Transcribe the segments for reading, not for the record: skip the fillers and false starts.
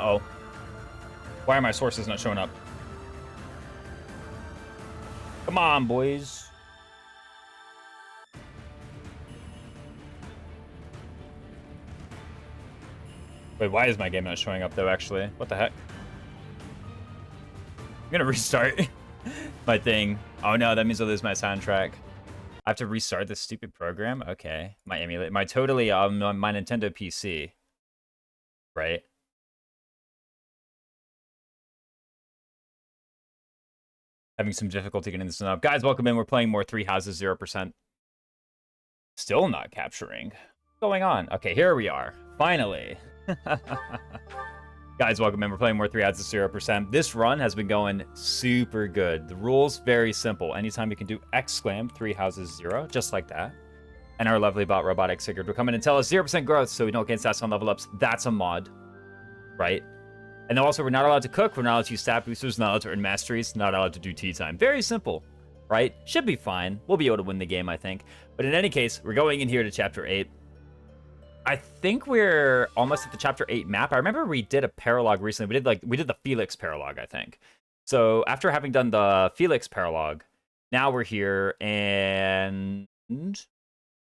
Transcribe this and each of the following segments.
Uh-oh. Why are my sources not showing up? Come on, boys. Wait, why is my game not showing up, though, actually? What the heck? I'm gonna restart my thing. Oh, no, that means I'll lose my soundtrack. I have to restart this stupid program? Okay. My emulate, my totally, my Nintendo PC. Right? Having some difficulty getting this up. Guys, welcome in. We're playing more Three Houses 0%. Still not capturing. What's going on? Okay, here we are. Finally. Guys, welcome in. We're playing more 3 Houses 0%. This run has been going super good. The rules, very simple. Anytime you can do exclam 3 Houses 0, just like that. And our lovely bot robotic Sigurd will come in and tell us 0% growth so we don't get stats on level ups. That's a mod, right? And then also, we're not allowed to cook, we're not allowed to use stat boosters, not allowed to earn masteries, not allowed to do tea time. Very simple, right? Should be fine. We'll be able to win the game, I think. But in any case, we're going in here to Chapter 8. I think we're almost at the Chapter 8 map. I remember we did a paralogue recently. We did the Felix paralogue, I think. So after having done the Felix paralogue, now we're here, and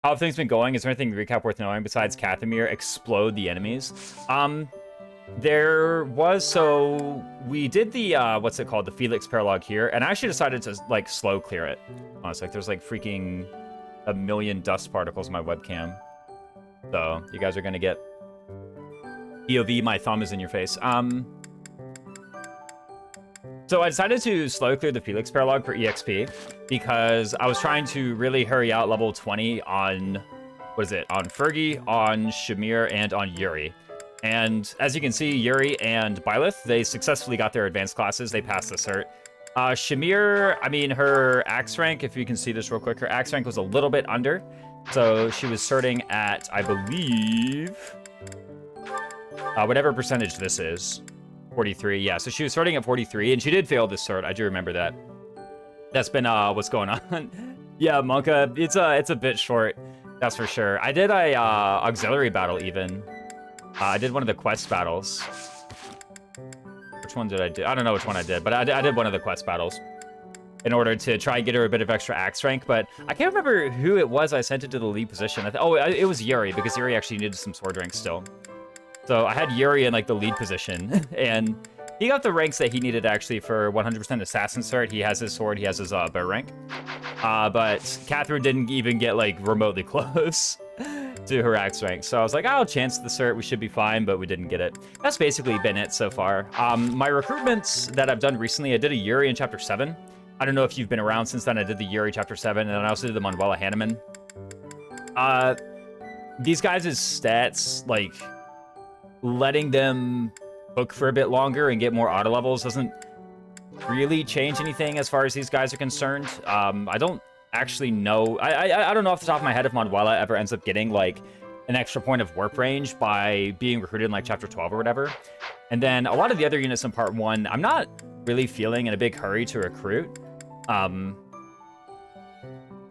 how have things been going? Is there anything recap worth knowing besides Cathamir explode the enemies? There was, so we did the, what's it called? The Felix paralogue here, and I actually decided to, like, slow clear it. Honestly, like, there's, like, freaking a million dust particles in my webcam. So, you guys are gonna get POV, my thumb is in your face. So I decided to slow clear the Felix paralogue for EXP, because I was trying to really hurry out level 20 on, what is it? On Fergie, on Shamir, and on Yuri. And as you can see, Yuri and Byleth, they successfully got their advanced classes. They passed the cert. Shamir, I mean, her axe rank, if you can see this real quick, her axe rank was a little bit under. So she was certing at, I believe, whatever percentage this is, 43. Yeah, so she was certing at 43, and she did fail this cert. I do remember that. That's been what's going on. Yeah, Monka, it's a bit short, that's for sure. I did a auxiliary battle even. I did one of the quest battles. Which one did I do? I don't know which one I did, but I did one of the quest battles in order to try and get her a bit of extra axe rank, but I can't remember who it was I sent it to the lead position. It was Yuri, because Yuri actually needed some sword ranks still. So I had Yuri in, like, the lead position, and he got the ranks that he needed, actually, for 100% assassin cert. He has his sword, he has his bow rank. But Catherine didn't even get, like, remotely close to her axe rank. So I was like, I'll chance the cert, we should be fine, but we didn't get it. That's basically been it so far. My recruitments that I've done recently, I did a Yuri in Chapter 7. I don't know if you've been around since then. I did the Yuri Chapter 7, and I also did the Manuela Hanneman. These guys' stats, like, letting them cook for a bit longer and get more auto levels doesn't really change anything as far as these guys are concerned. I don't actually know. I don't know off the top of my head if Manuela ever ends up getting, like, an extra point of warp range by being recruited in, like, Chapter 12 or whatever. And then a lot of the other units in Part 1, I'm not really feeling in a big hurry to recruit.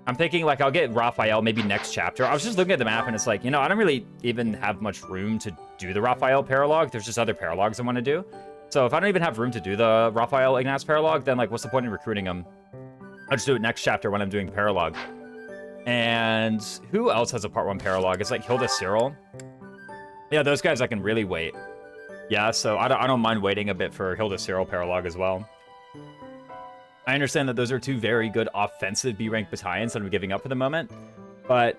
I'm thinking, like, I'll get Raphael maybe next chapter. I was just looking at the map, and it's like, you know, I don't really even have much room to do the Raphael paralogue. There's just other paralogues I want to do. So if I don't even have room to do the Raphael Ignaz paralogue, then, like, what's the point in recruiting him? I'll just do it next chapter when I'm doing paralogue. And who else has a Part 1 paralogue? It's like Hilda Cyril. Yeah, those guys I can really wait. Yeah, so I don't mind waiting a bit for Hilda Cyril paralogue as well. I understand that those are two very good offensive B-rank battalions that I'm giving up for the moment, but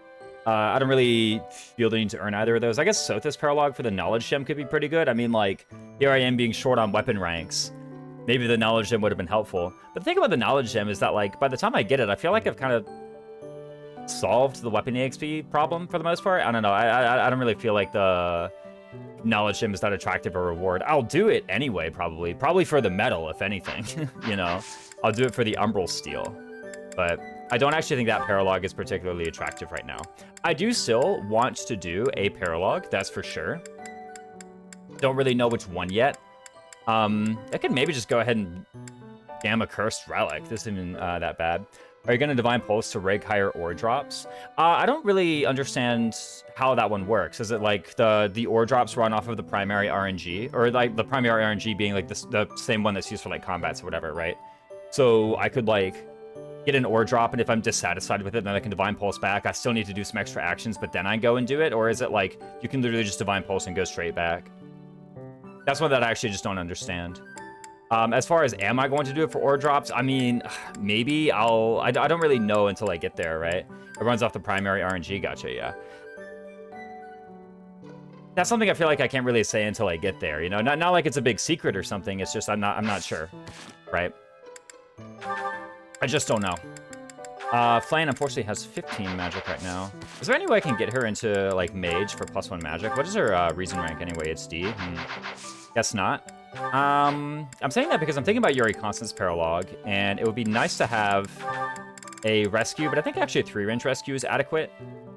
I don't really feel the need to earn either of those. I guess Sothis paralogue for the knowledge gem could be pretty good. I mean, like, here I am being short on weapon ranks. Maybe the knowledge gem would have been helpful. But the thing about the knowledge gem is that, like, by the time I get it, I feel like I've kind of solved the weapon EXP problem for the most part. I don't know. I don't really feel like the knowledge gem is that attractive a reward. I'll do it anyway, probably. Probably for the medal, if anything, you know. I'll do it for the Umbral Steel. But I don't actually think that paralogue is particularly attractive right now. I do still want to do a paralogue, that's for sure. Don't really know which one yet. I could maybe just go ahead and Gamma Cursed Relic. This isn't even that bad. Are you going to Divine Pulse to rig higher ore drops? I don't really understand how that one works. Is it like the ore drops run off of the primary RNG? Or like the primary RNG being like the same one that's used for like combats or whatever, right? So I could like get an ore drop, and if I'm dissatisfied with it, then I can Divine Pulse back. I still need to do some extra actions, but then I go and do it? Or is it like you can literally just Divine Pulse and go straight back? That's one that I actually just don't understand. As far as am I going to do it for ore drops? I mean, maybe I don't really know until I get there, right? It runs off the primary RNG. Gotcha, yeah. That's something I feel like I can't really say until I get there, you know? Not like it's a big secret or something. It's just I'm not sure, right? I just don't know. Flan unfortunately has 15 magic right now. Is there any way I can get her into like mage for +1 magic? What is her reason rank anyway? It's D. Guess not. I'm saying that because I'm thinking about Yuri Constant's Paralog, and it would be nice to have a rescue, but I think actually a 3-range rescue is adequate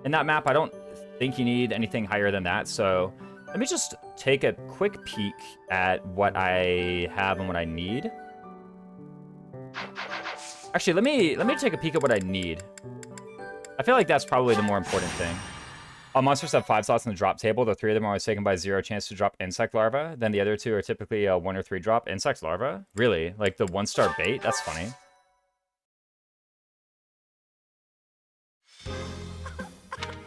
in that map. I don't think you need anything higher than that, so let me just take a quick peek at what I have and what I need. Actually, let me take a peek at what I need. I feel like that's probably the more important thing. All monsters have 5 slots in the drop table. The 3 of them are always taken by 0 chance to drop insect larva. Then the other 2 are typically 1 or 3 drop insect larva. Really? Like the 1-star bait? That's funny.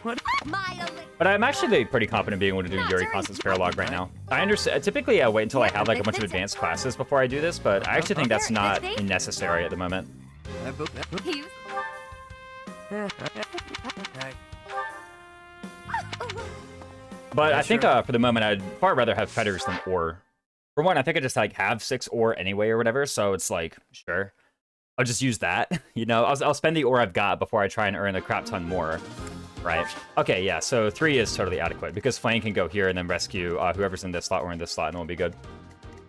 What? But I'm actually pretty confident being able to do Yuri Constant's Paralog right now. I understand. Typically, I wait until I have like a bunch of advanced classes before I do this, but I actually think that's not necessary at the moment. But I think for the moment, I'd far rather have feathers than ore. For one, I think I just like have 6 ore anyway or whatever, so it's like, sure. I'll just use that, you know? I'll spend the ore I've got before I try and earn a crap ton more, right? Okay, yeah, so 3 is totally adequate, because Flame can go here and then rescue whoever's in this slot or in this slot, and it'll be good.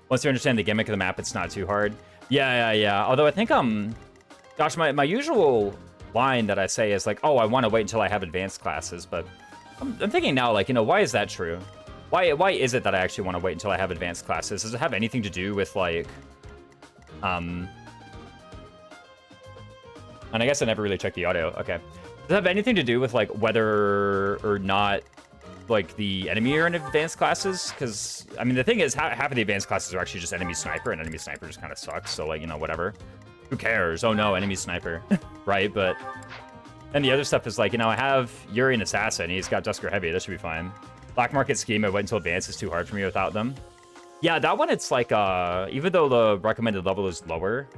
Once you understand the gimmick of the map, it's not too hard. Yeah. Although I think, gosh, my usual line that I say is like, oh, I want to wait until I have advanced classes, but I'm thinking now, like, you know, why is that true? Why is it that I actually want to wait until I have advanced classes? Does it have anything to do with, like, and I guess I never really checked the audio. Okay. Does it have anything to do with, like, whether or not, like, the enemy are in advanced classes? Because, I mean, the thing is, half of the advanced classes are actually just enemy sniper, and enemy sniper just kind of sucks, so, like, you know, whatever. Who cares? Oh, no, enemy sniper. Right? But... and the other stuff is like, you know, I have Yuri and Assassin. He's got Dusker Heavy. That should be fine. Black Market Scheme, I wait until advanced is too hard for me without them. Yeah, that one, it's like, even though the recommended level is lower,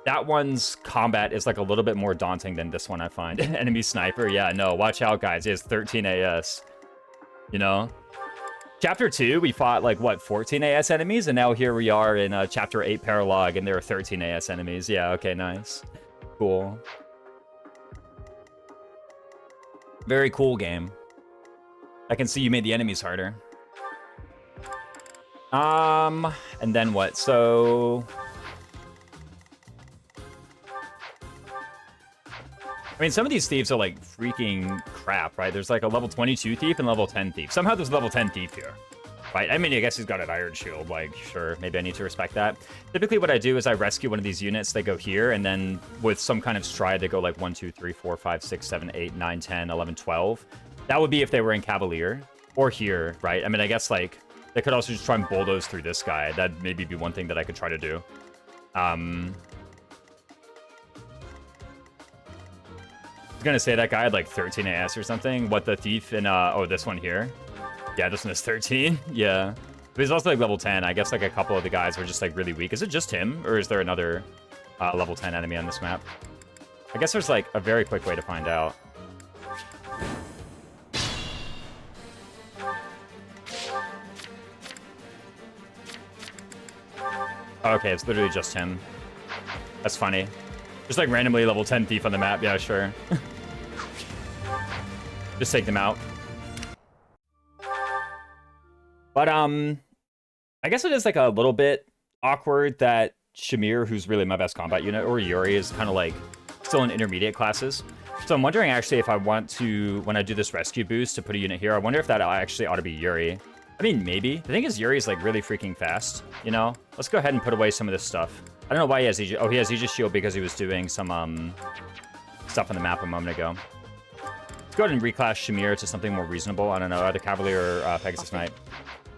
that one's combat is like a little bit more daunting than this one, I find. Enemy Sniper, yeah, no, watch out, guys. He has 13 AS. You know? Chapter 2, we fought, like, what, 14 AS enemies? And now here we are in Chapter 8 Paralog, and there are 13 AS enemies. Yeah, okay, nice. Cool. Very cool game. I can see you made the enemies harder. And then what? So... I mean, some of these thieves are like freaking crap, right? There's like a level 22 thief and level 10 thief. Somehow there's a level 10 thief here, right? I mean, I guess he's got an iron shield, like, sure, maybe I need to respect that. Typically what I do is I rescue one of these units, they go here, and then with some kind of stride, they go like 1, 2, 3, 4, 5, 6, 7, 8, 9, 10, 11, 12. That would be if they were in Cavalier, or here, right? I mean, I guess like, they could also just try and bulldoze through this guy. That'd maybe be one thing that I could try to do. I was gonna say that guy had like 13 AS or something. What, the thief in, oh, this one here? Yeah, this one is 13. Yeah. But he's also like level 10. I guess like a couple of the guys were just like really weak. Is it just him? Or is there another level 10 enemy on this map? I guess there's like a very quick way to find out. Oh, okay, it's literally just him. That's funny. Just like randomly level 10 thief on the map. Yeah, sure. Just take them out. But, I guess it is like a little bit awkward that Shamir, who's really my best combat unit, or Yuri is kind of like still in intermediate classes. So I'm wondering actually if I want to, when I do this rescue boost to put a unit here, I wonder if that actually ought to be Yuri. I mean, maybe. The thing is, Yuri's like really freaking fast, you know? Let's go ahead and put away some of this stuff. I don't know why he has Aegis. Oh, he has Aegis Shield because he was doing some stuff on the map a moment ago. Let's go ahead and reclass Shamir to something more reasonable. I don't know, either Cavalier or Pegasus Knight.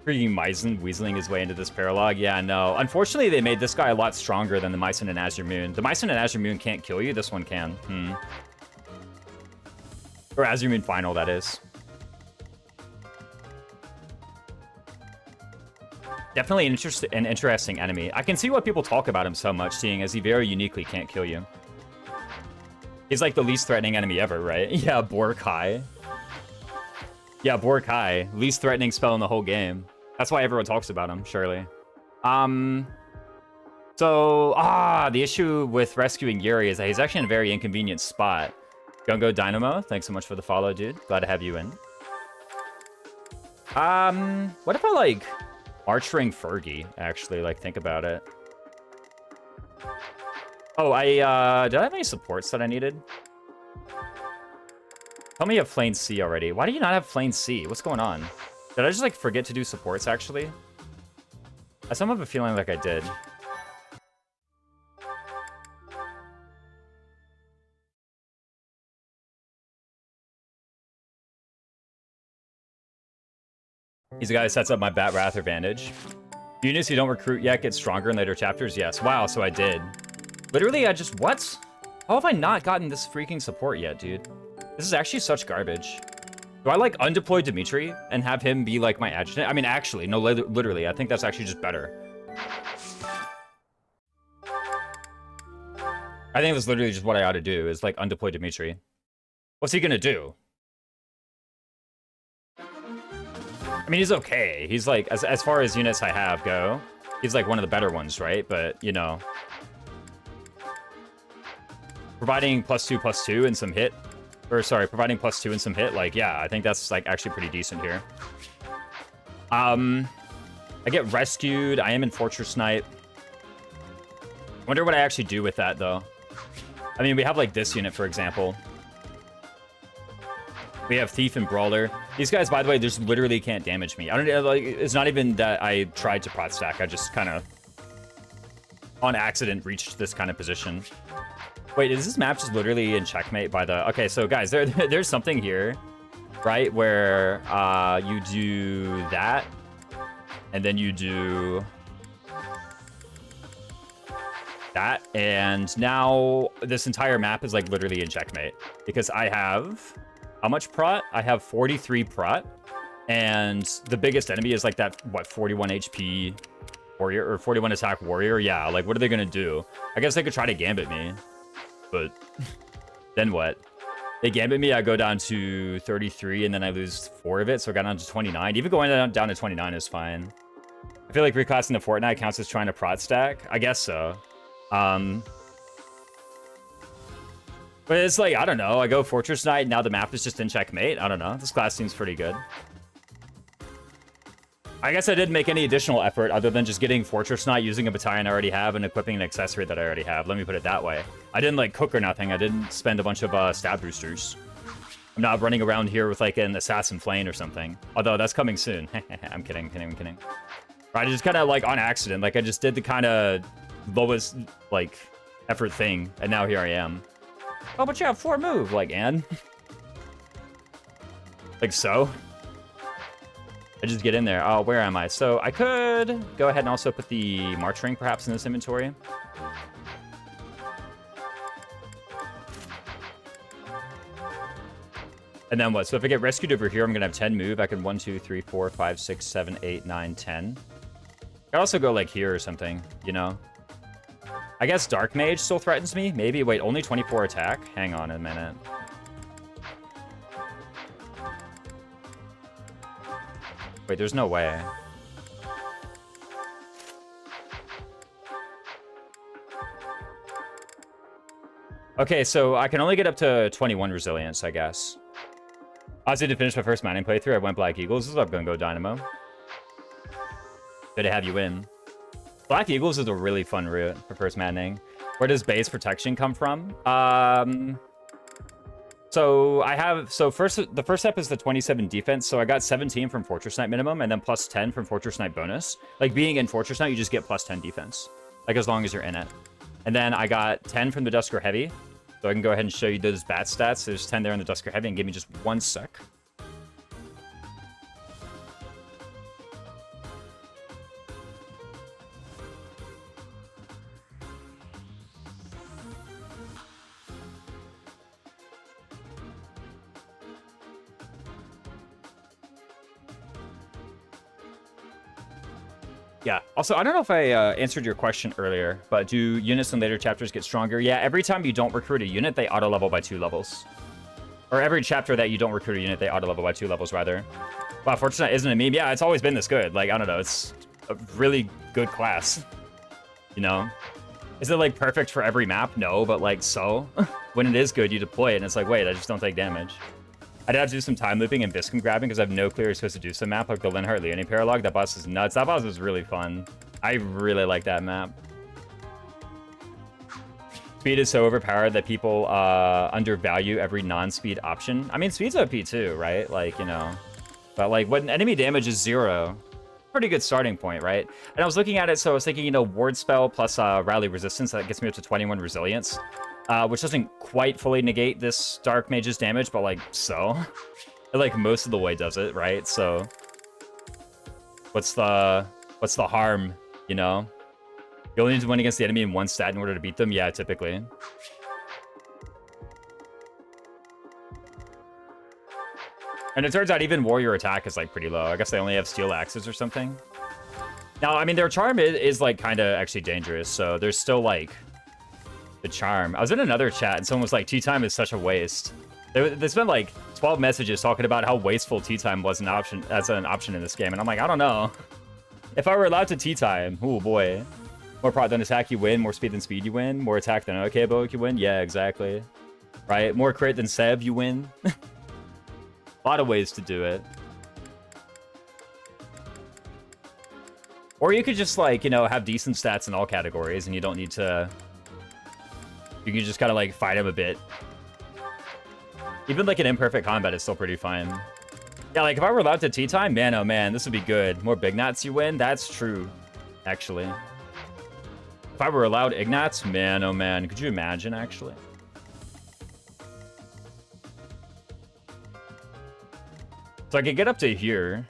Freaking Myson weaseling his way into this paralog. Yeah, no. Unfortunately, they made this guy a lot stronger than the Myson and Azure Moon. The Myson and Azure Moon can't kill you. This one can. Or Azure Moon Final, that is. Definitely an interesting enemy. I can see why people talk about him so much, seeing as he very uniquely can't kill you. He's like the least threatening enemy ever, right? Yeah, Borkai. Yeah, Borkai. Least threatening spell in the whole game. That's why everyone talks about him, surely. The issue with rescuing Yuri is that he's actually in a very inconvenient spot. Gungo Dynamo, thanks so much for the follow, dude. Glad to have you in. What if I, like, Archering Fergie, actually, like, think about it. Oh, did I have any supports that I needed? Tell me you have Flame C already. Why do you not have Flame C? What's going on? Did I just, like, forget to do supports, actually? I somehow have a feeling like I did. He's the guy that sets up my Bat Wrath advantage. Units you don't recruit yet get stronger in later chapters? Yes. Wow, so I did. Literally, I just... What? How have I not gotten this freaking support yet, dude? This is actually such garbage. Do I, like, undeploy Dimitri and have him be, like, my adjutant? I mean, actually, no, literally, I think that's actually just better. I think that's literally just what I ought to do, is, like, undeploy Dimitri. What's he gonna do? I mean, he's okay. He's, like, as far as units I have go, he's, like, one of the better ones, right? But, you know... Providing +2/+2 and some hit... Or, sorry, providing +2 and some hit, like, yeah, I think that's, like, actually pretty decent here. I get rescued. I am in Fortress Snipe. Wonder what I actually do with that, though. I mean, we have, like, this unit, for example. We have Thief and Brawler. These guys, by the way, just literally can't damage me. I don't, like, it's not even that I tried to prot stack. I just kind of, on accident, reached this kind of position. Wait, is this map just literally in checkmate by the... Okay, so, guys, there's something here, right, where you do that, and then you do... that, and now this entire map is, like, literally in checkmate. Because I have... How much prot? I have 43 prot, and the biggest enemy is, like, that, what, 41 HP warrior, or 41 attack warrior? Yeah, like, what are they gonna do? I guess they could try to gambit me, but then what? They gambit me, I go down to 33, and then I lose 4 of it, so I got down to 29. Even going down to 29 is fine. I feel like reclassing the Fortnite counts as trying to prot stack. I guess so. But it's like, I don't know, I go Fortress Knight, now the map is just in checkmate. I don't know, this class seems pretty good. I guess I didn't make any additional effort other than just getting Fortress Knight, using a battalion I already have, and equipping an accessory that I already have. Let me put it that way. I didn't, like, cook or nothing. I didn't spend a bunch of stab boosters. I'm not running around here with, like, an Assassin Flame or something. Although, that's coming soon. I'm kidding. I just kind of, like, on accident. Like, I just did the kind of lowest, like, effort thing, and now here I am. Oh, but you have 4 move, like, and like so. I just get in there. Oh, where am I? So I could go ahead and also put the March Ring perhaps in this inventory. And then what? So if I get rescued over here, I'm gonna have 10 move. I can 1, 2, 3, 4, 5, 6, 7, 8, 9, 10. I could also go like here or something, you know. I guess Dark Mage still threatens me. Maybe. Wait, only 24 attack? Hang on a minute. Wait, there's no way. Okay, so I can only get up to 21 resilience, I guess. I was to finish my first mining playthrough. I went Black Eagles. This is up Gungo Dynamo. Good to have you in. Black Eagles is a really fun route for first maddening. Where does base protection come from? So I have, the first step is the 27 defense. So I got 17 from Fortress Knight minimum, and then plus 10 from Fortress Knight bonus. Like, being in Fortress Knight, you just get plus 10 defense. like as long as you're in it. And then I got 10 from the Dusker Heavy. So I can go ahead and show you those bat stats. There's 10 there in the Dusker Heavy, and give me just 1 sec. Yeah. Also, I don't know if I answered your question earlier, but do units in later chapters get stronger? Yeah, every time you don't recruit a unit, they auto-level by 2 levels. Or every chapter that you don't recruit a unit, they auto-level by 2 levels, rather. Wow, Fortunate isn't a meme. Yeah, it's always been this good. Like, I don't know. It's a really good class. You know? Is it, like, perfect for every map? No, but, like, so? When it is good, you deploy it, and it's like, wait, I just don't take damage. I did have to do some time looping and Viscum grabbing because I have no clue you're supposed to do some map like the Linhart Leone paralog. That boss is nuts. That boss was really fun. I really like that map. Speed is so overpowered that people undervalue every non-speed option. I mean, speed's OP too, right? Like, you know. But like, when enemy damage is 0, pretty good starting point, right? And I was looking at it, so I was thinking, you know, ward spell plus rally resistance, that gets me up to 21 resilience. Which doesn't quite fully negate this Dark Mage's damage, but, like, so. It, like, most of the way does it, right? So, what's the harm, you know? You only need to win against the enemy in 1 stat in order to beat them? Yeah, typically. And it turns out even warrior attack is, like, pretty low. I guess they only have steel axes or something. Now, I mean, their charm is like, kind of actually dangerous, so there's still, like... the charm. I was in another chat and someone was like, Teatime is such a waste. There's been like 12 messages talking about how wasteful Teatime was as an option in this game. And I'm like, I don't know. If I were allowed to Teatime, oh boy. More prot than attack, you win. More speed than speed, you win. More attack than OKBO, you win. Yeah, exactly. Right? More crit than Sev, you win. A lot of ways to do it. Or you could just like, you know, have decent stats in all categories and you don't need to... You can just kind of, like, fight him a bit. Even, like, an imperfect combat is still pretty fine. Yeah, like, if I were allowed to Teatime, man, oh, man, this would be good. More Big Nats you win? That's true, actually. If I were allowed Ignats, man, oh, man. Could you imagine, actually? So I could get up to here.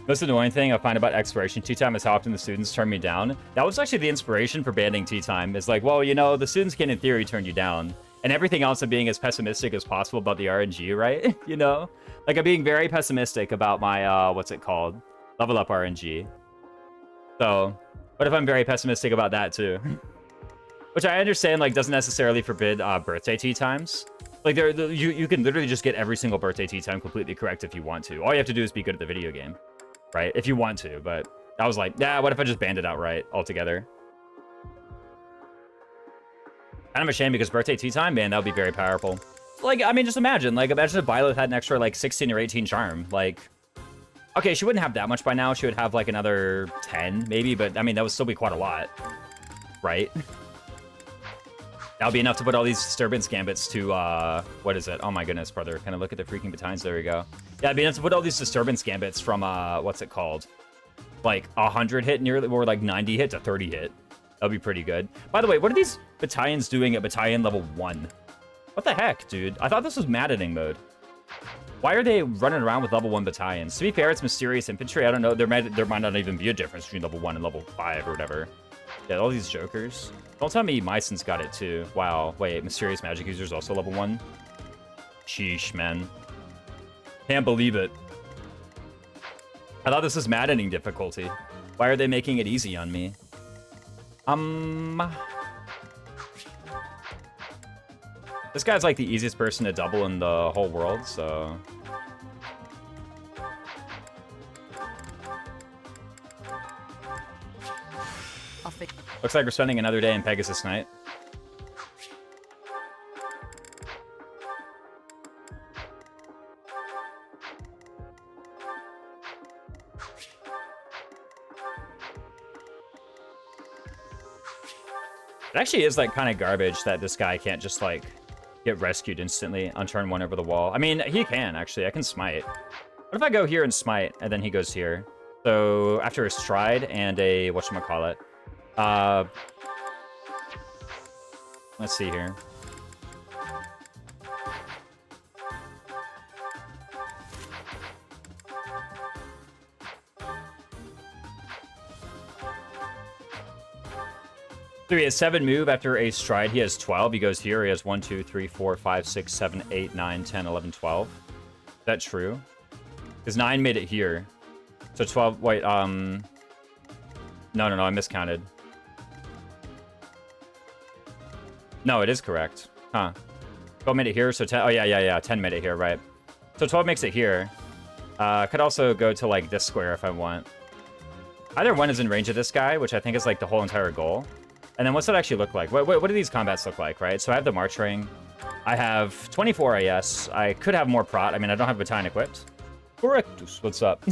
Most annoying thing I find about exploration Teatime is how often the students turn me down. That was actually the inspiration for banning Teatime. It's like, well, you know, the students can, in theory, turn you down. And everything else I'm being as pessimistic as possible about the RNG, right? You know? Like, I'm being very pessimistic about my, what's it called? Level up RNG. So, what if I'm very pessimistic about that, too? Which I understand, like, doesn't necessarily forbid birthday Teatimes. Like, you can literally just get every single birthday Teatime completely correct if you want to. All you have to do is be good at the video game. Right? If you want to, but I was like, yeah, what if I just banned it outright altogether? Kind of a shame because birthday Teatime, man, that would be very powerful. Like, I mean, just imagine if Violet had an extra, like, 16 or 18 charm. Like, okay, she wouldn't have that much by now. She would have, like, another 10, maybe, but, I mean, that would still be quite a lot. Right? That would be enough to put all these disturbance gambits to, what is it? Oh my goodness, brother. Can I look at the freaking battalions? There we go. Yeah, it'd be enough to put all these disturbance gambits from, what's it called? Like, 100 hit nearly, or like 90 hit to 30 hit. That'd be pretty good. By the way, what are these battalions doing at battalion level 1? What the heck, dude? I thought this was maddening mode. Why are they running around with level 1 battalions? To be fair, it's mysterious infantry. I don't know. There might not even be a difference between level 1 and level 5 or whatever. Yeah, all these jokers. Don't tell me Myson's got it too. Wow. Wait, mysterious magic users also level 1? Sheesh, man. Can't believe it. I thought this was maddening difficulty. Why are they making it easy on me? This guy's like the easiest person to double in the whole world, so... Looks like we're spending another day in Pegasus Night. It actually is like kind of garbage that this guy can't just like get rescued instantly on turn 1 over the wall. I mean, he can actually. I can smite. What if I go here and smite and then he goes here? So after a stride and a whatchamacallit. Let's see here. So he has 7 move. After a stride, he has 12. He goes here. He has 1, 2, 3, 4, 5, 6, 7, 8, 9, 10, 11, 12. Is that true? Because 9 made it here. So 12, wait, no, I miscounted. No, it is correct. Huh. 12 made it here, so 10, oh yeah, 10 made it here, right. So 12 makes it here. Could also go to, like, this square if I want. Either one is in range of this guy, which I think is, like, the whole entire goal. And then what's that actually look like? What do these combats look like, right? So I have the March Ring. I have 24 AS. I could have more prot. I mean, I don't have Battalion equipped. Correctus, what's up?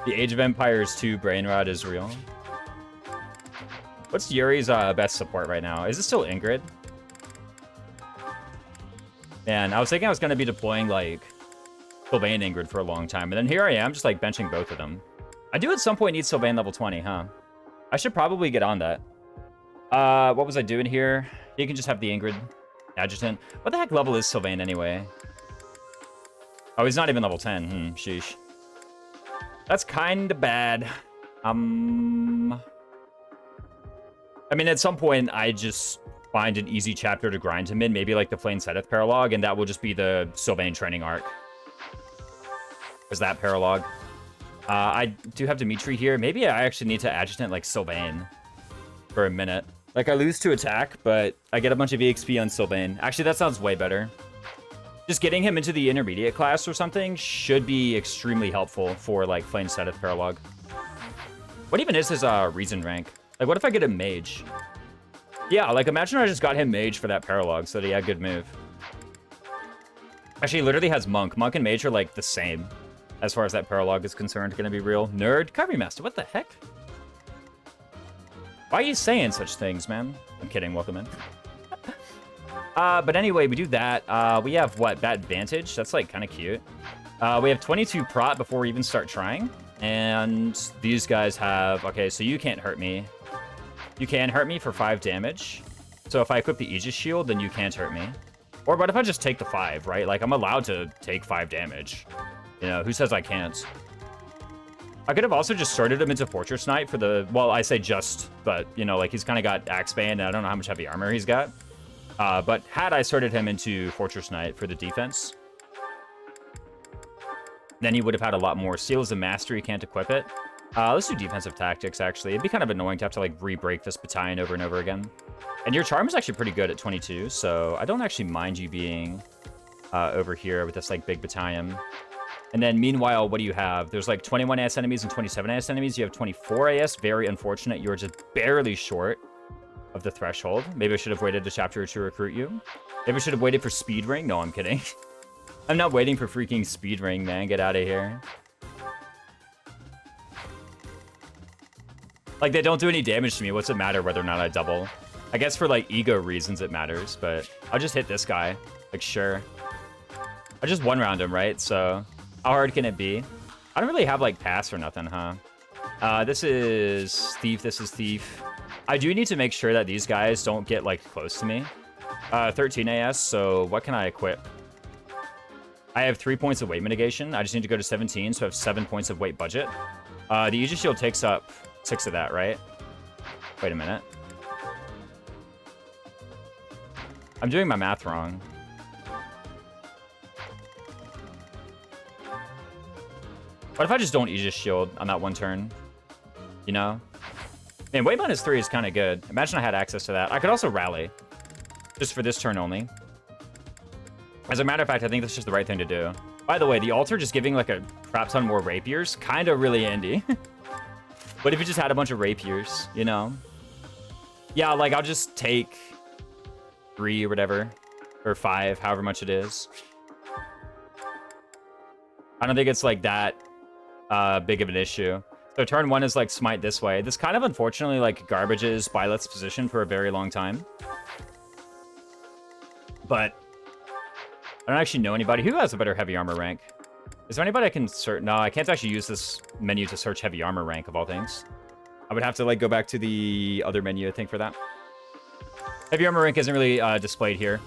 The Age of Empires 2 Brainrot is real. What's Yuri's best support right now? Is it still Ingrid? Man, I was thinking I was going to be deploying, like, Sylvain Ingrid for a long time. And then here I am, just, like, benching both of them. I do at some point need Sylvain level 20, huh? I should probably get on that. What was I doing here? You can just have the Ingrid Adjutant. What the heck level is Sylvain anyway? Oh, he's not even level 10. Sheesh. That's kind of bad. I mean, at some point, I just find an easy chapter to grind him in. Maybe like the Flame Seteth Paralogue, and that will just be the Sylvain training arc. Is that Paralogue? I do have Dimitri here. Maybe I actually need to Adjutant like Sylvain for a minute. Like, I lose to attack, but I get a bunch of EXP on Sylvain. Actually, that sounds way better. Just getting him into the intermediate class or something should be extremely helpful for, like, Flame Seteth Paralogue. What even is his reason rank? Like, what if I get him Mage? Yeah, like, imagine I just got him Mage for that Paralogue so that he had good move. Actually, he literally has Monk. Monk and Mage are, like, the same as far as that Paralogue is concerned. Gonna be real. Nerd. Covering Master, what the heck? Why are you saying such things, man? I'm kidding. Welcome in. But anyway, we do that. We have, what, Bat Vantage? That's, like, kind of cute. We have 22 prot before we even start trying. And these guys have... Okay, so you can't hurt me. You can hurt me for 5 damage. So if I equip the Aegis Shield, then you can't hurt me. Or what if I just take the 5, right? Like, I'm allowed to take 5 damage. You know, who says I can't? I could have also just started him into Fortress Knight for the... Well, I say just, but, you know, like, he's kind of got Axe Band, and I don't know how much heavy armor he's got. But had I started him into Fortress Knight for the defense, then he would have had a lot more. Seals of Mastery, can't equip it. Let's do defensive tactics, actually. It'd be kind of annoying to have to, like, re-break this battalion over and over again. And your charm is actually pretty good at 22, so I don't actually mind you being over here with this, like, big battalion. And then, meanwhile, what do you have? There's, like, 21 AS enemies and 27 AS enemies. You have 24 AS. Very unfortunate. You're just barely short of the threshold. Maybe I should have waited a chapter to recruit you. Maybe I should have waited for Speed Ring. No, I'm kidding. I'm not waiting for freaking Speed Ring, man. Get out of here. Like, they don't do any damage to me. What's it matter whether or not I double? I guess for, like, ego reasons it matters, but I'll just hit this guy. Like, sure. I just one-round him, right? So, how hard can it be? I don't really have, like, pass or nothing, huh? This is Thief. This is Thief. I do need to make sure that these guys don't get, like, close to me. 13 AS, so what can I equip? I have 3 points of weight mitigation. I just need to go to 17, so I have 7 points of weight budget. The Aegis Shield takes up 6 of that, right? Wait a minute. I'm doing my math wrong. What if I just don't Aegis Shield on that one turn? You know? Man, weight minus 3 is kind of good. Imagine I had access to that. I could also rally. Just for this turn only. As a matter of fact, I think that's just the right thing to do. By the way, the altar just giving like a crap ton more rapiers, kind of really handy. What if you just had a bunch of rapiers, you know? Yeah, like I'll just take 3 or whatever. Or 5, however much it is. I don't think it's like that big of an issue. So turn 1 is like smite this way. This kind of unfortunately like garbages Byleth's position for a very long time. But I don't actually know anybody. Who has a better heavy armor rank? Is there anybody I can search? No, I can't actually use this menu to search heavy armor rank of all things. I would have to like go back to the other menu, I think, for that. Heavy armor rank isn't really displayed here.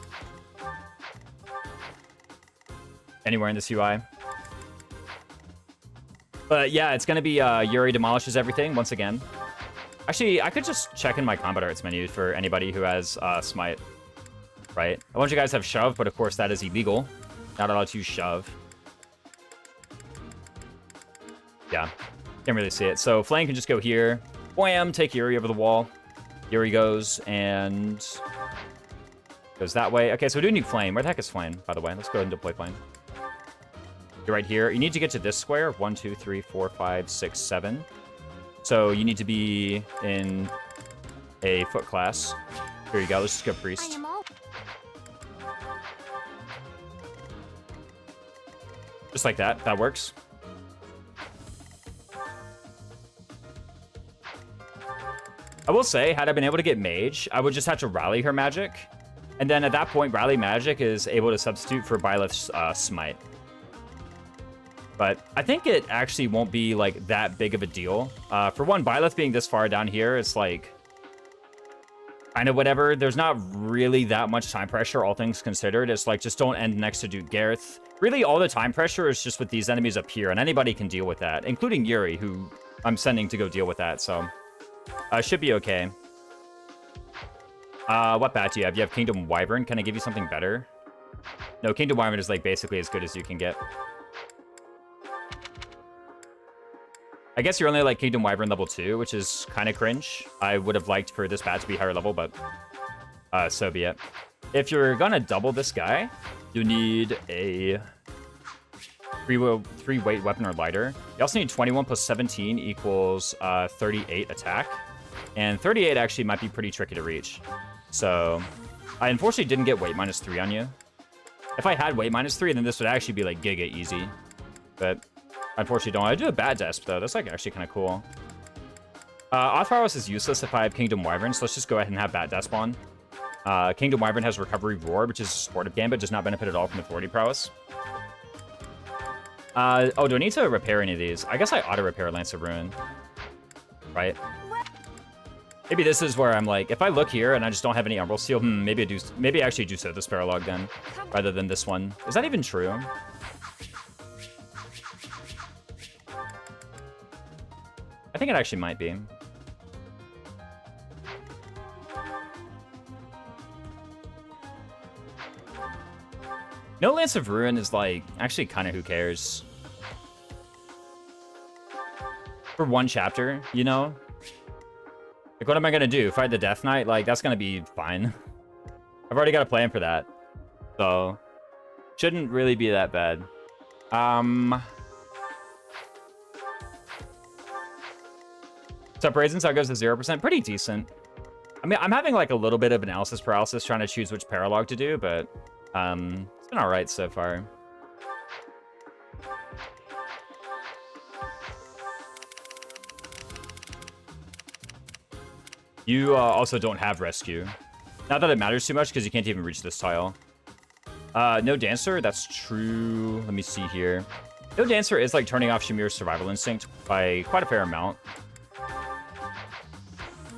Anywhere in this UI. But yeah, it's going to be Yuri demolishes everything once again. Actually, I could just check in my combat arts menu for anybody who has smite. Right? A bunch of guys have shove, but of course that is illegal. Not allowed to use shove. Yeah, can't really see it. So Flame can just go here. Wham! Take Yuri over the wall. Yuri goes and goes that way. Okay, so we do need Flame. Where the heck is Flame, by the way? Let's go ahead and deploy Flame. You're right here. You need to get to this square. 1, 2, 3, 4, 5, 6, 7. So you need to be in a foot class. Here you go. Let's just go priest. Just like that. That works. I will say, had I been able to get mage, I would just have to rally her magic. And then at that point, rally magic is able to substitute for Byleth's smite. But I think it actually won't be like that big of a deal. For one, Byleth being this far down here, it's like kind of whatever. There's not really that much time pressure, all things considered. It's like just don't end next to Duke Gareth. Really, all the time pressure is just with these enemies up here, and anybody can deal with that, including Yuri, who I'm sending to go deal with that. So should be okay. What bat do you have? You have Kingdom Wyvern. Can I give you something better? No, Kingdom Wyvern is like basically as good as you can get. I guess you're only like Kingdom Wyvern level 2, which is kind of cringe. I would have liked for this bat to be higher level, but so be it. If you're gonna double this guy, you need a 3-weight weapon or lighter. You also need 21 plus 17 equals 38 attack. And 38 actually might be pretty tricky to reach. So I unfortunately didn't get weight -3 on you. If I had weight -3, then this would actually be like giga easy. But unfortunately don't. I do a bad desp though. That's like actually kind of cool. Othfaros is useless if I have Kingdom Wyvern, so let's just go ahead and have Bat Desp on. Kingdom Wyvern has Recovery Roar, which is a supportive gambit, does not benefit at all from Authority Prowess. Oh, do I need to repair any of these? I guess I auto-repair Lance of Ruin. Right? Maybe this is where I'm like, if I look here and I just don't have any Umbral Seal, maybe I actually do so this Paralog then, rather than this one. Is that even true? I think it actually might be. No Lance of Ruin is like, actually kind of who cares. For one chapter, you know? Like, what am I going to do? Fight the Death Knight? Like, that's going to be fine. I've already got a plan for that. So, shouldn't really be that bad. Sup, Raisins? How goes to 0%? Pretty decent. I mean, I'm having like a little bit of analysis paralysis trying to choose which Paralog to do, but it's been alright so far. You also don't have Rescue. Not that it matters too much, because you can't even reach this tile. No Dancer? That's true. Let me see here. No Dancer is like turning off Shamir's Survival Instinct by quite a fair amount.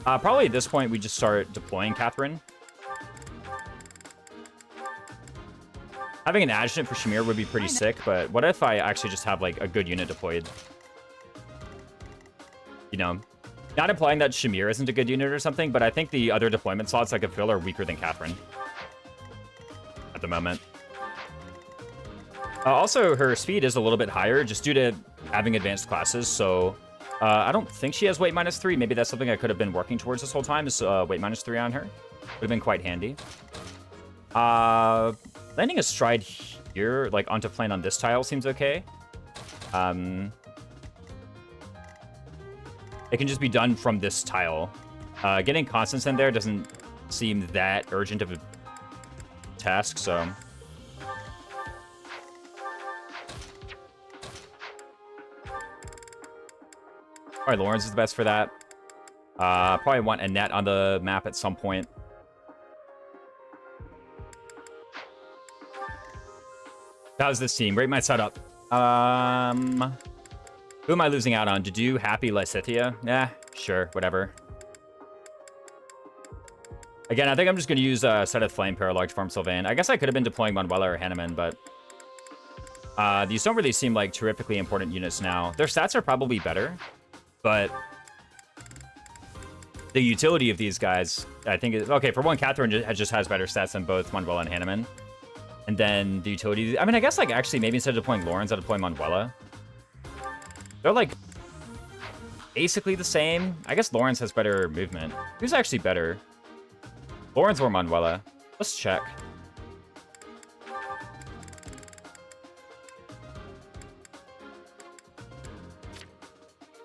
Probably at this point, we just start deploying Catherine. Having an adjutant for Shamir would be pretty sick, but what if I actually just have like a good unit deployed? You know? Not implying that Shamir isn't a good unit or something, but I think the other deployment slots I could fill are weaker than Catherine. At the moment. Also, her speed is a little bit higher, just due to having advanced classes, so... I don't think she has weight -3. Maybe that's something I could have been working towards this whole time, is weight -3 on her. Would have been quite handy. Landing a stride here, like onto plane on this tile, seems okay. It can just be done from this tile. Getting Constance in there doesn't seem that urgent of a task, so... Probably Lawrence is the best for that. Probably want Annette on the map at some point. How's this team? Rate my setup. Who am I losing out on? To do Happy Lysithia? Yeah, sure, whatever. Again, I think I'm just going to use Set of Flame Paralog to farm Sylvain. I guess I could have been deploying Manuela or Hanneman, but these don't really seem like terrifically important units now. Their stats are probably better, but the utility of these guys, I think, is... Okay, for one, Catherine just has better stats than both Manuela and Hanneman. And then the utility... I mean, I guess, like, actually, maybe instead of deploying Lawrence, I'd deploy Manuela. They're, like, basically the same. I guess Lawrence has better movement. Who's actually better? Lawrence or Manuela? Let's check.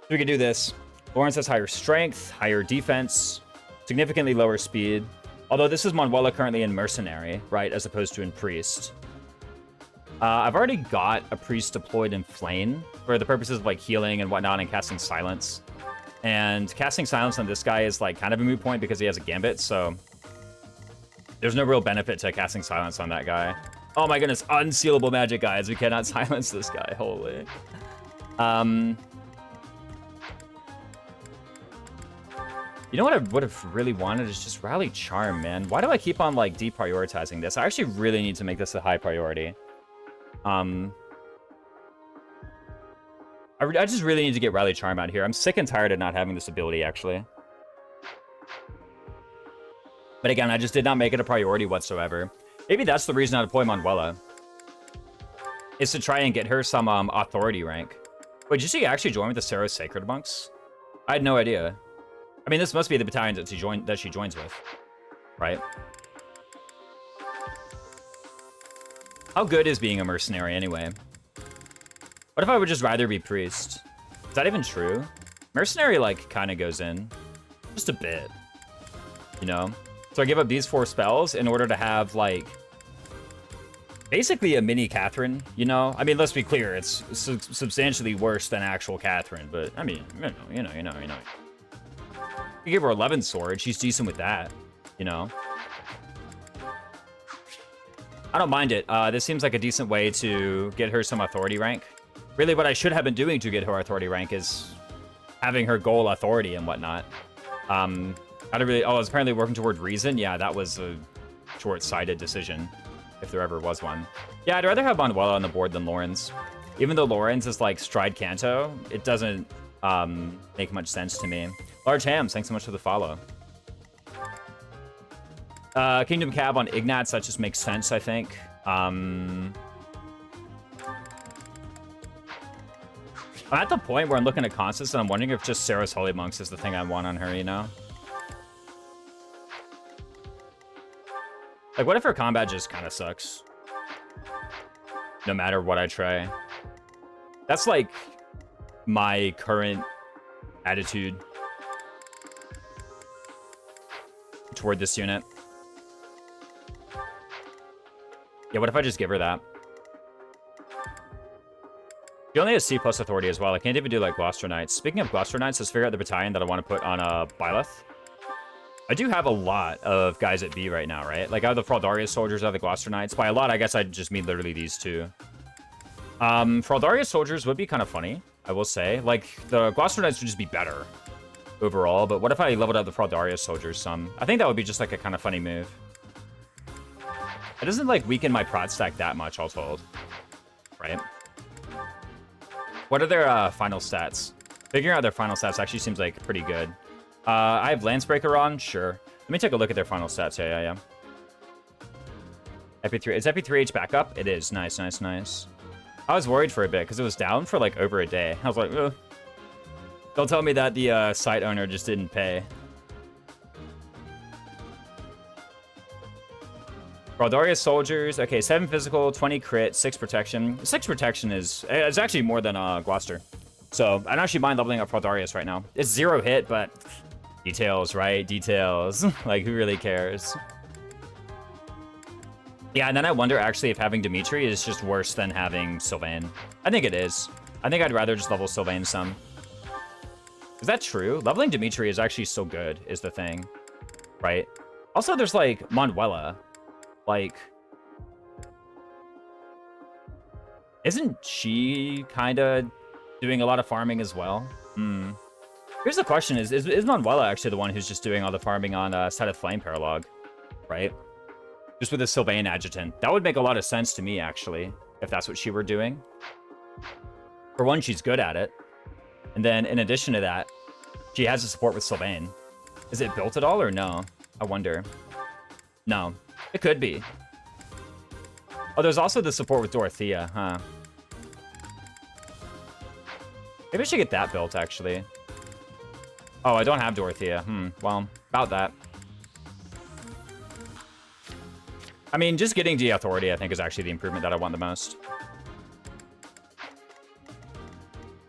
We can do this. Lawrence has higher strength, higher defense, significantly lower speed. Although this is Manuela currently in Mercenary, right, as opposed to in Priest. I've already got a Priest deployed in Flame for the purposes of, like, healing and whatnot and casting Silence. And casting Silence on this guy is, like, kind of a moot point because he has a Gambit, so... There's no real benefit to casting Silence on that guy. Oh my goodness, unsealable magic, guys. We cannot silence this guy, holy. You know what I would have really wanted is just Rally Charm, man. Why do I keep on, like, deprioritizing this? I actually really need to make this a high priority. I just really need to get Rally Charm out here. I'm sick and tired of not having this ability, actually. But again, I just did not make it a priority whatsoever. Maybe that's the reason I deploy Manuela. Is to try and get her some authority rank. Wait, did she actually join with the Sarah Sacred Monks? I had no idea. I mean, this must be the battalion that she joins with, right? How good is being a mercenary anyway? What if I would just rather be priest? Is that even true? Mercenary, like, kind of goes in. Just a bit. You know? So I give up these 4 spells in order to have, like, basically a mini Catherine, you know? I mean, let's be clear, it's substantially worse than actual Catherine, but, I mean, you know. You give her 11 sword, she's decent with that, you know? I don't mind it. This seems like a decent way to get her some authority rank. Really, what I should have been doing to get her authority rank is having her goal authority and whatnot. I don't really... Oh, I was apparently working toward reason? Yeah, that was a short-sighted decision, if there ever was one. Yeah, I'd rather have Manuela on the board than Lawrence. Even though Lawrence is, like, Stride Canto, it doesn't make much sense to me. Large Hams, thanks so much for the follow. Kingdom Cab on Ignatz, that just makes sense, I think. I'm at the point where I'm looking at Constance and I'm wondering if just Sarah's Holy Monks is the thing I want on her, you know? Like, what if her combat just kind of sucks? No matter what I try. That's, like, my current attitude toward this unit. Yeah, what if I just give her that? She only has C+ authority as well. I can't even do, like, Gloucester Knights. Speaking of Gloucester Knights, let's figure out the battalion that I want to put on Byleth. I do have a lot of guys at B right now, right? Like, I have the Fraldarius soldiers, I have the Gloucester Knights. By a lot, I guess I just mean literally these two. Fraldarius soldiers would be kind of funny, I will say. Like, the Gloucester Knights would just be better overall, but what if I leveled up the Fraldarius soldiers some? I think that would be just, like, a kind of funny move. It doesn't, like, weaken my prot stack that much, all told. Right? What are their final stats? Figuring out their final stats actually seems, like, pretty good. I have Lancebreaker on? Sure. Let me take a look at their final stats. Yeah. FE3... Is FE3H back up? It is. Nice. I was worried for a bit, because it was down for, like, over a day. I was like, ugh. Don't tell me that the site owner just didn't pay. Fraldarius soldiers. Okay, 7 physical, 20 crit, 6 protection. 6 protection is... It's actually more than Gloucester. So, I don't actually mind leveling up Fraldarius right now. It's 0 hit, but... Details, right? Details. Like, who really cares? Yeah, and then I wonder, actually, if having Dimitri is just worse than having Sylvain. I think it is. I think I'd rather just level Sylvain some. Is that true? Leveling Dimitri is actually so good, is the thing. Right? Also, there's, like, Manuela. Like... Isn't she kind of doing a lot of farming as well? Here's the question, is Manuela actually the one who's just doing all the farming on Side of Flame Paralog, right? Just with a Sylvain Adjutant. That would make a lot of sense to me, actually, if that's what she were doing. For one, she's good at it. And then, in addition to that, she has a support with Sylvain. Is it built at all or no? I wonder. No. It could be. Oh, there's also the support with Dorothea, huh? Maybe I should get that built, actually. Oh, I don't have Dorothea. Well, about that. I mean, just getting the Authority, I think, is actually the improvement that I want the most.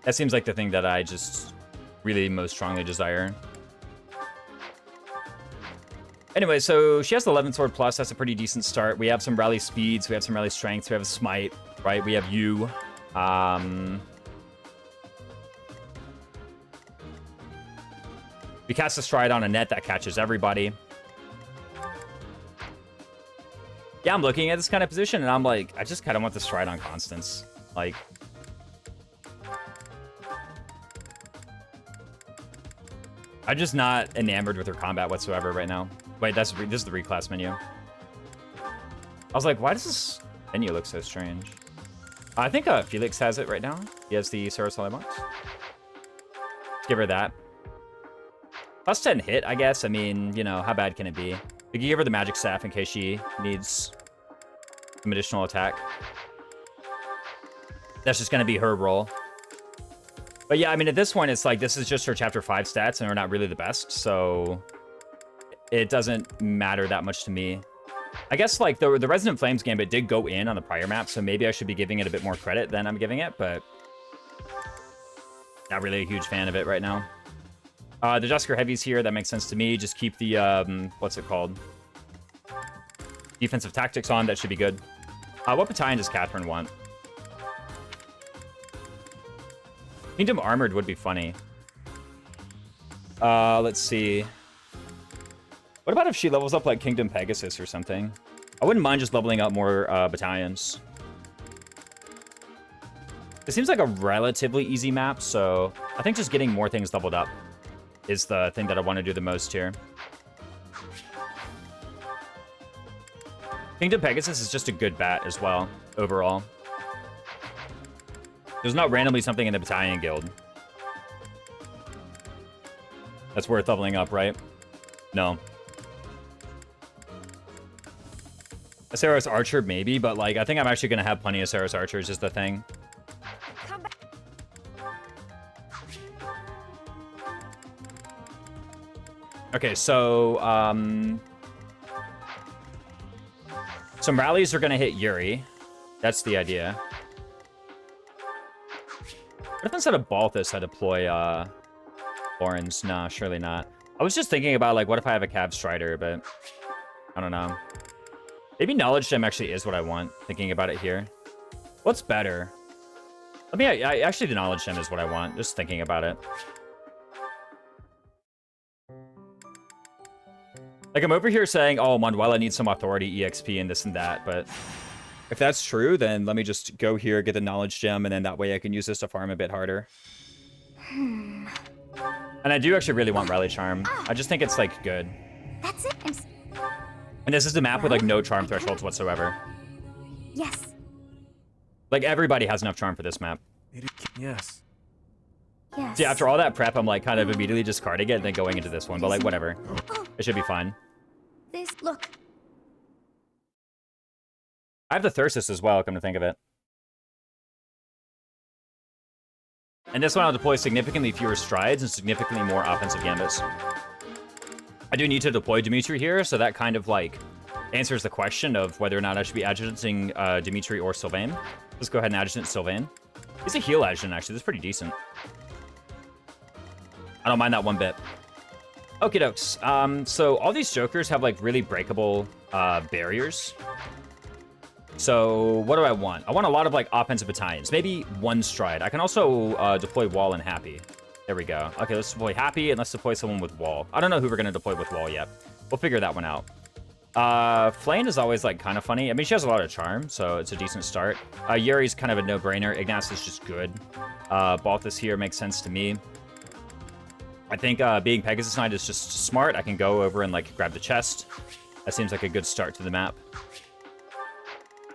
That seems like the thing that I just really most strongly desire. Anyway, so she has the 11 Sword Plus. That's a pretty decent start. We have some Rally Speeds. We have some Rally Strengths. We have a Smite, right? We have you. We cast a Stride on a net that catches everybody. Yeah, I'm looking at this kind of position, and I'm like, I just kind of want the Stride on Constance. Like... I'm just not enamored with her combat whatsoever right now. Wait, this is the reclass menu. I was like, why does this menu look so strange? I think Felix has it right now. He has the Sarasol box. Give her that. Plus 10 hit, I guess. I mean, you know, how bad can it be? We can give her the magic staff in case she needs some additional attack. That's just going to be her role. But yeah, I mean, at this point, it's like, this is just her Chapter 5 stats, and they're not really the best, so it doesn't matter that much to me. I guess, like, the Resonant Flames gambit did go in on the prior map, so maybe I should be giving it a bit more credit than I'm giving it, but not really a huge fan of it right now. The Dusker Heavy's here. That makes sense to me. Just keep the, what's it called? Defensive Tactics on. That should be good. What battalion does Catherine want? Kingdom Armored would be funny. Let's see. What about if she levels up like Kingdom Pegasus or something? I wouldn't mind just leveling up more battalions. It seems like a relatively easy map, so I think just getting more things leveled up is the thing that I want to do the most here. Kingdom Pegasus is just a good bat as well, overall. There's not randomly something in the Battalion Guild that's worth leveling up, right? No. A Saros Archer, maybe, but like, I think I'm actually going to have plenty of Saros Archers is the thing. Okay, so, some rallies are going to hit Yuri. That's the idea. What if instead of Balthus I deploy, Lawrence? Nah, surely not. I was just thinking about, like, what if I have a Cav Strider, but I don't know. Maybe Knowledge Gem actually is what I want, thinking about it here. What's better? I mean, actually, the Knowledge Gem is what I want, just thinking about it. Like, I'm over here saying, oh, Manuela needs some Authority, EXP, and this and that, but if that's true, then let me just go here, get the Knowledge Gem, and then that way I can use this to farm a bit harder. And I do actually really want Rally Charm. I just think it's, like, good. That's it. And this is a map with, like, no charm thresholds whatsoever. Yes. Like, everybody has enough charm for this map. Yes. Yes. See, after all that prep, I'm, like, kind of immediately discarding it and then going into this one, but, like, whatever. It should be fine. This, look. I have the Thyrsus as well, come to think of it. And this one I'll deploy significantly fewer strides and significantly more offensive gambits. I do need to deploy Dimitri here, so that kind of, like, answers the question of whether or not I should be adjutanting Dimitri or Sylvain. Let's go ahead and adjutant Sylvain. He's a heal adjutant, actually. That's pretty decent. I don't mind that one bit. Okie dokes. So all these jokers have, like, really breakable barriers. So what do I want? I want a lot of, like, offensive battalions. Maybe one stride. I can also deploy Wall and Happy. There we go. Okay, let's deploy Happy and let's deploy someone with Wall. I don't know who we're going to deploy with Wall yet. We'll figure that one out. Flame is always like kind of funny. I mean, she has a lot of charm, so it's a decent start. Yuri's kind of a no-brainer. Ignace is just good. Balthus here makes sense to me. I think being Pegasus Knight is just smart. I can go over and like grab the chest. That seems like a good start to the map.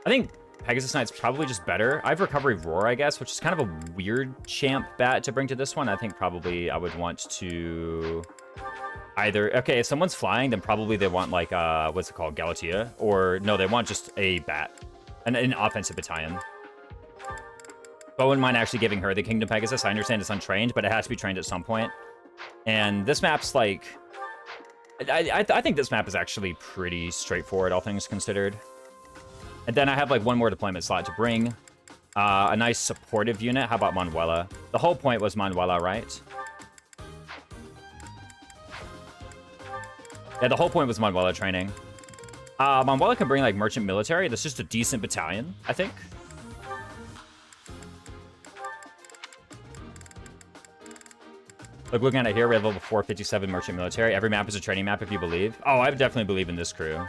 I think Pegasus Knight's probably just better. I have Recovery Roar, I guess, which is kind of a weird champ bat to bring to this one. I think probably I would want to either... Okay, if someone's flying, then probably they want like, what's it called, Galatea? Or no, they want just a bat, an offensive battalion. But I wouldn't mind actually giving her the Kingdom Pegasus. I understand it's untrained, but it has to be trained at some point. And this map's like... I think this map is actually pretty straightforward, all things considered. And then I have like one more deployment slot to bring. A nice supportive unit. How about Manuela? The whole point was Manuela, right? Yeah, the whole point was Manuela training. Manuela can bring like merchant military. That's just a decent battalion, I think. Like, looking at it here, we have level 457 merchant military. Every map is a training map, if you believe. Oh, I definitely believe in this crew.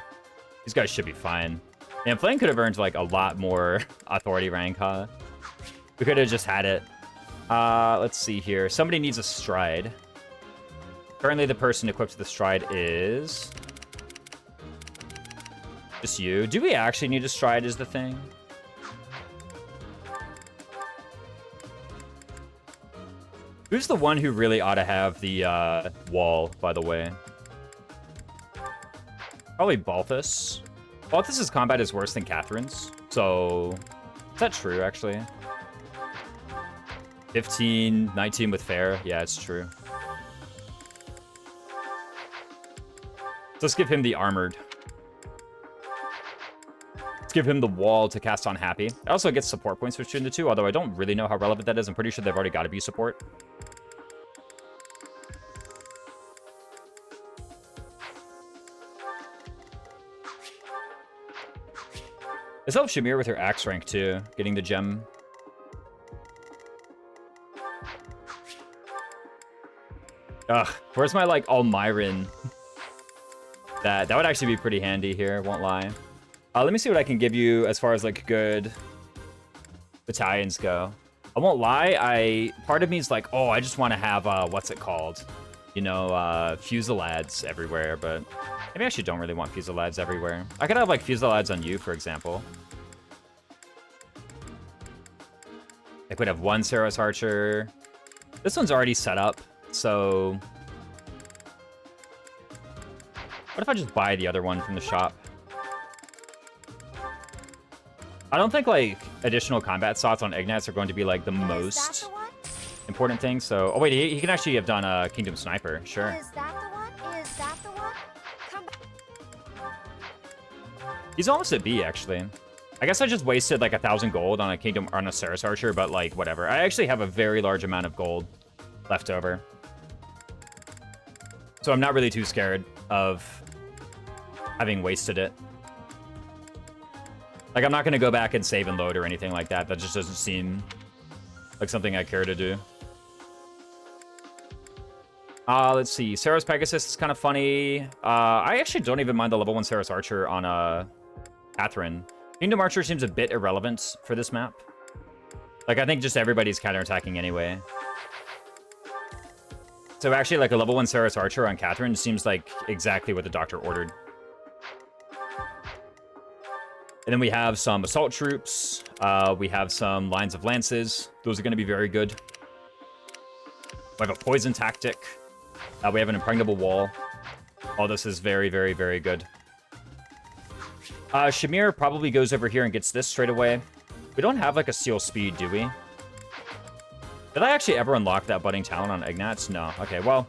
These guys should be fine. And Flame could have earned, like, a lot more authority rank, huh? We could have just had it. Let's see here. Somebody needs a stride. Currently, the person equipped with the stride is... just you. Do we actually need a stride is the thing? Who's the one who really ought to have the wall, by the way? Probably Balthus. Balthus's combat is worse than Catherine's. So, is that true, actually? 15, 19 with Fair. Yeah, it's true. Let's give him the armored. Let's give him the wall to cast on Happy. It also gets support points between the two, although I don't really know how relevant that is. I'm pretty sure they've already got to be support. This helps Shamir with her axe rank too, getting the gem. Ugh, where's my like Almiron? That would actually be pretty handy here, won't lie. Let me see what I can give you as far as like good battalions go. I won't lie, part of me is like, oh, I just want to have what's it called? You know, Fusillades everywhere, but maybe I actually don't really want Fusillades everywhere. I could have like Fusillades on you, for example. I could have one Saros Archer. This one's already set up, so... What if I just buy the other one from the shop? I don't think, like, additional combat slots on Ignace are going to be, like, the most important thing, so... Oh, wait, he can actually have done a Kingdom Sniper, sure. Is that the one? Is that the one? Come back. He's almost at B, actually. I guess I just wasted, like, 1,000 gold on a Kingdom... on a Saros Archer, but, like, whatever. I actually have a very large amount of gold left over. So I'm not really too scared of having wasted it. Like, I'm not going to go back and save and load or anything like that. That just doesn't seem like something I care to do. Let's see. Saros Pegasus is kind of funny. I actually don't even mind the level 1 Saros Archer on Catherine. Kingdom Archer seems a bit irrelevant for this map. Like, I think just everybody's counterattacking anyway. So actually, like, a level 1 Saros Archer on Catherine seems like exactly what the doctor ordered. And then we have some assault troops. We have some lines of lances. Those are going to be very good. We have a poison tactic. We have an impregnable wall. All this is very, very, very good. Shamir probably goes over here and gets this straight away. We don't have, like, a seal speed, do we? Did I actually ever unlock that budding talent on Ignace? No. Okay, well.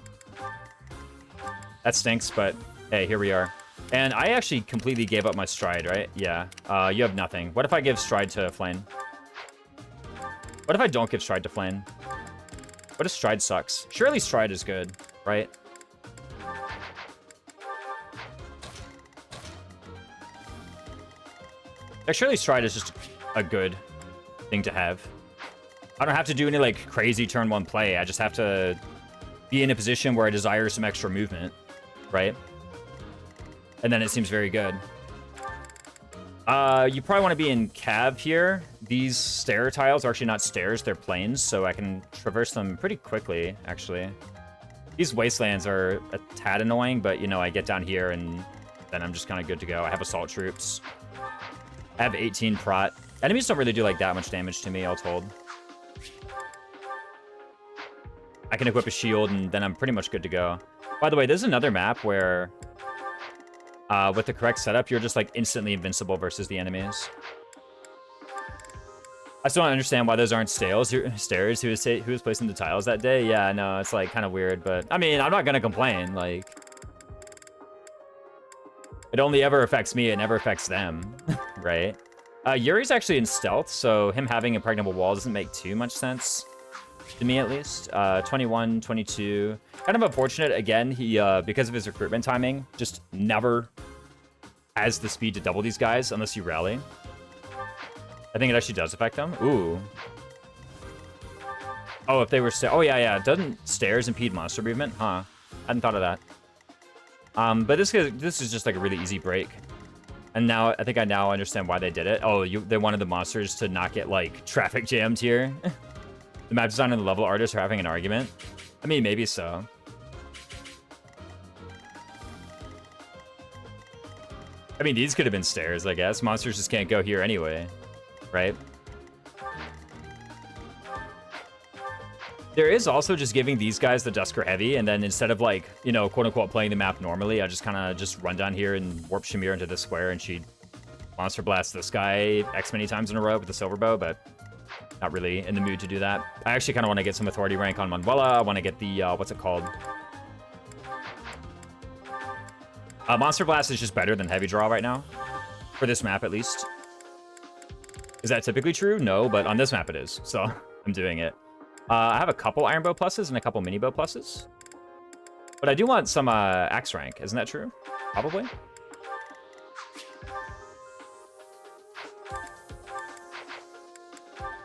That stinks, but hey, here we are. And I actually completely gave up my stride, right? Yeah. You have nothing. What if I give stride to Flame? What if I don't give stride to Flame? What if stride sucks? Surely stride is good, right? Like, surely stride is just a good thing to have. I don't have to do any, like, crazy turn 1 play. I just have to be in a position where I desire some extra movement, right? And then it seems very good. You probably want to be in Cav here. These stair tiles are actually not stairs, they're planes, so I can traverse them pretty quickly, actually. These wastelands are a tad annoying, but, you know, I get down here and then I'm just kind of good to go. I have assault troops. I have 18 prot. Enemies don't really do, like, that much damage to me, all told. I can equip a shield, and then I'm pretty much good to go. By the way, there's another map where... with the correct setup, you're just, like, instantly invincible versus the enemies. I still don't understand why those aren't stairs. Who was placing the tiles that day? Yeah, no, it's, like, kind of weird, but... I mean, I'm not gonna complain, like... It only ever affects me, it never affects them, right? Yuri's actually in stealth, so him having impregnable wall doesn't make too much sense. To me, at least. 21, 22. Kind of unfortunate, again, he, because of his recruitment timing, just never has the speed to double these guys unless you rally. I think it actually does affect them. Ooh. Oh, if they were... Oh, yeah. Doesn't stairs impede monster movement? Huh. I hadn't thought of that. But this is just like a really easy break. And now, I think I now understand why they did it. Oh, they wanted the monsters to not get, like, traffic jammed here. The map designer and the level artists are having an argument. I mean, maybe so. I mean, these could have been stairs, I guess. Monsters just can't go here anyway, right? There is also just giving these guys the Dusker Heavy, and then instead of, like, you know, quote-unquote playing the map normally, I just kind of just run down here and warp Shamir into this square, and she monster blasts this guy X many times in a row with the silver bow, but not really in the mood to do that. I actually kind of want to get some authority rank on Manuela. I want to get the, what's it called? Monster Blast is just better than Heavy Draw right now. For this map, at least. Is that typically true? No, but on this map it is, so I'm doing it. I have a couple Iron Bow pluses and a couple Mini Bow pluses. But I do want some Axe rank. Isn't that true? Probably.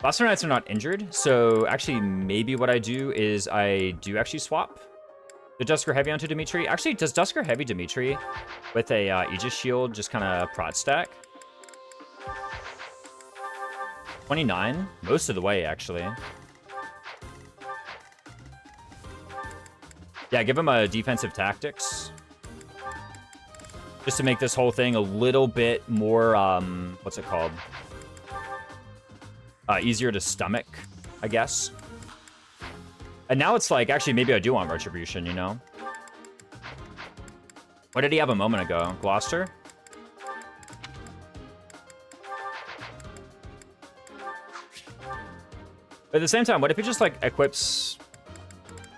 Blaster Knights are not injured, so actually maybe what I do is I do actually swap the Dusker Heavy onto Dimitri. Actually, does Dusker Heavy Dimitri with a Aegis Shield just kind of prot stack? 29? Most of the way, actually. Yeah, give him a defensive tactics. Just to make this whole thing a little bit more, what's it called? Easier to stomach, I guess. And now it's like, actually, maybe I do want Retribution, you know? What did he have a moment ago? Gloucester? But at the same time, what if he just, like, equips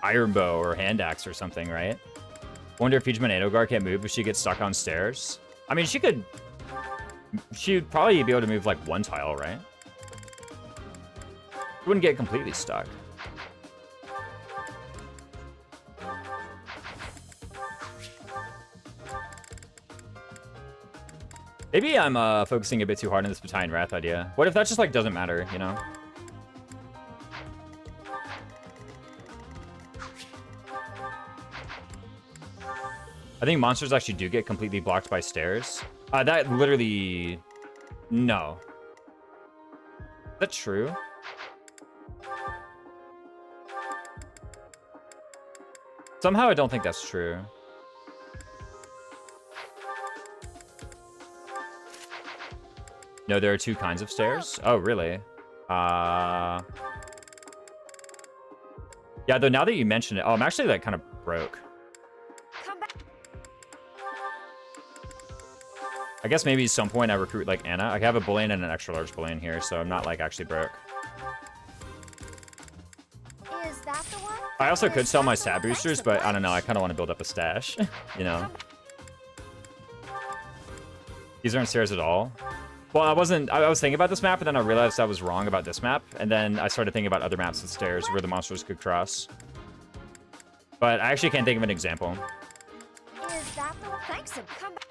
Iron Bow or Hand Axe or something, right? Wonder if Pijama Nadogar can't move if she gets stuck on stairs. I mean, she could... She'd probably be able to move, like, one tile, right? She wouldn't get completely stuck. Maybe I'm focusing a bit too hard on this Battalion Wrath idea. What if that just, like, doesn't matter, you know? I think monsters actually do get completely blocked by stairs. That literally... No. Is that true? Somehow I don't think that's true. No, there are two kinds of stairs? Oh, really? Yeah, though now that you mention it... Oh, I'm actually, like, kind of broke. I guess maybe at some point I recruit, like, Anna. I have a Bullion and an extra large Bullion here, so I'm not, like, actually broke. Is that the one? I also could sell my stat boosters, but I don't know. I kind of want to build up a stash, you know? These aren't stairs at all. Well, I was thinking about this map, and then I realized I was wrong about this map, and then I started thinking about other maps with stairs where the monsters could cross. But I actually can't think of an example. Is that the one? Thanks, come back.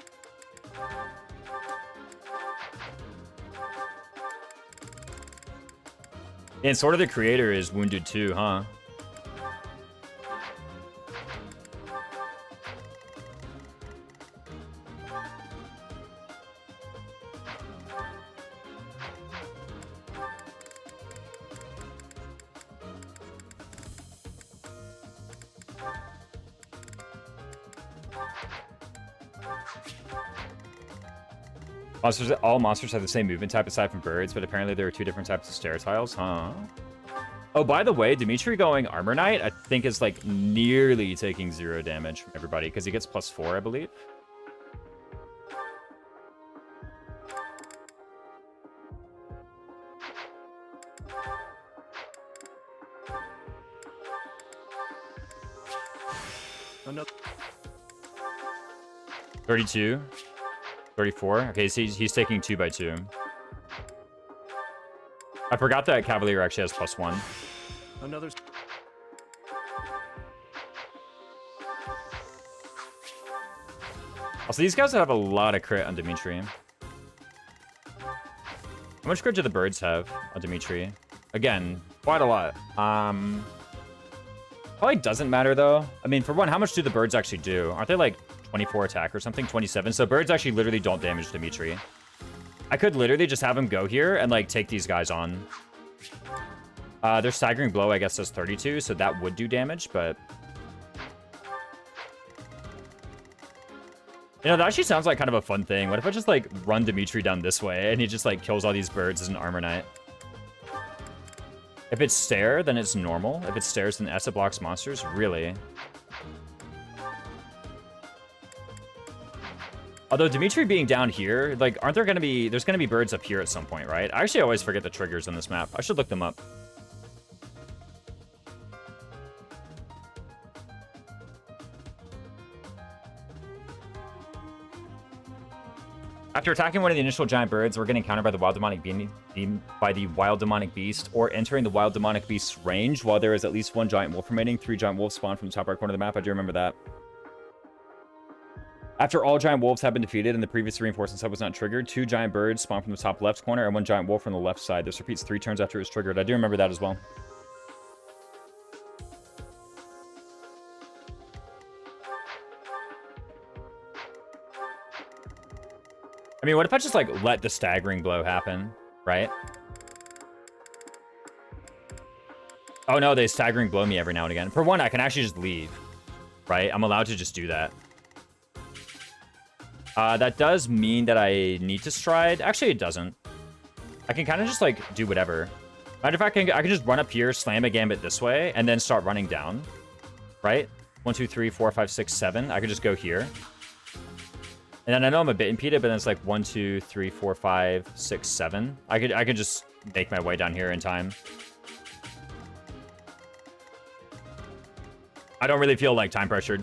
And Sword of the Creator is wounded too, huh? All monsters have the same movement type aside from birds, but apparently there are 2 different types of stair tiles, huh? Oh, by the way, Dimitri going Armor Knight, I think is like nearly taking 0 damage from everybody because he gets +4, I believe. Another. 32, 34. Okay, so he's taking 2 by 2. I forgot that Cavalier actually has +1. Another. Also, these guys have a lot of crit on Dimitri. How much crit do the birds have on Dimitri? Again, quite a lot. Probably doesn't matter, though. I mean, for one, how much do the birds actually do? Aren't they, like, 24 attack or something? 27? So birds actually literally don't damage Dimitri. I could literally just have him go here and, like, take these guys on. Their staggering blow, I guess, does 32, so that would do damage, but... You know, that actually sounds like kind of a fun thing. What if I just, like, run Dimitri down this way and he just, like, kills all these birds as an Armor Knight? If it's stair, then it's normal. If it's stairs, then S it blocks monsters. Really? Although Dimitri being down here, like, aren't there gonna be... There's gonna be birds up here at some point, right? I actually always forget the triggers on this map. I should look them up. After attacking one of the initial giant birds, we're getting countered by the wild demonic beast, or entering the wild demonic beast's range while there is at least 1 giant wolf remaining. 3 giant wolves spawn from the top right corner of the map. I do remember that. After all giant wolves have been defeated and the previous reinforcement sub was not triggered, 2 giant birds spawn from the top left corner and 1 giant wolf from the left side. This repeats 3 turns after it was triggered. I do remember that as well. I mean, what if I just, like, let the staggering blow happen, right? Oh, no, they staggering blow me every now and again. For one, I can actually just leave, right? I'm allowed to just do that. That does mean that I need to stride. Actually, it doesn't. I can kind of just, like, do whatever. Matter of fact, I can just run up here, slam a gambit this way, and then start running down, right? 1, 2, 3, 4, 5, 6, 7. I could just go here. And then I know I'm a bit impeded, but then it's like 1, 2, 3, 4, 5, 6, 7. I could just make my way down here in time. I don't really feel like time pressured.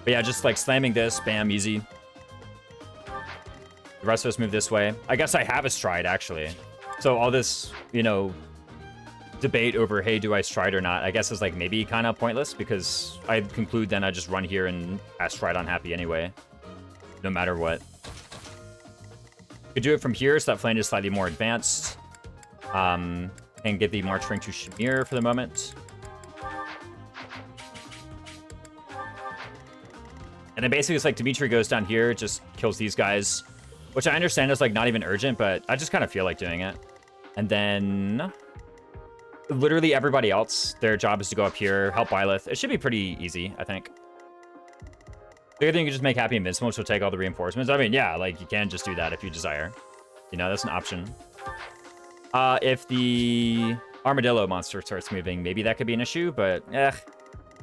But yeah, just like slamming this, bam, easy. The rest of us move this way. I guess I have a stride, actually. So all this, you know, debate over, hey, do I stride or not, I guess is like maybe kind of pointless because I conclude then I just run here and pass stride on happy anyway, no matter what. Could do it from here so that flange is slightly more advanced. And get the march ring to Shamir for the moment. And then basically it's like Dimitri goes down here, just kills these guys, which I understand is like not even urgent, but I just kind of feel like doing it. And then literally everybody else, their job is to go up here, help Byleth. It should be pretty easy, I think. The other thing, you can just make Happy Invincible, which will take all the reinforcements. I mean, yeah, like, you can just do that if you desire. You know, that's an option. If the armadillo monster starts moving, maybe that could be an issue, but,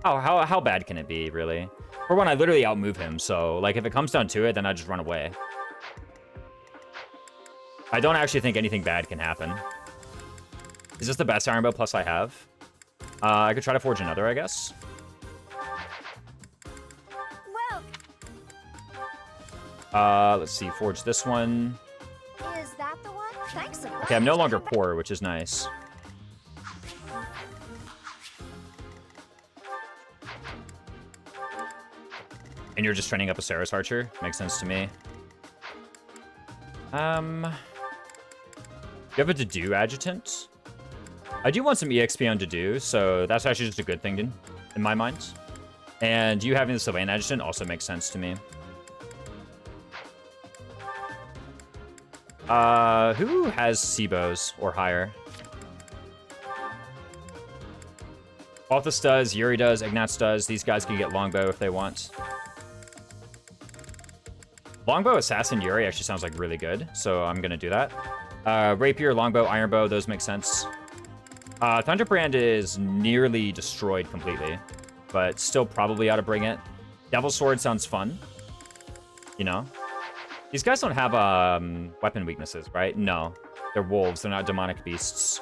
how bad can it be, really? For one, I literally outmove him, so, like, if it comes down to it, then I just run away. I don't actually think anything bad can happen. Is this the best Iron Bow plus I have? I could try to forge another, I guess. Well, Let's see, forge this one. is that the one? Thanks a lot. Okay, I'm no longer poor, which is nice. And you're just training up a Saris Archer? Makes sense to me. You have a to-do adjutant? I do want some EXP on to-do, so that's actually just a good thing in my mind. And you having the Sylvain adjutant also makes sense to me. Who has Seabows or higher? Balthus does, Yuri does, Ignatz does. These guys can get longbow if they want. Longbow, assassin, Yuri actually sounds like really good, so I'm gonna do that. Rapier, longbow, ironbow, those make sense. Thunderbrand is nearly destroyed completely, but still probably ought to bring it. Devil Sword sounds fun. You know? These guys don't have weapon weaknesses, right? No. They're wolves. They're not demonic beasts.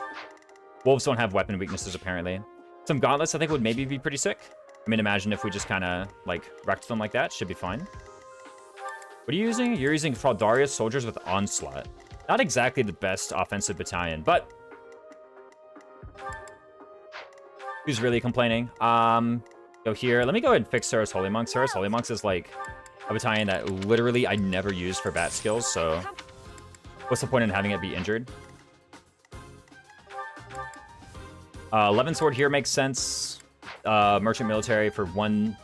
Wolves don't have weapon weaknesses, apparently. Some gauntlets, I think, would maybe be pretty sick. I mean, imagine if we just kind of, like, wrecked them like that. Should be fine. What are you using? You're using Fraldarius soldiers with Onslaught. Not exactly the best offensive battalion, but... Who's really complaining? Go here. Let me go ahead and fix Sarah's Holy Monk. Sarah's Holy Monks is, like, a battalion that literally I never used for bat skills, so... What's the point in having it be injured? 11 sword here makes sense. Merchant military for one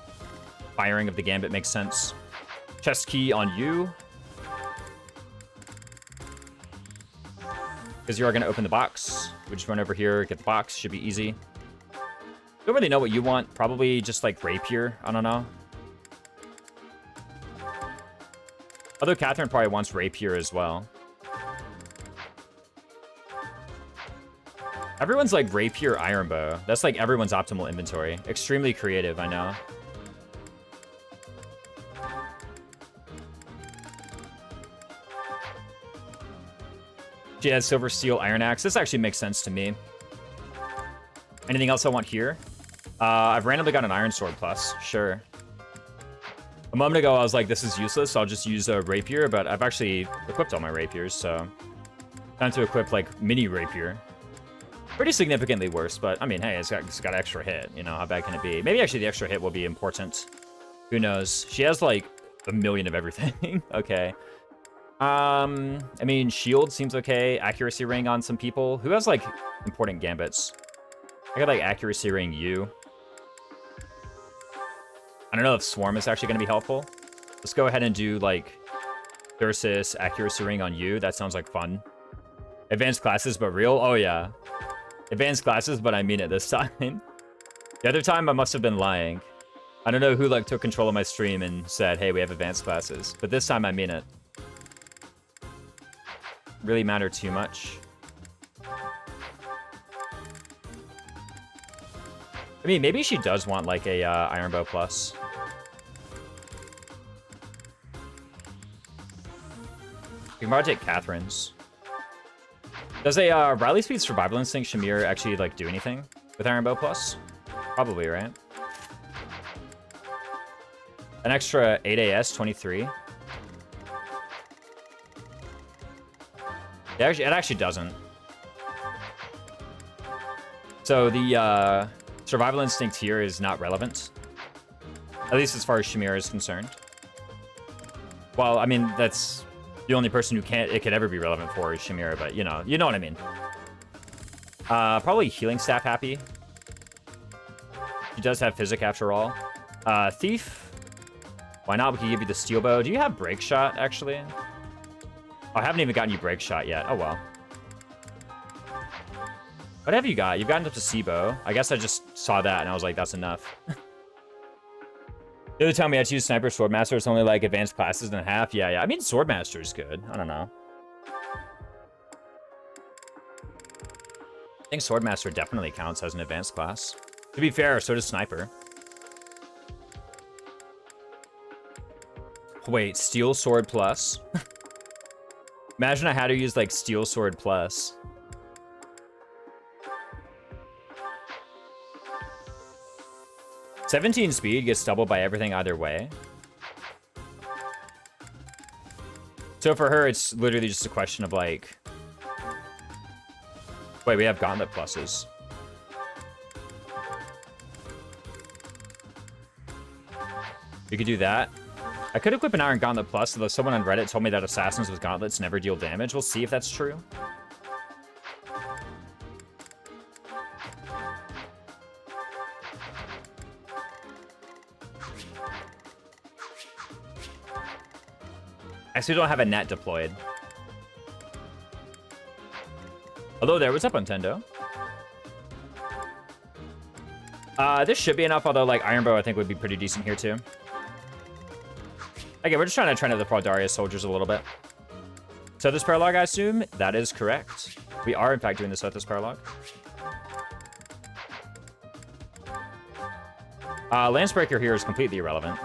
firing of the gambit makes sense. Chest key on you. Because you are going to open the box. We just run over here, get the box. Should be easy. Don't really know what you want. Probably just like rapier. I don't know. Although Catherine probably wants rapier as well. Everyone's like rapier, iron bow. That's like everyone's optimal inventory. Extremely creative, I know. She has silver steel iron axe. This actually makes sense to me. Anything else I want here? I've randomly got an iron sword plus. Sure. A moment ago, I was like, this is useless, so I'll just use a rapier, but I've actually equipped all my rapiers, so... Time to equip, like, mini rapier. Pretty significantly worse, but, I mean, hey, it's got extra hit, you know, how bad can it be? Maybe actually the extra hit will be important. Who knows? She has, like, a million of everything. Okay. I mean, shield seems okay. Accuracy ring on some people. Who has, like, important gambits? I got, like, accuracy ring you. I don't know if Swarm is actually going to be helpful. Let's go ahead and do, like, Thyrsis, accuracy ring on you. That sounds like fun. Advanced classes, but real? Oh, yeah. Advanced classes, but I mean it this time. The other time, I must have been lying. I don't know who, like, took control of my stream and said, hey, we have advanced classes. But this time, I mean it. Really matter too much. I mean, maybe she does want, like, a Iron Bow plus. We can probably take Catherine's. Does a Riley Speed Survival Instinct Shamir actually, like, do anything with Iron Bow plus? Probably, right? An extra 8 AS, 23. It actually doesn't. So the Survival Instinct here is not relevant. At least as far as Shamir is concerned. Well, I mean, that's the only person who it could ever be relevant for is Shamir, but you know what I mean. Probably Healing Staff happy. He does have Physic after all. Thief. Why not? We can give you the Steel Bow. Do you have Break Shot, actually? Oh, I haven't even gotten you Break Shot yet. Oh, well. What have you got? You've gotten up to Seabow. I guess I just saw that and I was like, that's enough. The other time we had to use Sniper Swordmaster, it's only like advanced classes and a half. Yeah. I mean, Swordmaster is good. I don't know. I think Swordmaster definitely counts as an advanced class. To be fair, so does Sniper. Wait, Steel Sword Plus? Imagine I had to use, like, Steel Sword Plus. "17 speed gets doubled by everything either way." So for her, it's literally just a question of, like... Wait, we have Gauntlet pluses. We could do that. I could equip an Iron Gauntlet Plus, although someone on Reddit told me that assassins with gauntlets never deal damage. We'll see if that's true. I still don't have a net deployed. Hello there, what's up, Nintendo? This should be enough, although like Iron Bow I think would be pretty decent here too. Again, we're just trying to train up the Fraldarius soldiers a little bit. So this paralog, I assume? That is correct. We are in fact doing this with this paralog. Lancebreaker here is completely irrelevant.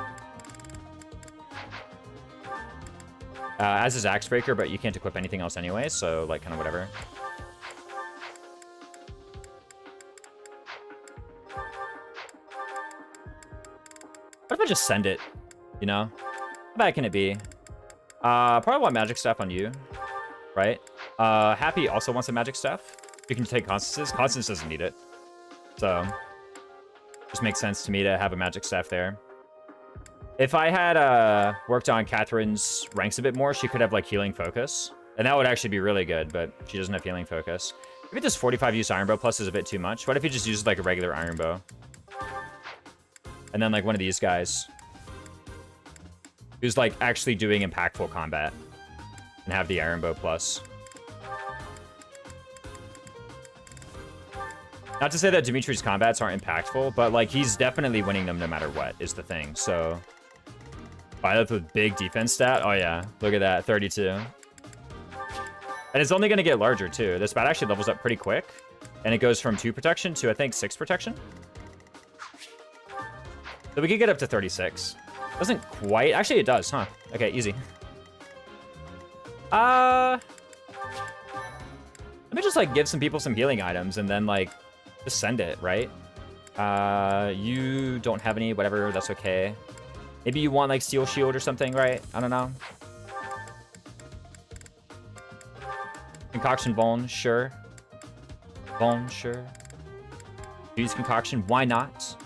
As is Axebreaker, but you can't equip anything else anyway, so like kind of whatever. What if I just send it? You know? How bad can it be? Probably want Magic Staff on you, right? Happy also wants a Magic Staff. You can take Constance's. Constance doesn't need it. So, just makes sense to me to have a Magic Staff there. If I had worked on Catherine's ranks a bit more, she could have like Healing Focus. And that would actually be really good, but she doesn't have Healing Focus. Maybe this 45 use Iron Bow plus is a bit too much. What if he just uses like a regular Iron Bow? And then like one of these guys who's like actually doing impactful combat and have the Iron Bow plus. Not to say that Dimitri's combats aren't impactful, but like he's definitely winning them no matter what is the thing. So Violet with big defense stat. Oh yeah, look at that, 32. And it's only gonna get larger too. This bat actually levels up pretty quick. And it goes from 2 protection to I think 6 protection. So we could get up to 36. Doesn't quite, actually it does, huh? Okay, easy. Let me just like give some people some healing items and then like just send it, right? You don't have any, whatever, that's okay. Maybe you want like Steel Shield or something, right? I don't know. Concoction Bone, sure. Bone, sure. Use Concoction, why not?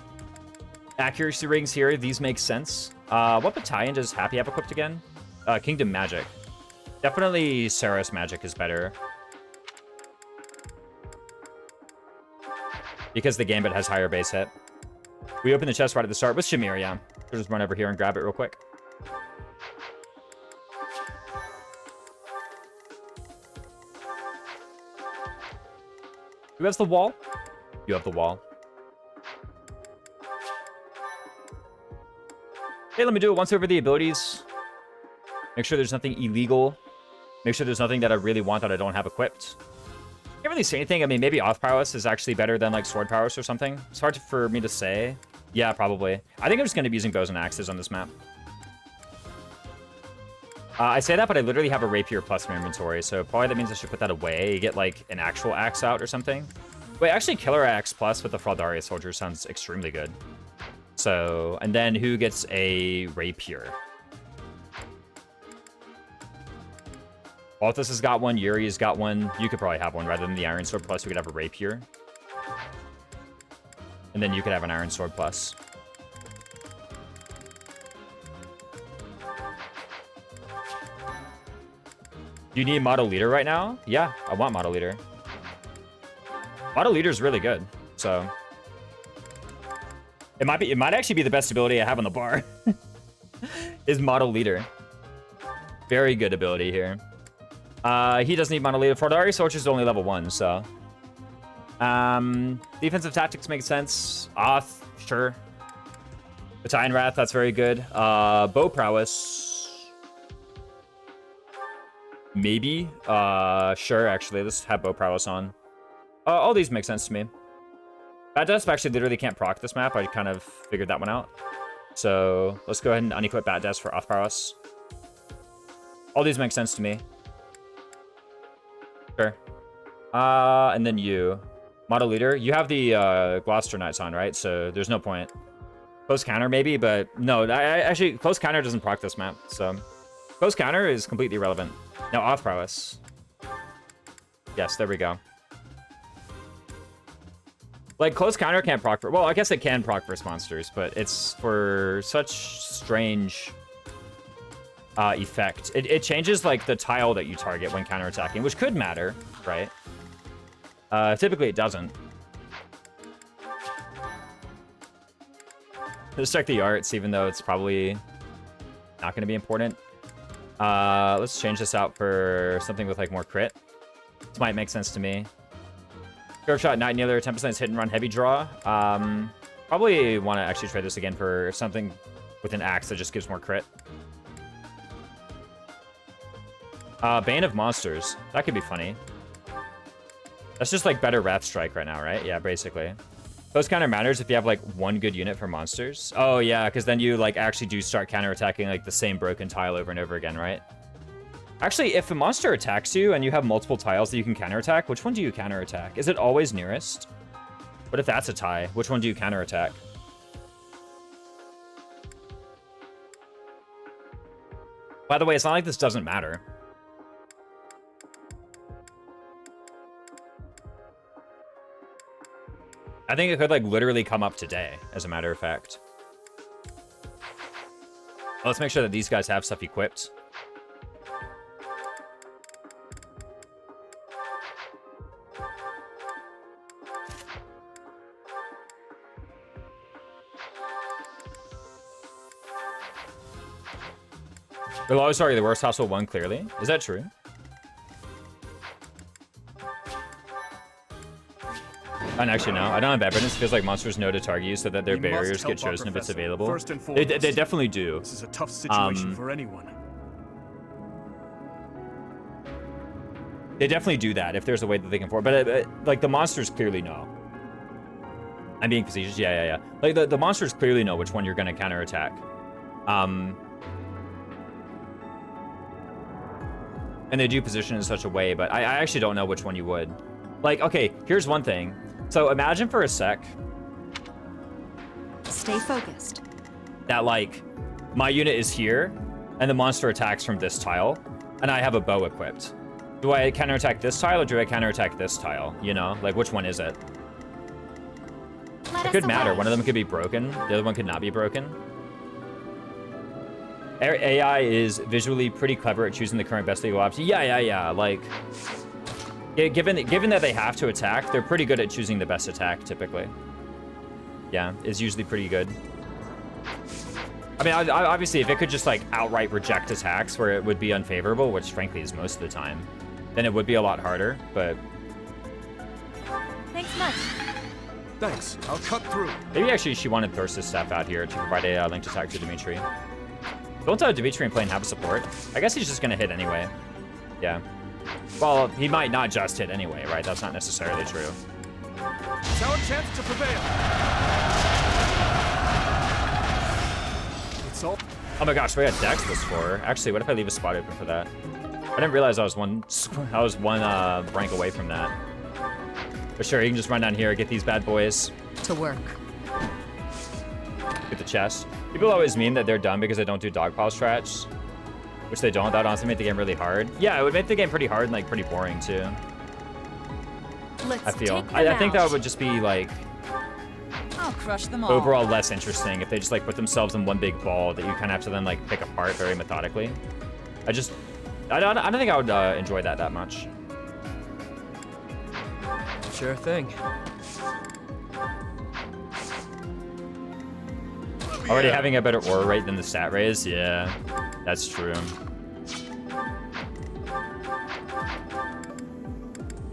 Accuracy rings here, these make sense. What battalion does Happy have equipped again? Kingdom Magic. Definitely Saros Magic is better. Because the Gambit has higher base hit. We open the chest right at the start with Shamir, yeah. We'll just run over here and grab it real quick. Who has the wall? You have the wall. Hey, let me do it once over the abilities. Make sure there's nothing illegal. Make sure there's nothing that I really want that I don't have equipped. Can't really say anything. I mean, maybe off prowess is actually better than like sword prowess or something. It's hard for me to say. Yeah, probably. I think I'm just going to be using bows and axes on this map. I say that, but I literally have a rapier plus in my inventory, so probably that means I should put that away. Get like an actual axe out or something. Wait, actually, killer axe plus with the Fraldarius soldier sounds extremely good. So, and then who gets a rapier? Balthus has got one, Yuri has got one. You could probably have one rather than the Iron Sword plus. We could have a rapier. And then you could have an Iron Sword plus. Do you need Model Leader right now? Yeah, I want Model Leader. Model Leader is really good, so it might actually be the best ability I have on the bar. Is Model Leader. Very good ability here. He doesn't need Model Leader. Fraldarius Soldier is only level 1, so defensive tactics make sense. Oth, sure. Battalion Wrath, that's very good. Bow prowess. Maybe. Sure, actually. Let's have bow prowess on. All these make sense to me. Bat Death actually literally can't proc this map. I kind of figured that one out. So let's go ahead and unequip Bat Death for off prowess. All these make sense to me. Sure. And then you. Model Leader. You have the Gloucester Knights on, right? So there's no point. Close counter maybe, but no. Actually, close counter doesn't proc this map. So close counter is completely irrelevant. Now off prowess. Yes, there we go. Like, close counter can't proc for... Well, I guess it can proc for monsters, but it's for such strange effect. It changes, like, the tile that you target when counterattacking, which could matter, right? Typically, it doesn't. Let's check the arts, even though it's probably not going to be important. Let's change this out for something with, like, more crit. This might make sense to me. Curve shot, Night Kneeler, 10% hit and run, heavy draw. Probably want to actually trade this again for something with an axe that just gives more crit. Bane of Monsters. That could be funny. That's just like better Wrath Strike right now, right? Yeah, basically. Those counter matters if you have like one good unit for monsters. Oh yeah, because then you like actually do start counterattacking like the same broken tile over and over again, right? Actually, if a monster attacks you and you have multiple tiles that you can counterattack, which one do you counterattack? Is it always nearest? What if that's a tie? Which one do you counterattack? By the way, it's not like this doesn't matter. I think it could like literally come up today, as a matter of fact. Let's make sure that these guys have stuff equipped. Oh, sorry, the worst household one, clearly. Is that true? And actually, no. I don't have evidence. It feels like monsters know to target you so that their barriers get chosen if it's available. First and They foremost, definitely do. This is a tough situation for anyone. They definitely do that if there's a way that they can afford. But like the monsters clearly know. I'm being facetious. Yeah. Like the monsters clearly know which one you're going to counterattack. And they do position in such a way, but I actually don't know which one you would. Like, okay, here's one thing. So imagine for a sec Stay focused. that like my unit is here and the monster attacks from this tile and I have a bow equipped. Do I counterattack this tile or do I counterattack this tile? You know, like which one is it? It could matter. One of them could be broken. The other one could not be broken. AI is visually pretty clever at choosing the current best legal option. Yeah. Like, given that they have to attack, they're pretty good at choosing the best attack, typically. Yeah, is usually pretty good. I mean, obviously, if it could just, like, outright reject attacks where it would be unfavorable, which, frankly, is most of the time, then it would be a lot harder, but... Thanks much. Thanks. I'll cut through. Maybe, actually, she wanted Thyrsis staff out here to provide a linked attack to Dimitri. Don't tell Dimitri and plane have a support. I guess he's just gonna hit anyway. Yeah. Well, he might not just hit anyway, right? That's not necessarily true. It's our chance to prevail. It's all. Oh my gosh, we got Dex this for. Actually, what if I leave a spot open for that? I didn't realize I was one rank away from that. But sure, you can just run down here, get these bad boys. To work. Get the chest. People always mean that they're dumb because they don't do dogpile strats, which they don't. That honestly make the game really hard. Yeah, it would make the game pretty hard and like pretty boring too. Let's I feel. take I them think out. that would just be like I'll crush them all. overall less interesting if they just like put themselves in one big ball that you kind of have to then like pick apart very methodically. I don't think I would enjoy that much. Sure thing. Already having a better aura rate than the stat raise? Yeah, that's true.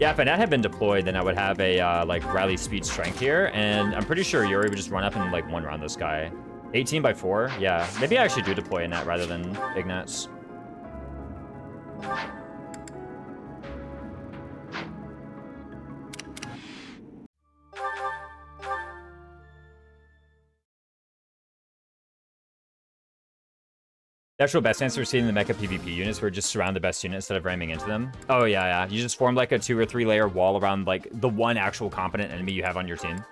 Yeah, if Annette had been deployed, then I would have a like rally speed strength here, and I'm pretty sure Yuri would just run up and like one round this guy. 18 by 4? Yeah, maybe I actually do deploy Annette rather than Ignatz. The actual best answer is seeing the mecha PvP units where just surround the best units instead of ramming into them. Oh, yeah. You just form like a 2 or 3 layer wall around like the one actual competent enemy you have on your team.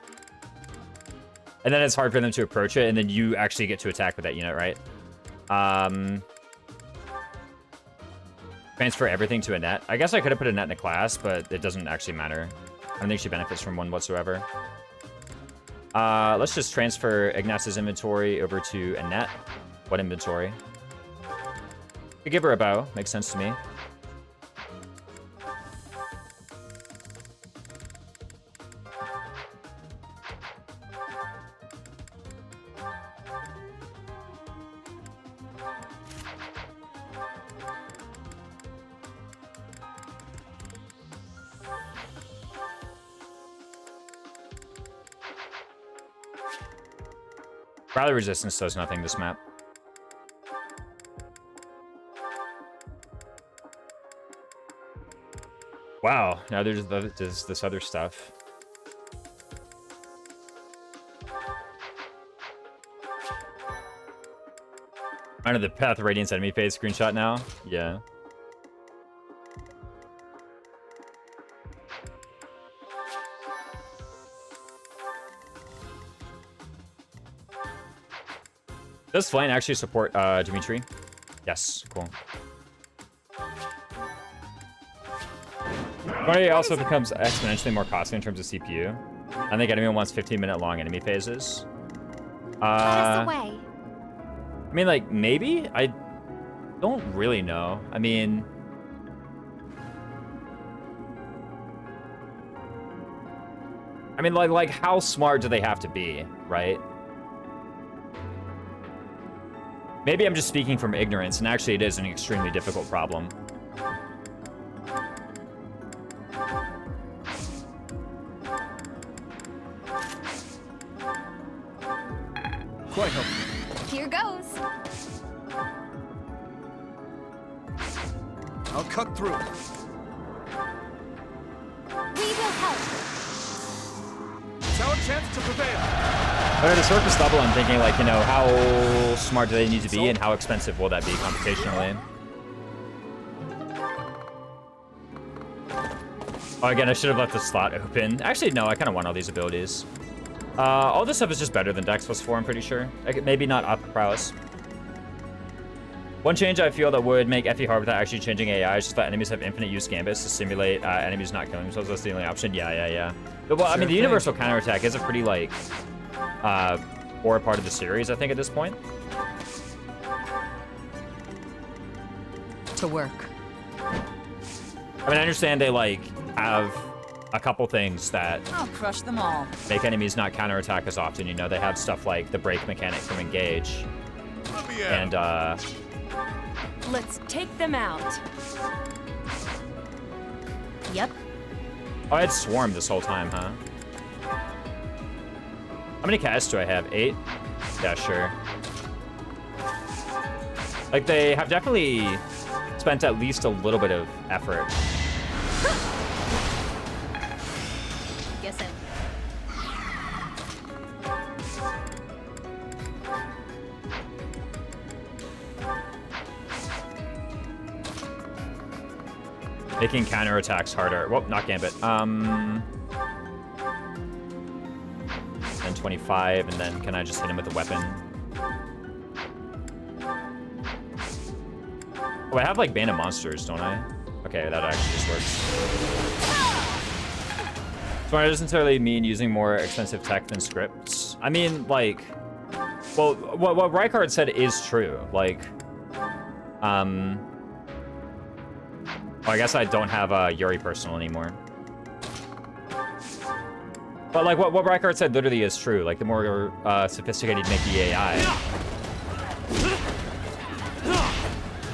And then it's hard for them to approach it, and then you actually get to attack with that unit, right? Transfer everything to Annette. I guess I could have put Annette in a class, but it doesn't actually matter. I don't think she benefits from one whatsoever. Let's just transfer Ignatz's inventory over to Annette. What inventory? We give her a bow. Makes sense to me. Rally resistance does nothing this map. Wow, now there's this other stuff. Under the Path of Radiance enemy phase screenshot now? Yeah. Does Flayn actually support Dimitri? Yes, cool. It also becomes exponentially more costly in terms of CPU. I think enemy wants 15-minute long enemy phases. Away. I mean, like, maybe? I don't really know. I mean... like, how smart do they have to be, right? Maybe I'm just speaking from ignorance, and actually it is an extremely difficult problem. Quite helpful. Here goes. I'll cut through. We will help. It's our chance to prevail. But at a surface level, I'm thinking, like, you know, how smart do they need to be, and how expensive will that be computationally? Oh, again, I should have left the slot open. Actually, no, I kind of want all these abilities. All this stuff is just better than Dex +4, I'm pretty sure. Like, maybe not Optic Prowess. One change I feel that would make FE hard without actually changing AI is just that enemies have infinite use gambits to simulate enemies not killing themselves. That's the only option. Yeah. Well, I mean, the universal counterattack is a pretty, like, core part of the series, I think, at this point. To work. I mean, I understand they, like, have a couple things that I'll crush them all. make enemies not counterattack as often. You know, they have stuff like the break mechanic from Engage. And, Let's take them out. Yep. oh, I had Swarm this whole time, huh? How many casts do I have? 8? Yeah, sure. Like, they have definitely spent at least a little bit of effort. Guess it. Making counterattacks harder. Well, not Gambit. And 25, and then can I just hit him with a weapon? Oh, I have, like, Bane of Monsters, don't I? Okay, that actually just works. So it doesn't necessarily mean using more expensive tech than scripts. I mean, like... Well, what Rykard said is true. Like, well, I guess I don't have Yuri Personal anymore. But, like, what Rykard said literally is true. Like, the more sophisticated you make the AI,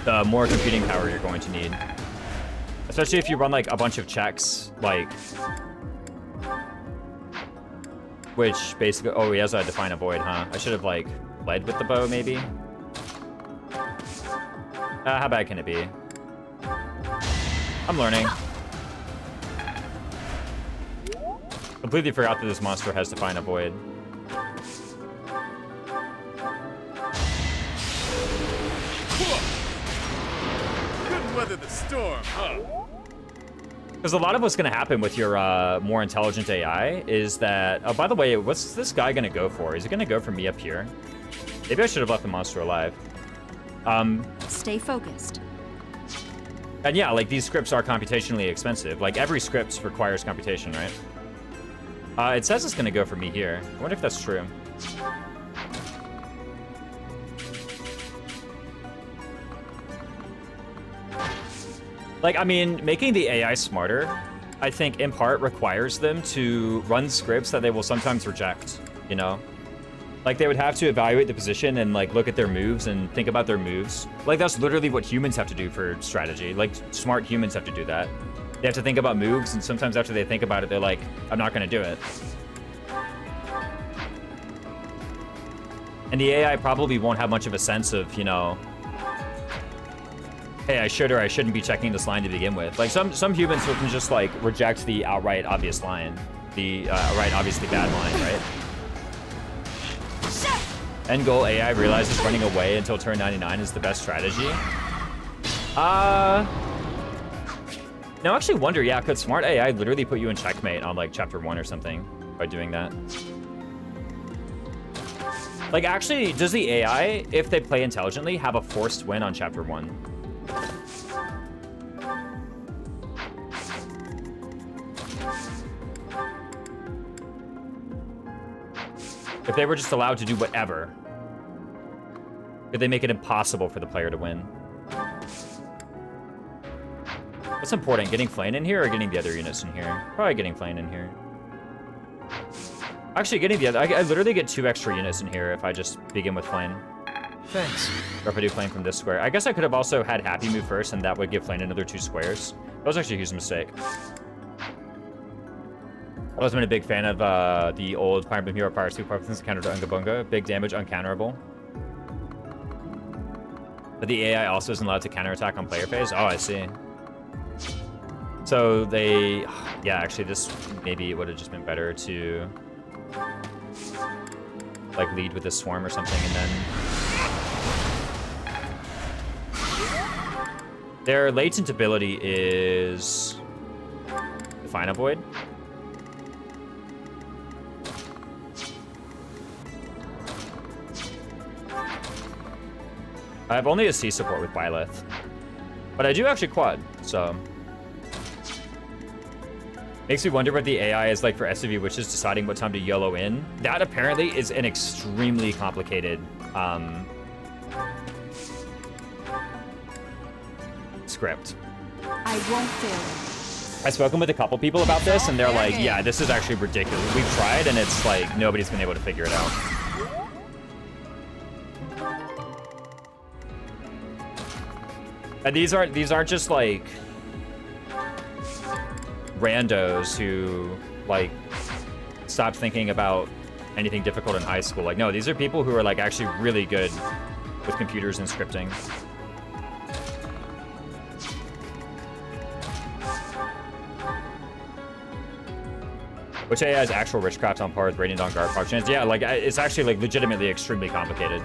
the more computing power you're going to need. Especially if you run, like, a bunch of checks, like... Which, basically... Oh, he has a Define a Void, huh? I should have, like, led with the bow, maybe? How bad can it be? I'm learning. Completely forgot that this monster has Define a Void. Couldn't weather the storm, huh? Because a lot of what's going to happen with your more intelligent AI is that... Oh, by the way, what's this guy going to go for? Is he going to go for me up here? Maybe I should have left the monster alive. Stay focused. And yeah, like, these scripts are computationally expensive. Like, every script requires computation, right? It says it's going to go for me here. I wonder if that's true. Like, I mean, making the AI smarter, I think, in part, requires them to run scripts that they will sometimes reject, you know? Like, they would have to evaluate the position and, like, look at their moves and think about their moves. Like, that's literally what humans have to do for strategy. Like, smart humans have to do that. They have to think about moves, and sometimes after they think about it, they're like, I'm not going to do it. And the AI probably won't have much of a sense of, you know, hey, I should or I shouldn't be checking this line to begin with. Like some humans can just like reject the outright obvious line, the outright obviously bad line, right? End goal AI realizes running away until turn 99 is the best strategy. No, I actually wonder, yeah, could smart AI literally put you in checkmate on like chapter 1 or something by doing that? Like actually, does the AI, if they play intelligently, have a forced win on chapter 1? If they were just allowed to do whatever, could they make it impossible for the player to win? What's important, getting Flame in here or getting the other units in here? Probably getting Flame in here. Actually, getting the other, I literally get 2 extra units in here if I just begin with Flame. Thanks. Or if I do Flame from this square. I guess I could have also had Happy move first and that would give Flame another 2 squares. That was actually a huge mistake. I've always been a big fan of the old Fire Emblem Hero Power 2 things counter to Unga Bunga. Big damage, uncounterable. But the AI also isn't allowed to counterattack on player phase. Oh, I see. So they... Yeah, actually, this maybe would have just been better to... like, lead with a swarm or something, and then... Their latent ability is... Define a Void. I have only a C support with Byleth. But I do actually quad, so... Makes me wonder what the AI is like for SUV witches deciding what time to YOLO in. That apparently is an extremely complicated script. I won't fail. I've spoken with a couple people about this, and they're like, yeah, this is actually ridiculous. We've tried, and it's like, nobody's been able to figure it out. And these aren't just like randos who like stopped thinking about anything difficult in high school. Like, no, these are people who are like actually really good with computers and scripting. Which AI has actual witchcraft on par with Radiant on guard proc chance? Yeah, like it's actually like legitimately extremely complicated.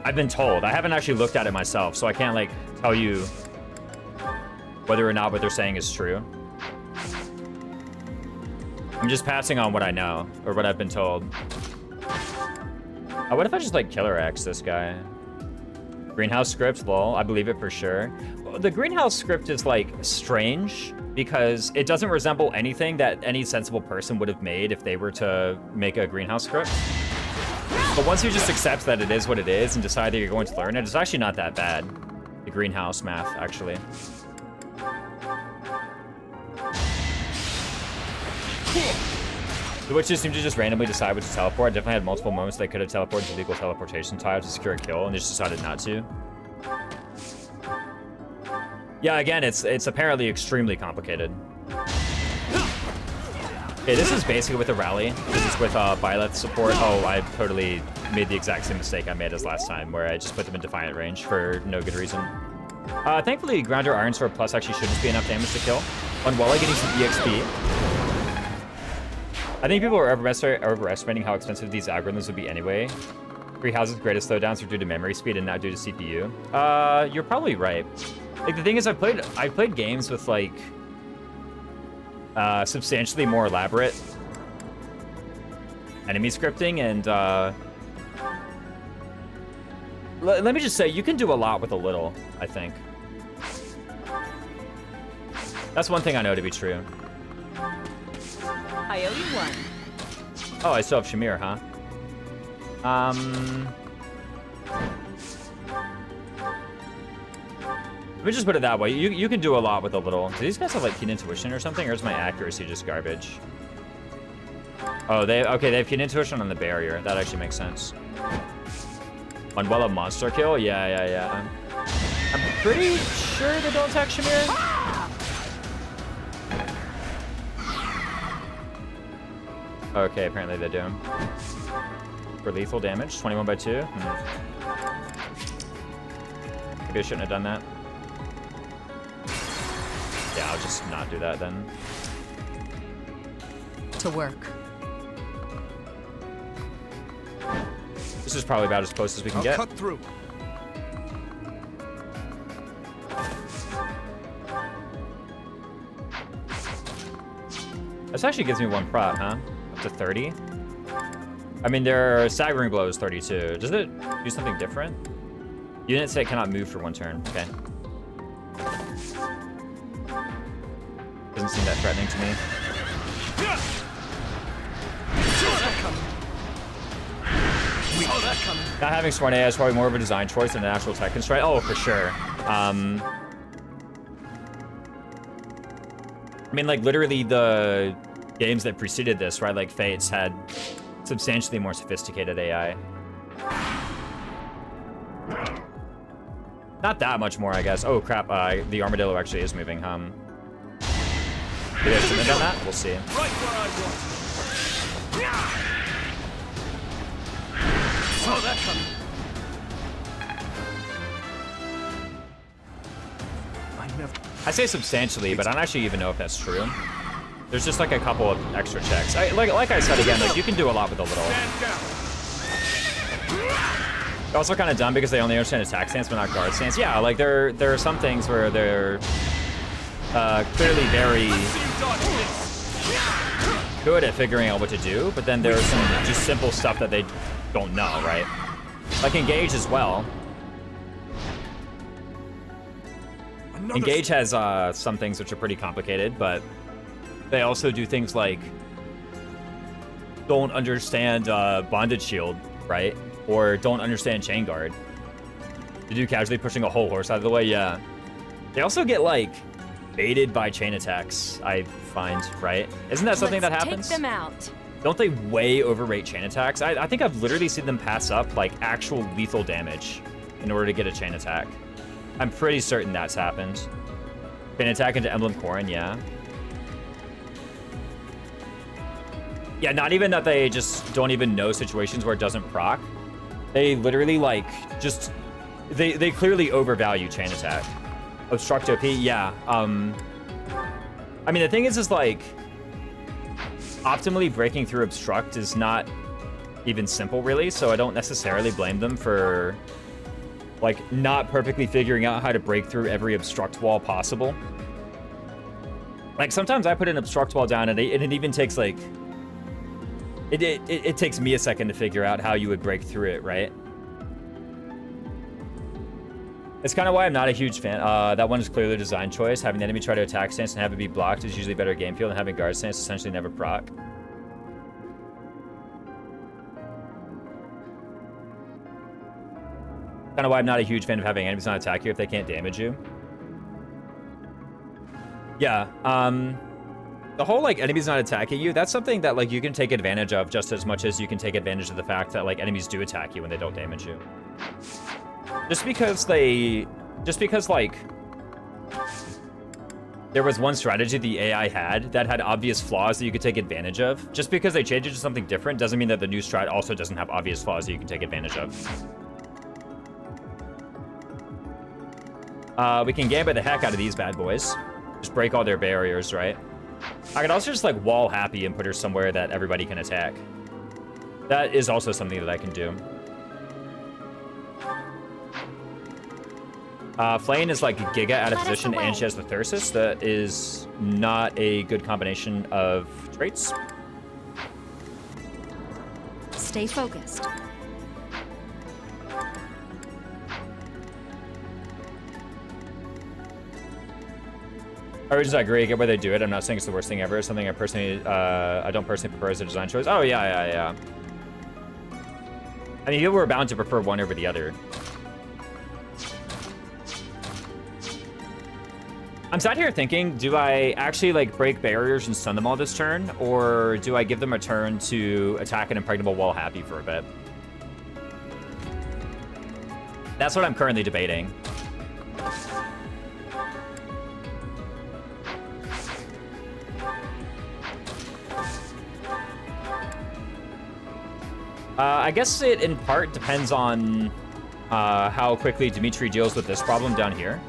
I've been told. I haven't actually looked at it myself, so I can't like tell you whether or not what they're saying is true. I'm just passing on what I know, or what I've been told. What if I just like Killer X this guy? Greenhouse script, lol, I believe it for sure. The greenhouse script is like strange because it doesn't resemble anything that any sensible person would have made if they were to make a greenhouse script. But once you just accept that it is what it is and decide that you're going to learn it, it's actually not that bad. The greenhouse math, actually. The witches seem to just randomly decide what to teleport. I definitely had multiple moments they could have teleported to legal teleportation time to secure a kill, and they just decided not to. Yeah, again, it's apparently extremely complicated. Okay, this is basically with a rally. This is with Byleth support. Oh, I totally made the exact same mistake I made as last time, where I just put them in Defiant range for no good reason. Thankfully, Grounder Iron Sword Plus actually shouldn't be enough damage to kill. On Walla getting some EXP. I think people are overestimating how expensive these algorithms would be anyway. 3 houses' greatest slowdowns are due to memory speed and not due to CPU. You're probably right. Like the thing is, I've played games with like substantially more elaborate enemy scripting, and let me just say, you can do a lot with a little, I think. That's one thing I know to be true. I owe you one. Oh, I still have Shamir, huh? Let me just put it that way. You can do a lot with a little. Do these guys have like keen intuition or something, or is my accuracy just garbage? Oh, they have keen intuition on the barrier. That actually makes sense. Unwella monster kill? Yeah. I'm pretty sure they don't attack Shamir. Okay, apparently they do. For lethal damage, 21 by 2. Maybe I shouldn't have done that. Yeah, I'll just not do that then. To work. This is probably about as close as we can get. Cut through. This actually gives me 1 prot, huh? Up to 30. I mean, their staggering blow is 32. Does it do something different? You didn't say it cannot move for 1 turn. Okay. Doesn't seem that threatening to me. Not having smart AI is probably more of a design choice than an actual tech constraint. Oh, for sure. I mean, like, literally the games that preceded this, right, like Fates, had substantially more sophisticated AI. Not that much more, I guess. Oh, crap. The armadillo actually is moving. Maybe I shouldn't have done that? We'll see. Right where I want. Saw that coming. I say substantially, but I don't actually even know if that's true. There's just like a couple of extra checks. Like I said again, like you can do a lot with a little. Stand down. They're also kind of dumb because they only understand attack stance but not guard stance. Yeah, like there are some things where they're clearly very good at figuring out what to do, but then there's some just simple stuff that they don't know, right? Like Engage as well. Engage has some things which are pretty complicated, but they also do things like don't understand bondage shield, right? Or don't understand chain guard. To do casually pushing a whole horse out of the way, yeah. They also get like baited by chain attacks, I find, right? Isn't that something that happens? Take them out. Don't they way overrate chain attacks? I think I've literally seen them pass up like actual lethal damage in order to get a chain attack. I'm pretty certain that's happened. Chain attack into Emblem Corrin, yeah. Yeah, not even that they just don't even know situations where it doesn't proc. They literally like just they clearly overvalue chain attack. Obstruct OP, yeah. I mean the thing is like optimally breaking through obstruct is not even simple really, so I don't necessarily blame them for like not perfectly figuring out how to break through every obstruct wall possible. Like sometimes I put an obstruct wall down and it even takes like it takes me a second to figure out how you would break through it, right? It's kind of why I'm not a huge fan. That one is clearly a design choice. Having the enemy try to attack stance and have it be blocked is usually better game feel than having guard stance essentially never proc. Kind of why I'm not a huge fan of having enemies not attack you if they can't damage you. Yeah, the whole like enemies not attacking you, that's something that like you can take advantage of just as much as you can take advantage of the fact that like enemies do attack you when they don't damage you. Just because like there was one strategy the AI had that had obvious flaws that you could take advantage of. Just because they changed it to something different doesn't mean that the new strat also doesn't have obvious flaws that you can take advantage of. We can gambit the heck out of these bad boys. Just break all their barriers, right? I could also just like wall Happy and put her somewhere that everybody can attack. That is also something that I can do. Flane is like Giga out of position and she has the Thyrsus. That is not a good combination of traits. Stay focused. I agree. I get why they do it. I'm not saying it's the worst thing ever. It's something I don't personally prefer as a design choice. Oh yeah. I mean, you were bound to prefer one over the other. I'm sat here thinking, do I actually like break barriers and stun them all this turn, or do I give them a turn to attack an impregnable wall Happy for a bit? That's what I'm currently debating. I guess it in part depends on how quickly Dimitri deals with this problem down here.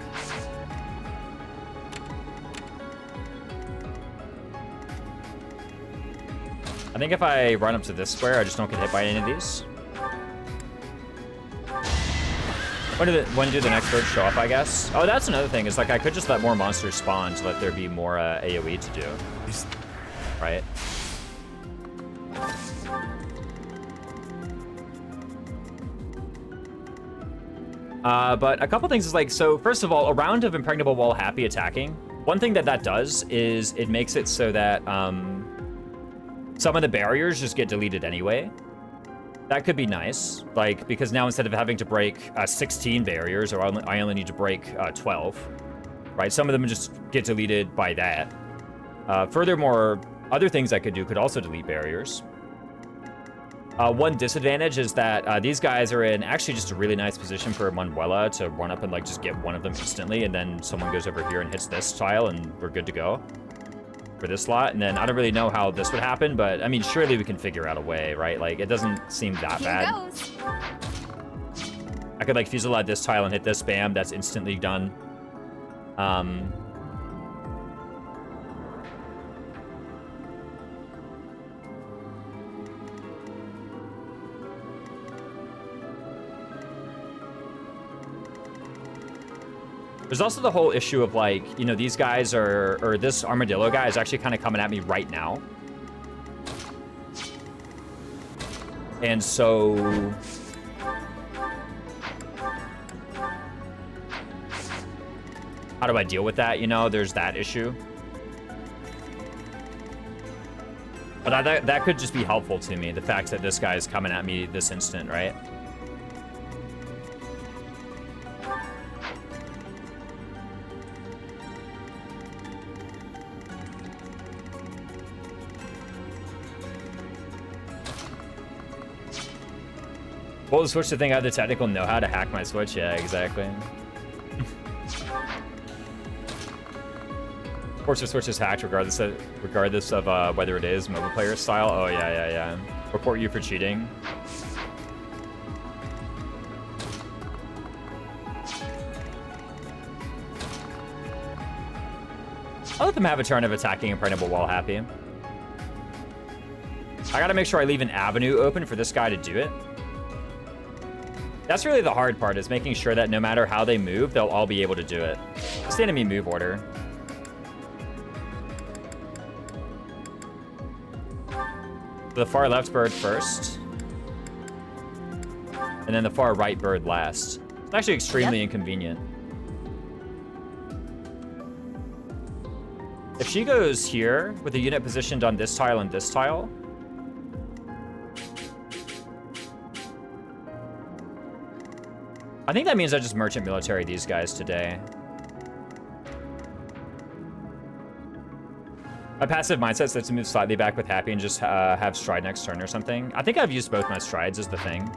I think if I run up to this square, I just don't get hit by any of these. When do the next birds show up, I guess? Oh, that's another thing, is like I could just let more monsters spawn to let there be more AoE to do. Right? But a couple things is like, so first of all, a round of Impregnable Wall Happy attacking, one thing that does is it makes it so that some of the barriers just get deleted anyway. That could be nice, like, because now instead of having to break 16 barriers, or I only need to break 12, right? Some of them just get deleted by that. Furthermore, other things I could do could also delete barriers. One disadvantage is that these guys are in actually just a really nice position for Manuela to run up and like just get one of them instantly, and then someone goes over here and hits this tile, and we're good to go for this slot. And then I don't really know how this would happen, but I mean, surely we can figure out a way, right? Like, it doesn't seem that bad. Goes. I could like Fusillade this tile and hit this, bam, that's instantly done. There's also the whole issue of like, you know, these guys are, or this armadillo guy is actually kind of coming at me right now. And so... how do I deal with that? You know, there's that issue. But that could just be helpful to me, the fact that this guy is coming at me this instant, right? Well, the Switch to think I have the technical know-how to hack my Switch. Yeah, exactly. Of course, the Switch is hacked regardless of whether it is mobile player style. Oh yeah. Report you for cheating. I'll let them have a turn of attacking Impregnable Wall Happy. I gotta make sure I leave an avenue open for this guy to do it. That's really the hard part, is making sure that no matter how they move, they'll all be able to do it. It's the enemy move order. The far left bird first. And then the far right bird last. It's actually extremely inconvenient. If she goes here with a unit positioned on this tile and this tile, I think that means I just merchant military these guys today. My passive mindset says to move slightly back with Happy and just have Stride next turn or something. I think I've used both my Strides is the thing.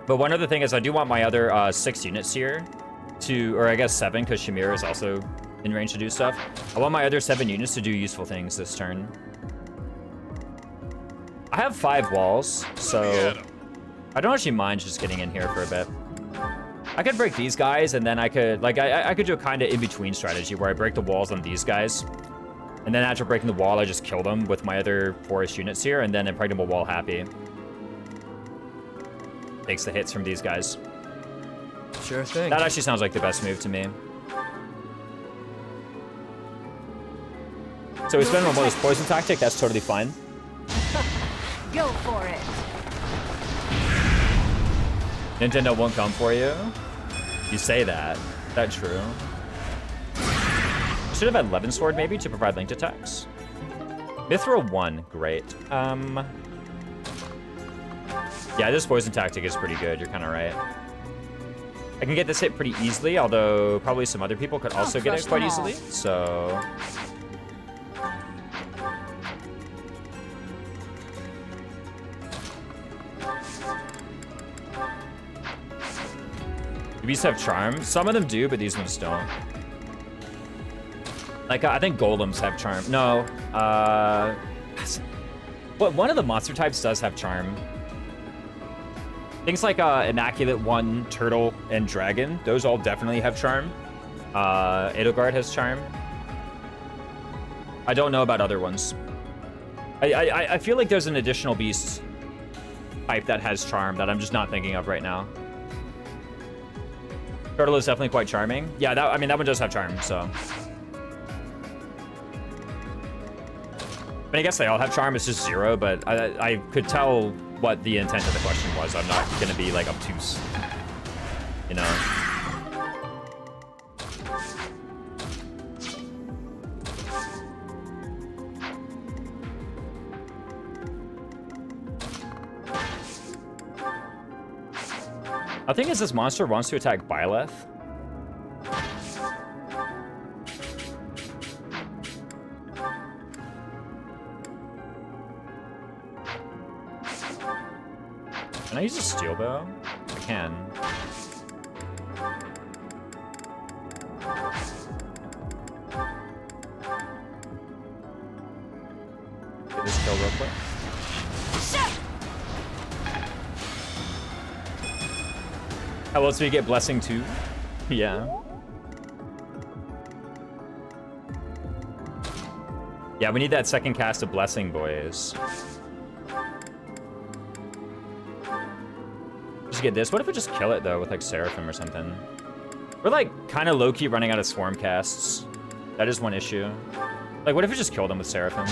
But one other thing is I do want my other 6 units here to, or I guess 7, because Shamir is also in range to do stuff. I want my other 7 units to do useful things this turn. I have 5 walls, so I don't actually mind just getting in here for a bit. I could break these guys, and then I could, like, I could do a kind of in-between strategy where I break the walls on these guys, and then after breaking the wall, I just kill them with my other forest units here, and then Impregnable Wall Happy takes the hits from these guys. Sure thing. That actually sounds like the best move to me. So we spend on this poison tactic, that's totally fine. Go for it. Nintendo won't come for you. You say that. Is that true? Should have had Levin Sword maybe to provide linked attacks. Mithril 1, great. Yeah, this poison tactic is pretty good. You're kind of right. I can get this hit pretty easily, although probably some other people could also get it quite easily. So these have charm. Some of them do, but these ones don't. Like, I think golems have charm. No, but one of the monster types does have charm. Things like Immaculate One, Turtle, and Dragon, those all definitely have charm. Edelgard has charm. I don't know about other ones. I feel like there's an additional beast type that has charm that I'm just not thinking of right now. Turtle is definitely quite charming. Yeah, I mean, that one does have charm, so. I mean, I guess they all have charm, it's just 0, but I could tell what the intent of the question was. I'm not gonna be, like, obtuse, you know? I think is this monster wants to attack Byleth. Can I use a steel bow? I can. Get this kill real quick. How else do we get Blessing 2? Yeah. Yeah, we need that second cast of Blessing, boys. Just get this. What if we just kill it, though, with, like, Seraphim or something? We're, like, kind of low-key running out of Swarm casts. That is one issue. Like, what if we just kill them with Seraphim?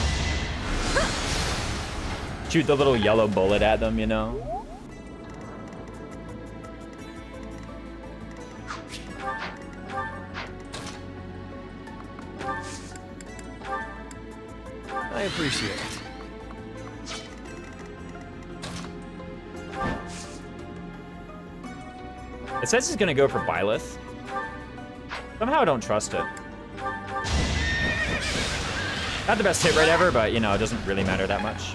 Shoot the little yellow bullet at them, you know? I appreciate it. It says he's gonna go for Byleth. Somehow I don't trust it. Not the best hit rate ever, but you know, it doesn't really matter that much.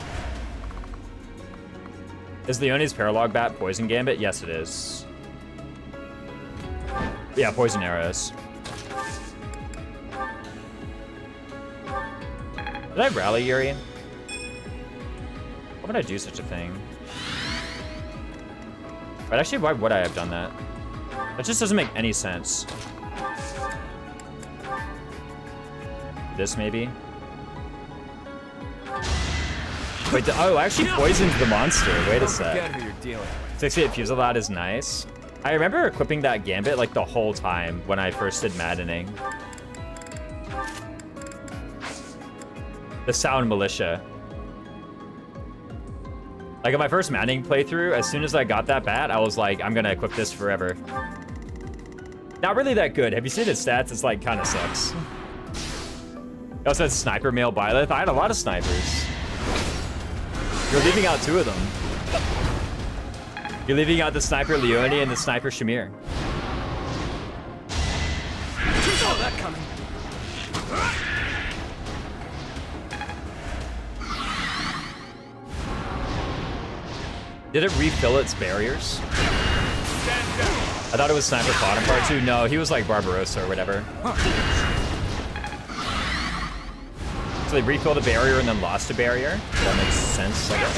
Is Leone's Paralog Bat Poison Gambit? Yes, it is. Yeah, Poison Arrows. Did I rally Yuri? Why would I do such a thing? But actually, why would I have done that? That just doesn't make any sense. This, maybe? Wait, oh, I actually poisoned the monster. Wait a sec. Forget who you're dealing with. 68 Fusillade is nice. I remember equipping that Gambit, like, the whole time when I first did Maddening. The Sound Militia. Like, in my first Maddening playthrough, as soon as I got that bat, I was like, I'm gonna equip this forever. Not really that good. Have you seen its stats? It's, like, kind of sucks. It also had Sniper Male Byleth. I had a lot of snipers. You're leaving out 2 of them. You're leaving out the Sniper Leone and the Sniper Shamir. Saw that coming. Did it refill its barriers? I thought it was Sniper Fought in part 2. No, he was like Barbarossa or whatever. So they refilled a barrier and then lost a barrier? That makes sense, I guess.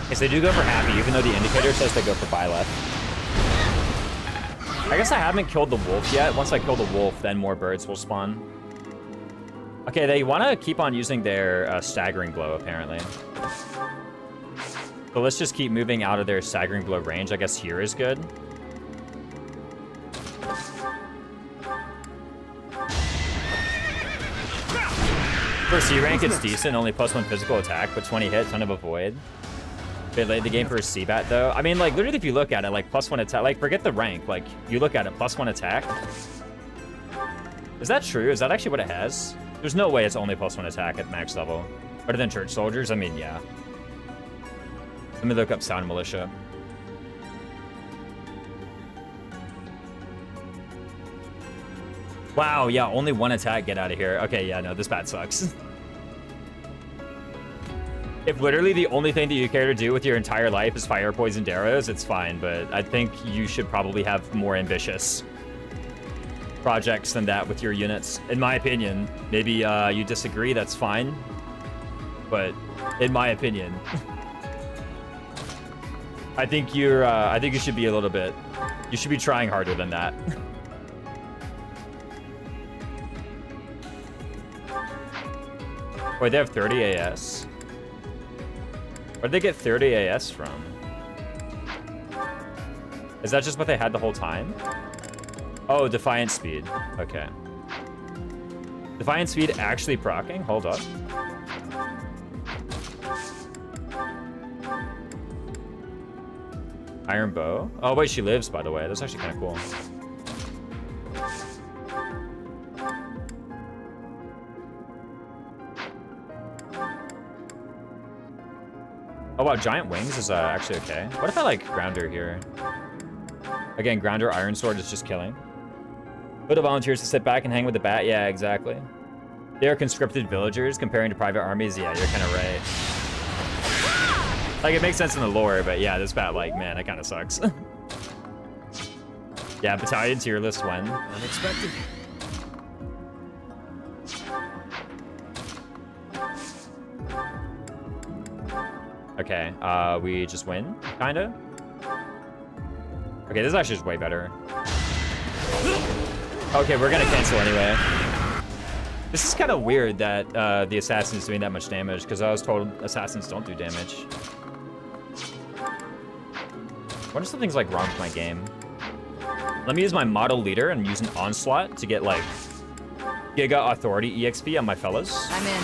Yes, they do go for Happy, even though the indicator says they go for Byleth. I guess I haven't killed the wolf yet. Once I kill the wolf, then more birds will spawn. Okay, they want to keep on using their Staggering Blow, apparently. So let's just keep moving out of their Staggering Blow range. I guess here is good. For C rank, it's decent. Only +1 physical attack, but 20 hit, ton of avoid. They laid the game for a C-Bat, though. I mean, like, literally, if you look at it, like, +1 attack, like, forget the rank. Like, you look at it, +1 attack. Is that true? Is that actually what it has? There's no way it's only +1 attack at max level. Better than Church Soldiers? I mean, yeah. Let me look up Sound Militia. Wow, yeah, only 1 attack, get out of here. Okay, yeah, no, this bat sucks. If literally the only thing that you care to do with your entire life is fire poisoned arrows, it's fine, but I think you should probably have more ambitious. projects than that with your units, in my opinion. Maybe you disagree, that's fine. But in my opinion, I think you should be a little bit, you should be trying harder than that. Wait, they have 30 AS? Where'd they get 30 AS from? Is that just what they had the whole time? Oh, Defiant Speed. Okay. Defiant Speed actually proccing? Hold up. Iron Bow. Oh, wait, she lives, by the way. That's actually kind of cool. Oh, wow, Giant Wings is actually okay. What if I, like, Grounder here? Again, Grounder, Iron Sword is just killing. Put the volunteers to sit back and hang with the bat? Yeah, exactly. They are conscripted villagers comparing to private armies? Yeah, you're kind of right. Like, it makes sense in the lore, but yeah, this bat, like, man, it kind of sucks. Yeah, battalion tier list when? Unexpected. Okay, we just win, kinda. Okay, this is actually just way better. Okay, we're gonna cancel anyway. This is kind of weird that the assassin is doing that much damage, because I was told assassins don't do damage. What if something's like wrong with my game? Let me use my model leader and use an onslaught to get like Giga Authority EXP on my fellas. I'm in.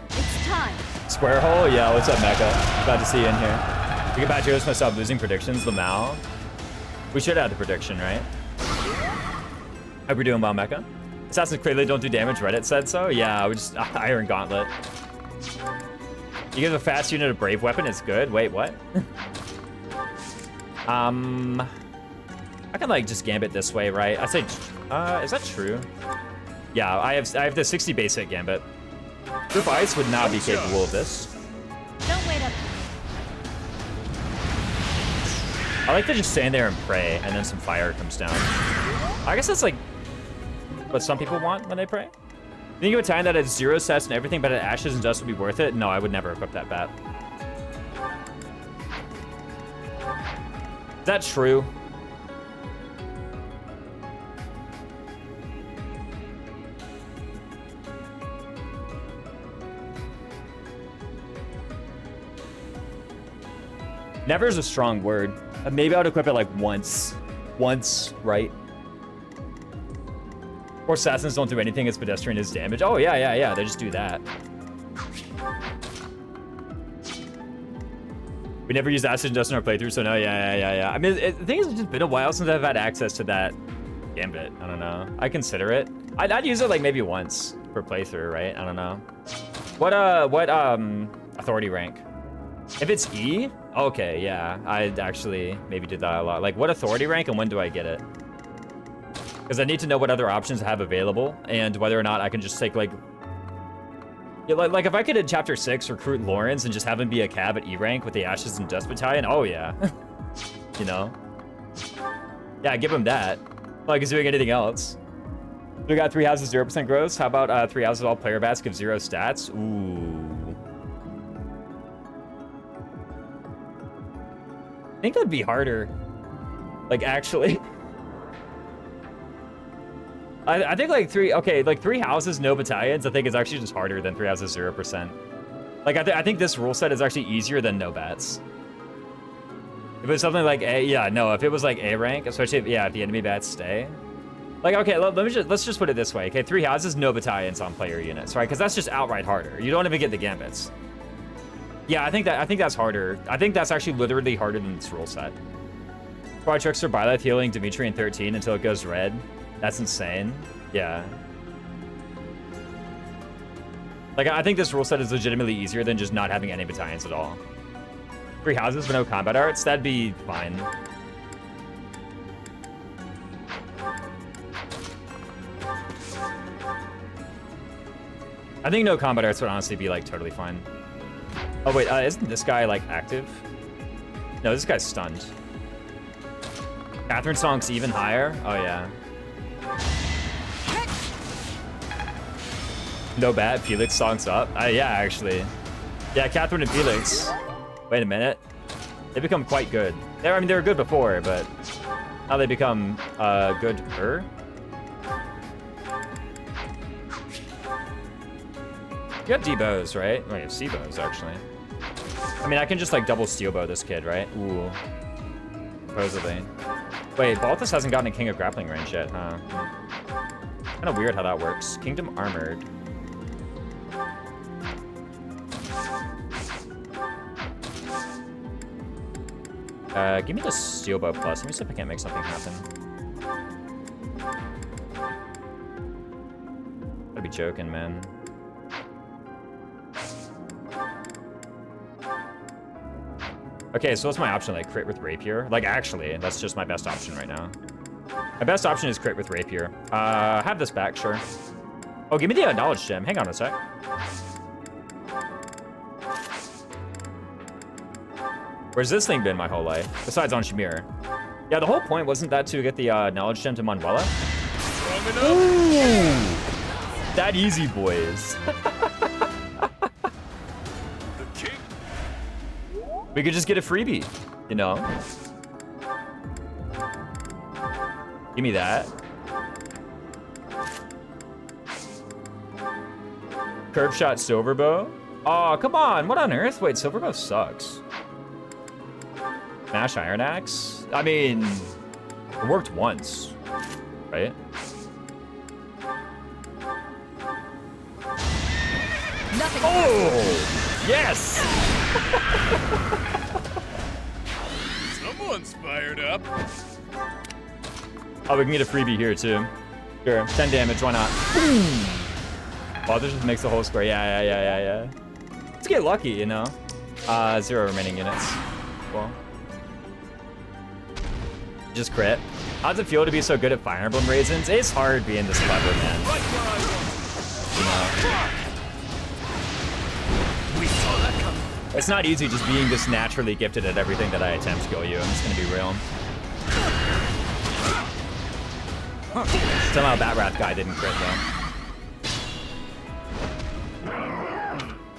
It's time. Square hole? Yeah, what's up, Mecha? Glad to see you in here. We get back to us myself losing predictions, Lamau. We should have the prediction, right? Hope you're doing well, Mecha. Assassins clearly don't do damage, Reddit said so. Yeah, we just Iron Gauntlet. You give a fast unit a brave weapon, it's good. Wait, what? I can like just gambit this way, right? I say, is that true? Yeah, I have the 60 base hit gambit. Group Ice would not be capable of this. Don't wait up. I like to just stand there and pray, and then some fire comes down. I guess that's like what some people want when they pray. Think of a time that had 0 sets and everything, but it ashes and dust would be worth it? No, I would never equip that bat. Is that true? Never is a strong word. Maybe I would equip it like once. Once, right? Or assassins don't do anything as pedestrian as damage. Oh, yeah. They just do that. We never used acid and dust in our playthrough, so no, yeah. I mean, the thing is, it's just been a while since I've had access to that gambit. I don't know. I consider it. I'd use it like maybe once per playthrough, right? I don't know. What authority rank? If it's E, okay, yeah. I actually maybe did that a lot. Like, what authority rank and when do I get it? Because I need to know what other options I have available and whether or not I can just take like... Yeah, like if I could in Chapter 6 recruit Lawrence and just have him be a cab at E rank with the Ashes and Dust Battalion, oh yeah. You know? Yeah, give him that. Like he's doing anything else. We got 3 houses, 0% growth. How about 3 houses, all player bats give 0 stats? Ooh. I think that'd be harder. Like actually. I think like 3 houses, no battalions, I think is actually just harder than 3 houses, 0%. Like I think this rule set is actually easier than no bats. If it's something like A, yeah, no, if it was like A rank, especially if, yeah, if the enemy bats stay. Like, okay, let's just put it this way. Okay, 3 houses, no battalions on player units, right? Because that's just outright harder. You don't even get the gambits. Yeah, I think that's harder. I think that's actually literally harder than this rule set. Squad Trickster, Byleth healing Dimitri in 13 until it goes red. That's insane. Yeah. Like, I think this rule set is legitimately easier than just not having any battalions at all. 3 houses but no combat arts, that'd be fine. I think no combat arts would honestly be, like, totally fine. Oh, wait, isn't this guy, like, active? No, this guy's stunned. Catherine Song's even higher? Oh, yeah. No bad, Felix Song's up. Yeah, actually. Yeah, Catherine and Felix. Wait a minute. They become quite good. I mean, they were good before, but now they become good-er. You have D-bows, right? Oh, you have C-bows, actually. I mean, I can just, like, double steel bow this kid, right? Ooh. Supposedly. Wait, Balthus hasn't gotten a King of Grappling range yet, huh? Kind of weird how that works. Kingdom Armored. Give me the steel bow plus. Let me see if I can't make something happen. Gotta be joking, man. Okay, so what's my option? Like crit with rapier? Like actually, that's just my best option right now. My best option is crit with rapier. Have this back, sure. Oh, give me the knowledge gem. Hang on a sec. Where's this thing been my whole life? Besides on Shamir. Yeah, the whole point wasn't that to get the knowledge gem to Manuela? Ooh, that easy, boys. We could just get a freebie, you know? Give me that. Curve shot Silverbow. Oh, come on. What on earth? Wait, Silverbow sucks. Smash Iron Axe? I mean, it worked once, right? Nothing. Oh, yes! Someone's fired up. Oh, we can get a freebie here, too. Sure, 10 damage, why not? Oh, this just makes the whole square. Yeah. Let's get lucky, you know? 0 remaining units. Cool. Just crit. How does it feel to be so good at Fire Emblem Raisins? It's hard being this clever, man. You know? It's not easy just being this naturally gifted at everything that I attempt to kill you. I'm just gonna be real. Somehow that Wrath guy didn't crit though.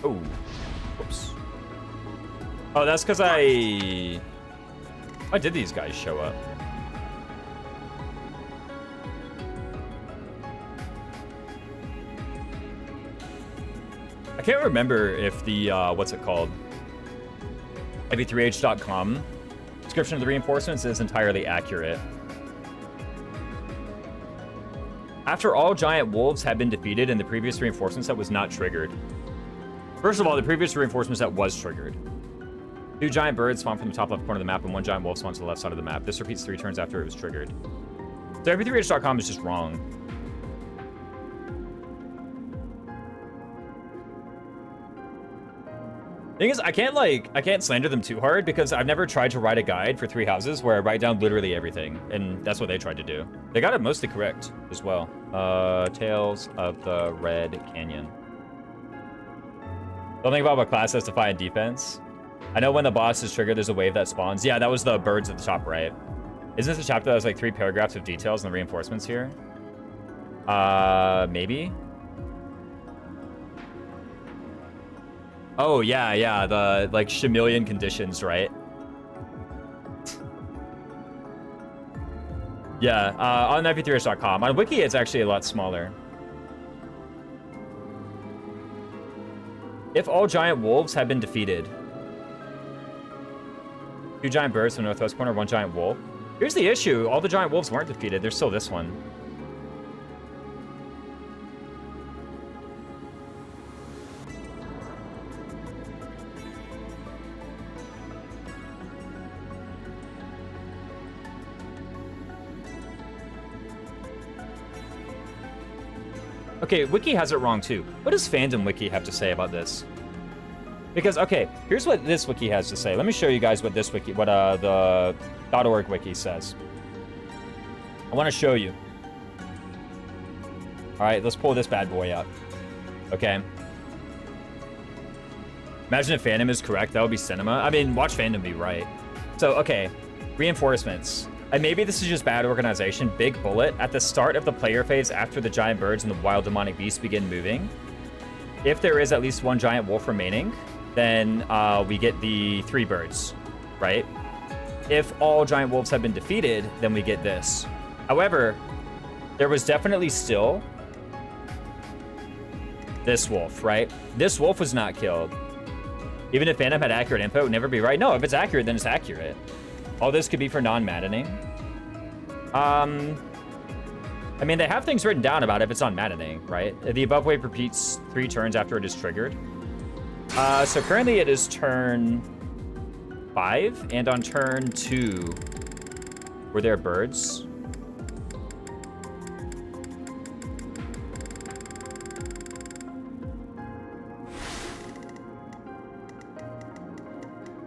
Oh. Whoops. Oh, that's because why did these guys show up? I can't remember if the, what's it called? FE3H.com description of the reinforcements is entirely accurate. After all giant wolves had been defeated in the previous reinforcement set was not triggered. First of all, the previous reinforcement set was triggered. 2 giant birds spawn from the top left corner of the map and 1 giant wolf spawns to the left side of the map. This repeats 3 turns after it was triggered. So FE3H.com is just wrong. Thing is, I can't slander them too hard because I've never tried to write a guide for 3 houses where I write down literally everything, and that's what they tried to do. They got it mostly correct as well. Tales of the Red Canyon. Don't think about what class has Defy and Defense. I know when the boss is triggered, there's a wave that spawns. Yeah, that was the birds at the top right. Isn't this a chapter that has like 3 paragraphs of details on the reinforcements here? Maybe? Oh, yeah, the, like, chameleon conditions, right? Yeah, on FE3H.com. On Wiki, it's actually a lot smaller. If all giant wolves have been defeated. 2 giant birds from the northwest corner, 1 giant wolf. Here's the issue. All the giant wolves weren't defeated. There's still this one. Okay, Wiki has it wrong too. What does Fandom Wiki have to say about this? Because, okay, here's what this Wiki has to say. Let me show you guys what this Wiki, what the .org Wiki says. I want to show you. All right, let's pull this bad boy up. Okay. Imagine if Fandom is correct, that would be cinema. I mean, watch Fandom be right. So, okay, reinforcements. And maybe this is just bad organization. Big bullet. At the start of the player phase, after the giant birds and the wild demonic beasts begin moving, if there is at least one giant wolf remaining, then we get the 3 birds, right? If all giant wolves have been defeated, then we get this. However, there was definitely still this wolf, right? This wolf was not killed. Even if Phantom had accurate info, it would never be right. No, if it's accurate, then it's accurate. All this could be for non-maddening. I mean, they have things written down about if it's on maddening, right? The above wave repeats 3 turns after it is triggered. So currently it is turn 5, and on turn 2, were there birds?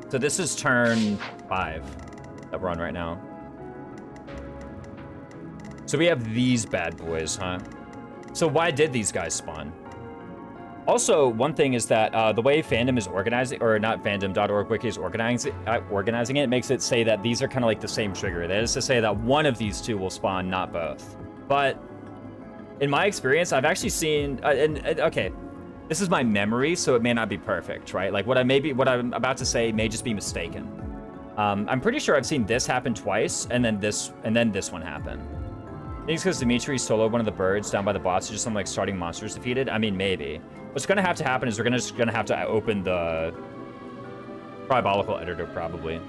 So this is turn 5 that we're on right now. So we have these bad boys, huh? So why did these guys spawn? Also, one thing is that the way fandom is organizing, or not fandom.org wiki is organizing it, makes it say that these are kind of like the same trigger. That is to say that one of these 2 will spawn, not both. But in my experience, I've actually seen, okay, this is my memory, so it may not be perfect, right? Like what I'm about to say may just be mistaken. I'm pretty sure I've seen this happen twice, and then this one happen. I think it's because Dimitri soloed one of the birds down by the boss, just some like starting monsters defeated. I mean, maybe. What's gonna have to happen is we're just gonna have to open the Tribolical editor, probably.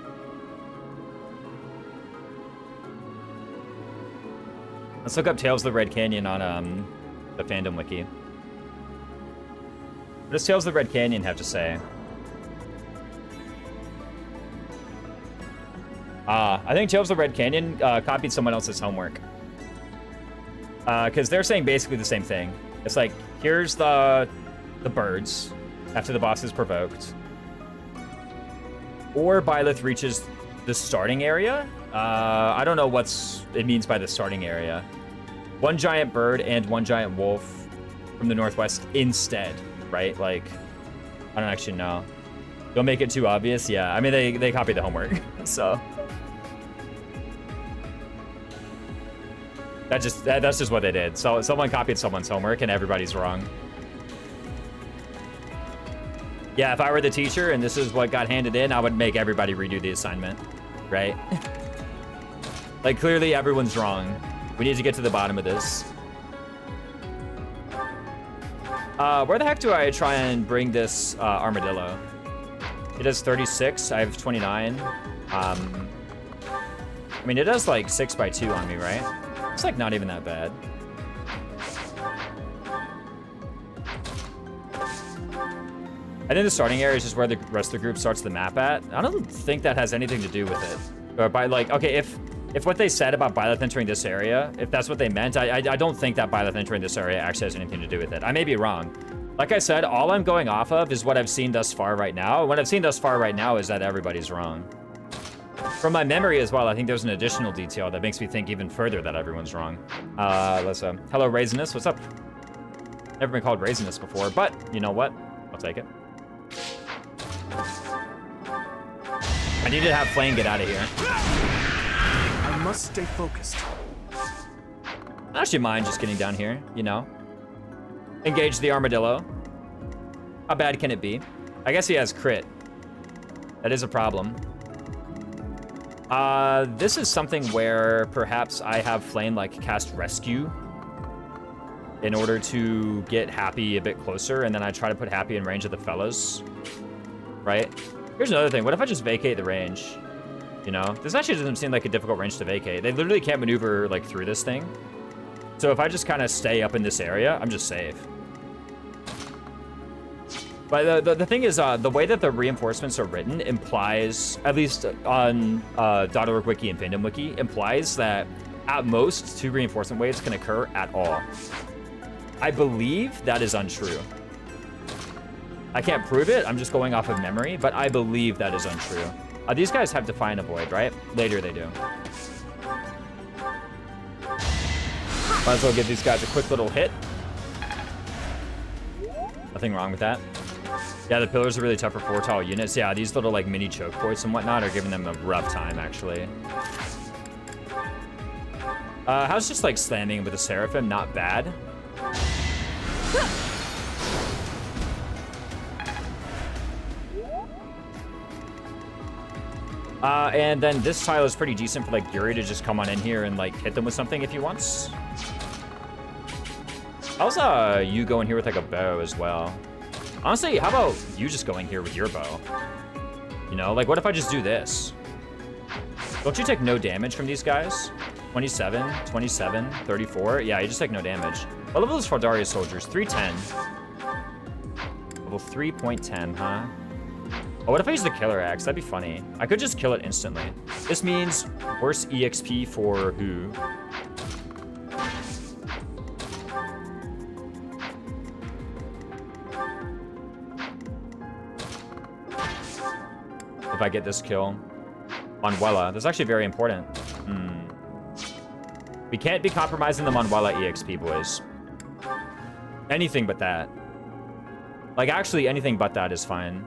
Let's look up Tales of the Red Canyon on the fandom wiki. What does Tales of the Red Canyon have to say? I think Tales of the Red Canyon copied someone else's homework. Because they're saying basically the same thing. It's like, here's the birds after the boss is provoked. Or Byleth reaches the starting area. I don't know what it means by the starting area. 1 giant bird and 1 giant wolf from the northwest instead, right? Like, I don't actually know. Don't make it too obvious. Yeah, I mean, they copied the homework, so. That's just what they did. So someone copied someone's homework and everybody's wrong. Yeah, if I were the teacher and this is what got handed in, I would make everybody redo the assignment, right? Like, clearly everyone's wrong. We need to get to the bottom of this. Where the heck do I try and bring this armadillo? It does 36. I have 29. I mean, it does like 6x2 on me, right? It's like not even that bad. I think the starting area is just where the rest of the group starts the map at. I don't think that has anything to do with it. Or by like, okay, if what they said about Byleth entering this area, if that's what they meant, I don't think that Byleth entering this area actually has anything to do with it. I may be wrong. Like I said, all I'm going off of is what I've seen thus far right now. What I've seen thus far right now is that everybody's wrong. From my memory as well, I think there's an additional detail that makes me think even further that everyone's wrong. Hello, Raisinus. What's up? Never been called Raisinus before, but you know what? I'll take it. I need to have Flame get out of here. I must stay focused. I don't actually mind just getting down here, you know? Engage the armadillo. How bad can it be? I guess he has crit. That is a problem. This is something where perhaps I have Flame like cast Rescue in order to get Happy a bit closer, and then I try to put Happy in range of the fellas, right? Here's another thing. What if I just vacate the range? You know, this actually doesn't seem like a difficult range to vacate. They literally can't maneuver like through this thing. So if I just kind of stay up in this area, I'm just safe. But the thing is, the way that the reinforcements are written implies, at least on .org wiki and fandom wiki, implies that at most 2 reinforcement waves can occur at all. I believe that is untrue. I can't prove it, I'm just going off of memory, but I believe that is untrue. These guys have Define a Void, right? Later they do. Might as well give these guys a quick little hit. Nothing wrong with that. Yeah, the pillars are really tough for 4 tall units. Yeah, these little like mini choke points and whatnot are giving them a rough time, actually. How's just like slamming with a Seraphim? Not bad. And then this tile is pretty decent for like Yuri to just come on in here and like hit them with something if he wants. How's you going here with like a bow as well? Honestly, how about you just going here with your bow? You know, like what if I just do this? Don't you take no damage from these guys? 27, 27, 34. Yeah, you just take no damage. What level is Faldaria's soldiers? 310. Level 3.10, huh? Oh, what if I use the killer axe? That'd be funny. I could just kill it instantly. This means worse EXP for who? If I get this kill. Manuela. That's actually very important. We can't be compromising the Manuela EXP, boys. Anything but that. Like, actually, anything but that is fine.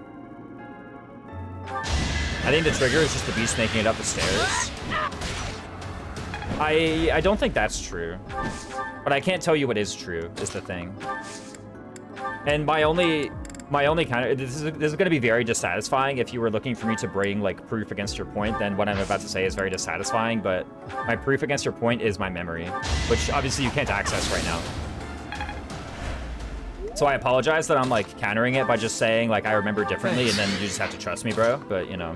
I think the trigger is just the beast making it up the stairs. I don't think that's true. But I can't tell you what is true, is the thing. And my only kind of... This is going to be very dissatisfying. If you were looking for me to bring, like, proof against your point, then what I'm about to say is very dissatisfying. But my proof against your point is my memory, which obviously you can't access right now. So I apologize that I'm, like, countering it by just saying, like, I remember differently, and then you just have to trust me, bro. But, you know.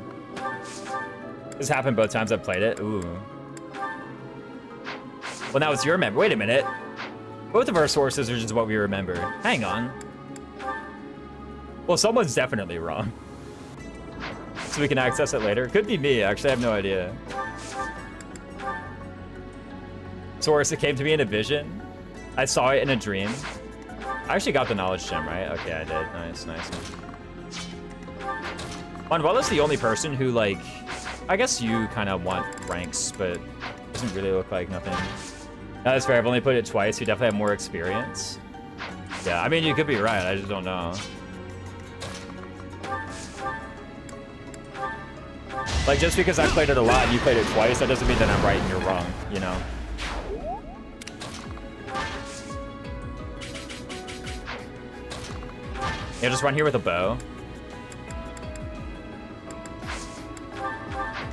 This happened both times I've played it. Ooh. Well, now it's your memory. Wait a minute. Both of our sources are just what we remember. Hang on. Well, someone's definitely wrong. So we can access it later. Could be me, actually. I have no idea. Source, it came to me in a vision. I saw it in a dream. I actually got the knowledge gem, right? Okay, I did. Nice, nice. Manuela's the only person who, like... I guess you kind of want ranks, but doesn't really look like nothing. No, that's fair. I've only played it twice. You definitely have more experience. Yeah, I mean, you could be right. I just don't know. Like, just because I played it a lot and you played it twice, that doesn't mean that I'm right and you're wrong, you know? Yeah, just run here with a bow.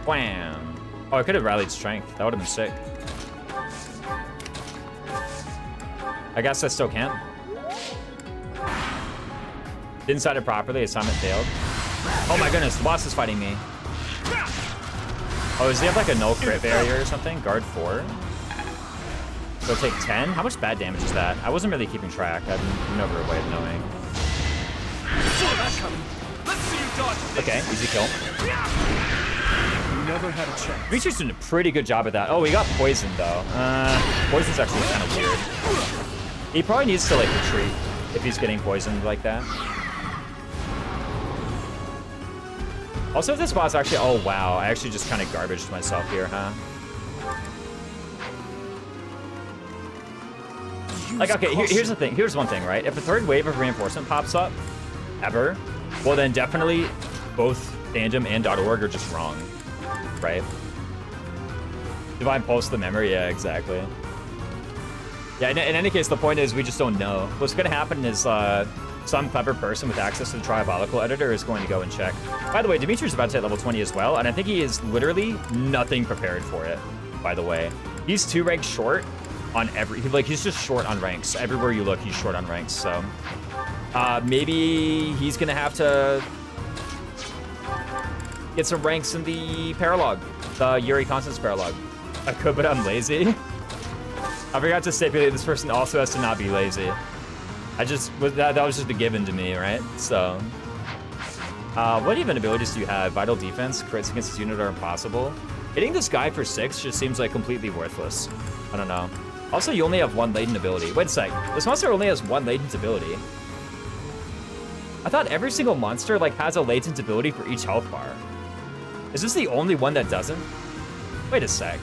Wham! Oh, I could have rallied strength. That would have been sick. I guess I still can't. Didn't side it properly. Assignment failed. Oh my goodness, the boss is fighting me. Oh, does he have like a null crit barrier or something? Guard 4. So take 10? How much bad damage is that? I wasn't really keeping track. I have no way of knowing. Okay, easy kill. Never had a chance. Reacher's doing a pretty good job at that. Oh, we got poisoned though. Poison's actually kind of weird. He probably needs to like retreat if he's getting poisoned like that. Also, this boss actually... Oh, wow. I actually just kind of garbaged myself here, huh? Like, okay, here's the thing. Here's one thing, right? If a third wave of reinforcement pops up, ever, well, then definitely both fandom and .org are just wrong, right? Divine Pulse the memory? Yeah, exactly. Yeah, in any case, the point is we just don't know. What's going to happen is... some clever person with access to the Triabolical editor is going to go and check. By the way, Dimitri's about to hit level 20 as well, and I think he is literally nothing prepared for it, by the way. He's 2 ranks short on every... he's just short on ranks. Everywhere you look, he's short on ranks, so... maybe he's going to have to get some ranks in the Paralog, the Yuri Constance Paralog. I could, but I'm lazy. I forgot to stipulate this person also has to not be lazy. That was just a given to me, right? So, what even abilities do you have? Vital defense, crits against this unit are impossible. Hitting this guy for 6 just seems like completely worthless. I don't know. Also, you only have 1 latent ability. Wait a sec. This monster only has 1 latent ability. I thought every single monster like has a latent ability for each health bar. Is this the only one that doesn't? Wait a sec.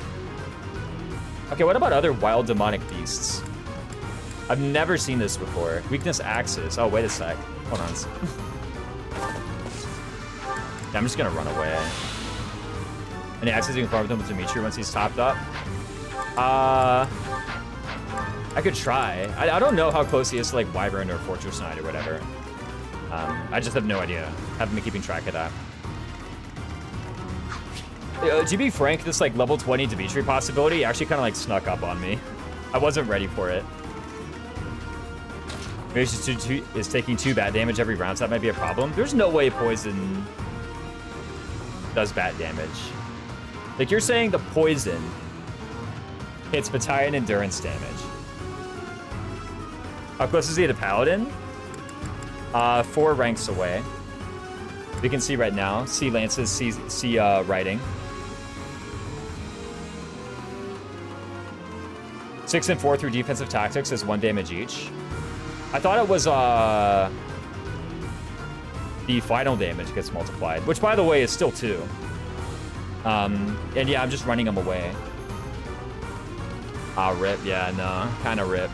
Okay, what about other wild demonic beasts? I've never seen this before. Weakness axes. Oh, wait a sec. Hold on. Yeah, I'm just gonna run away. Any axes you can farm with him with Dimitri once he's topped up? I could try. I don't know how close he is to like Wyvern or Fortress Knight or whatever. I just have no idea. Haven't been keeping track of that. To be frank, this like level 20 Dimitri possibility actually kind of like snuck up on me. I wasn't ready for it. Maybe is taking 2 bat damage every round, so that might be a problem. There's no way poison does bat damage. Like you're saying the poison hits battalion endurance damage. How close is he to Paladin? 4 ranks away. We can see right now. See lances, see writing. 6 and 4 through defensive tactics is 1 damage each. I thought it was the final damage gets multiplied, which by the way is still 2. And yeah, I'm just running them away. Rip. Yeah, no, kind of rip.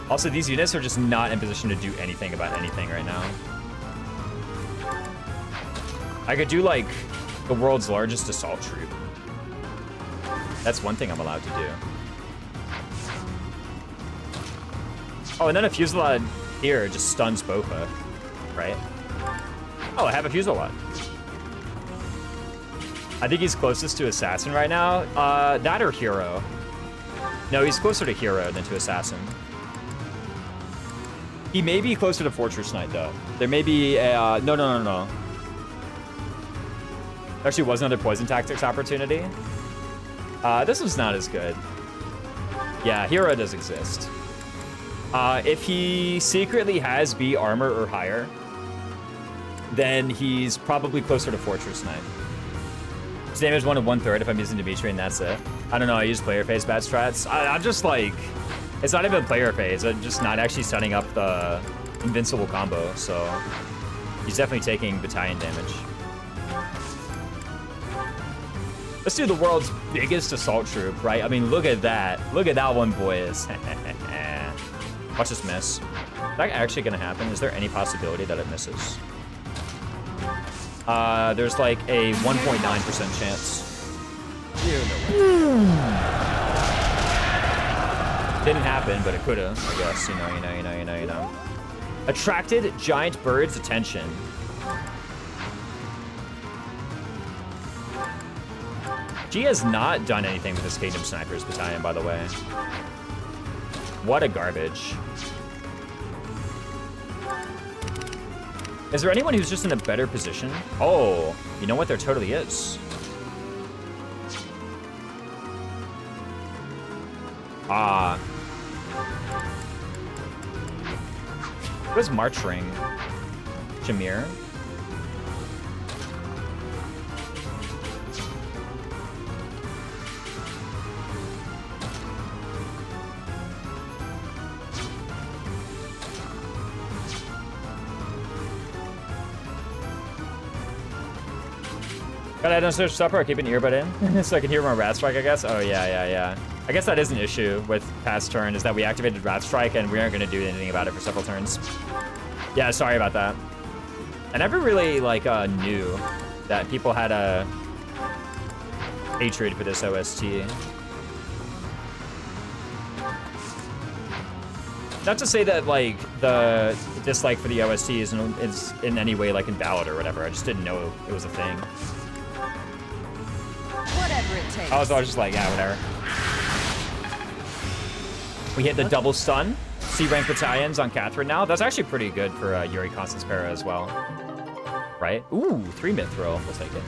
Also, these units are just not in position to do anything about anything right now. I could do like the world's largest assault troop. That's one thing I'm allowed to do. Oh, and then a Fusillade here just stuns Bofa, right? Oh, I have a Fusillade. I think he's closest to Assassin right now. That or Hero. No, he's closer to Hero than to Assassin. He may be closer to Fortress Knight, though. There may be a... No. There actually was another Poison Tactics opportunity. This was not as good. Yeah, Hero does exist. If he secretly has B armor or higher, then he's probably closer to Fortress Knight. His damage 1 to 1/3 if I'm using Dimitri, and that's it. I don't know, I use player phase bad strats. I'm just like, it's not even player phase, I'm just not actually setting up the invincible combo, so he's definitely taking battalion damage. Let's do the world's biggest assault troop, right? I mean, look at that. Look at that one, boys. Watch this miss. Is that actually gonna happen? Is there any possibility that it misses? There's like a 1.9% chance. Didn't happen, but it could've, I guess. You know. Attracted giant bird's attention. G has not done anything with his Kingdom Snipers battalion, by the way. What a garbage. Is there anyone who's just in a better position? Oh, you know what? There totally is. Where's March Ring? Jameer? Got I don't search supper or keep an earbud in so I can hear my Rat Strike, I guess. Oh yeah. I guess that is an issue with past turn, is that we activated Rat Strike and we aren't going to do anything about it for several turns. Yeah, sorry about that. I never really like knew that people had a hatred for this OST. Not to say that like the dislike for the OST is in any way like invalid or whatever. I just didn't know it was a thing. Whatever it takes. I was just like, yeah, whatever. We hit the double stun. C-rank battalions on Catherine now. That's actually pretty good for Yuri Constance Para as well. Right? Ooh, 3 Mithril. We'll take it.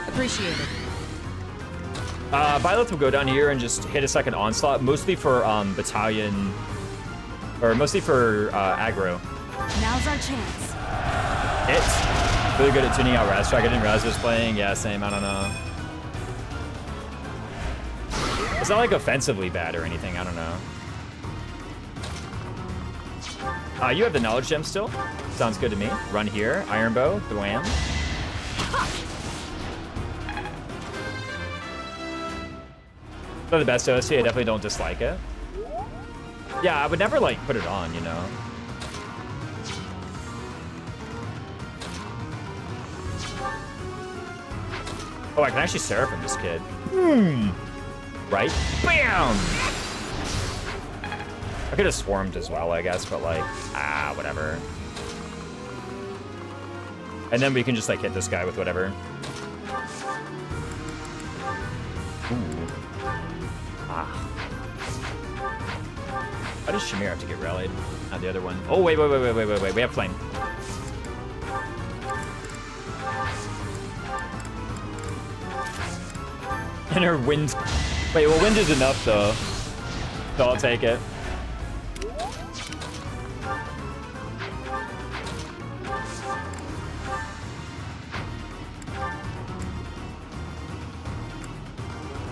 Appreciate it. Byleth will go down here and just hit a second onslaught, mostly for battalion, or mostly for aggro. Now's our chance. It's really good at tuning out Rat Strike. I didn't realize it was playing. Yeah, same. I don't know. It's not like offensively bad or anything. I don't know. You have the knowledge gem still. Sounds good to me. Run here. Iron Bow. Thwam. Not the best OST. I definitely don't dislike it. Yeah, I would never like put it on, you know. Oh, I can actually Seraphim this kid. Right? Bam! I could have swarmed as well, I guess, but like, whatever. And then we can just like hit this guy with whatever. Ooh. How does Shamir have to get rallied? Not the other one. Oh, wait. We have flame. And her wind. Wait, well, wind is enough though. So I'll take it.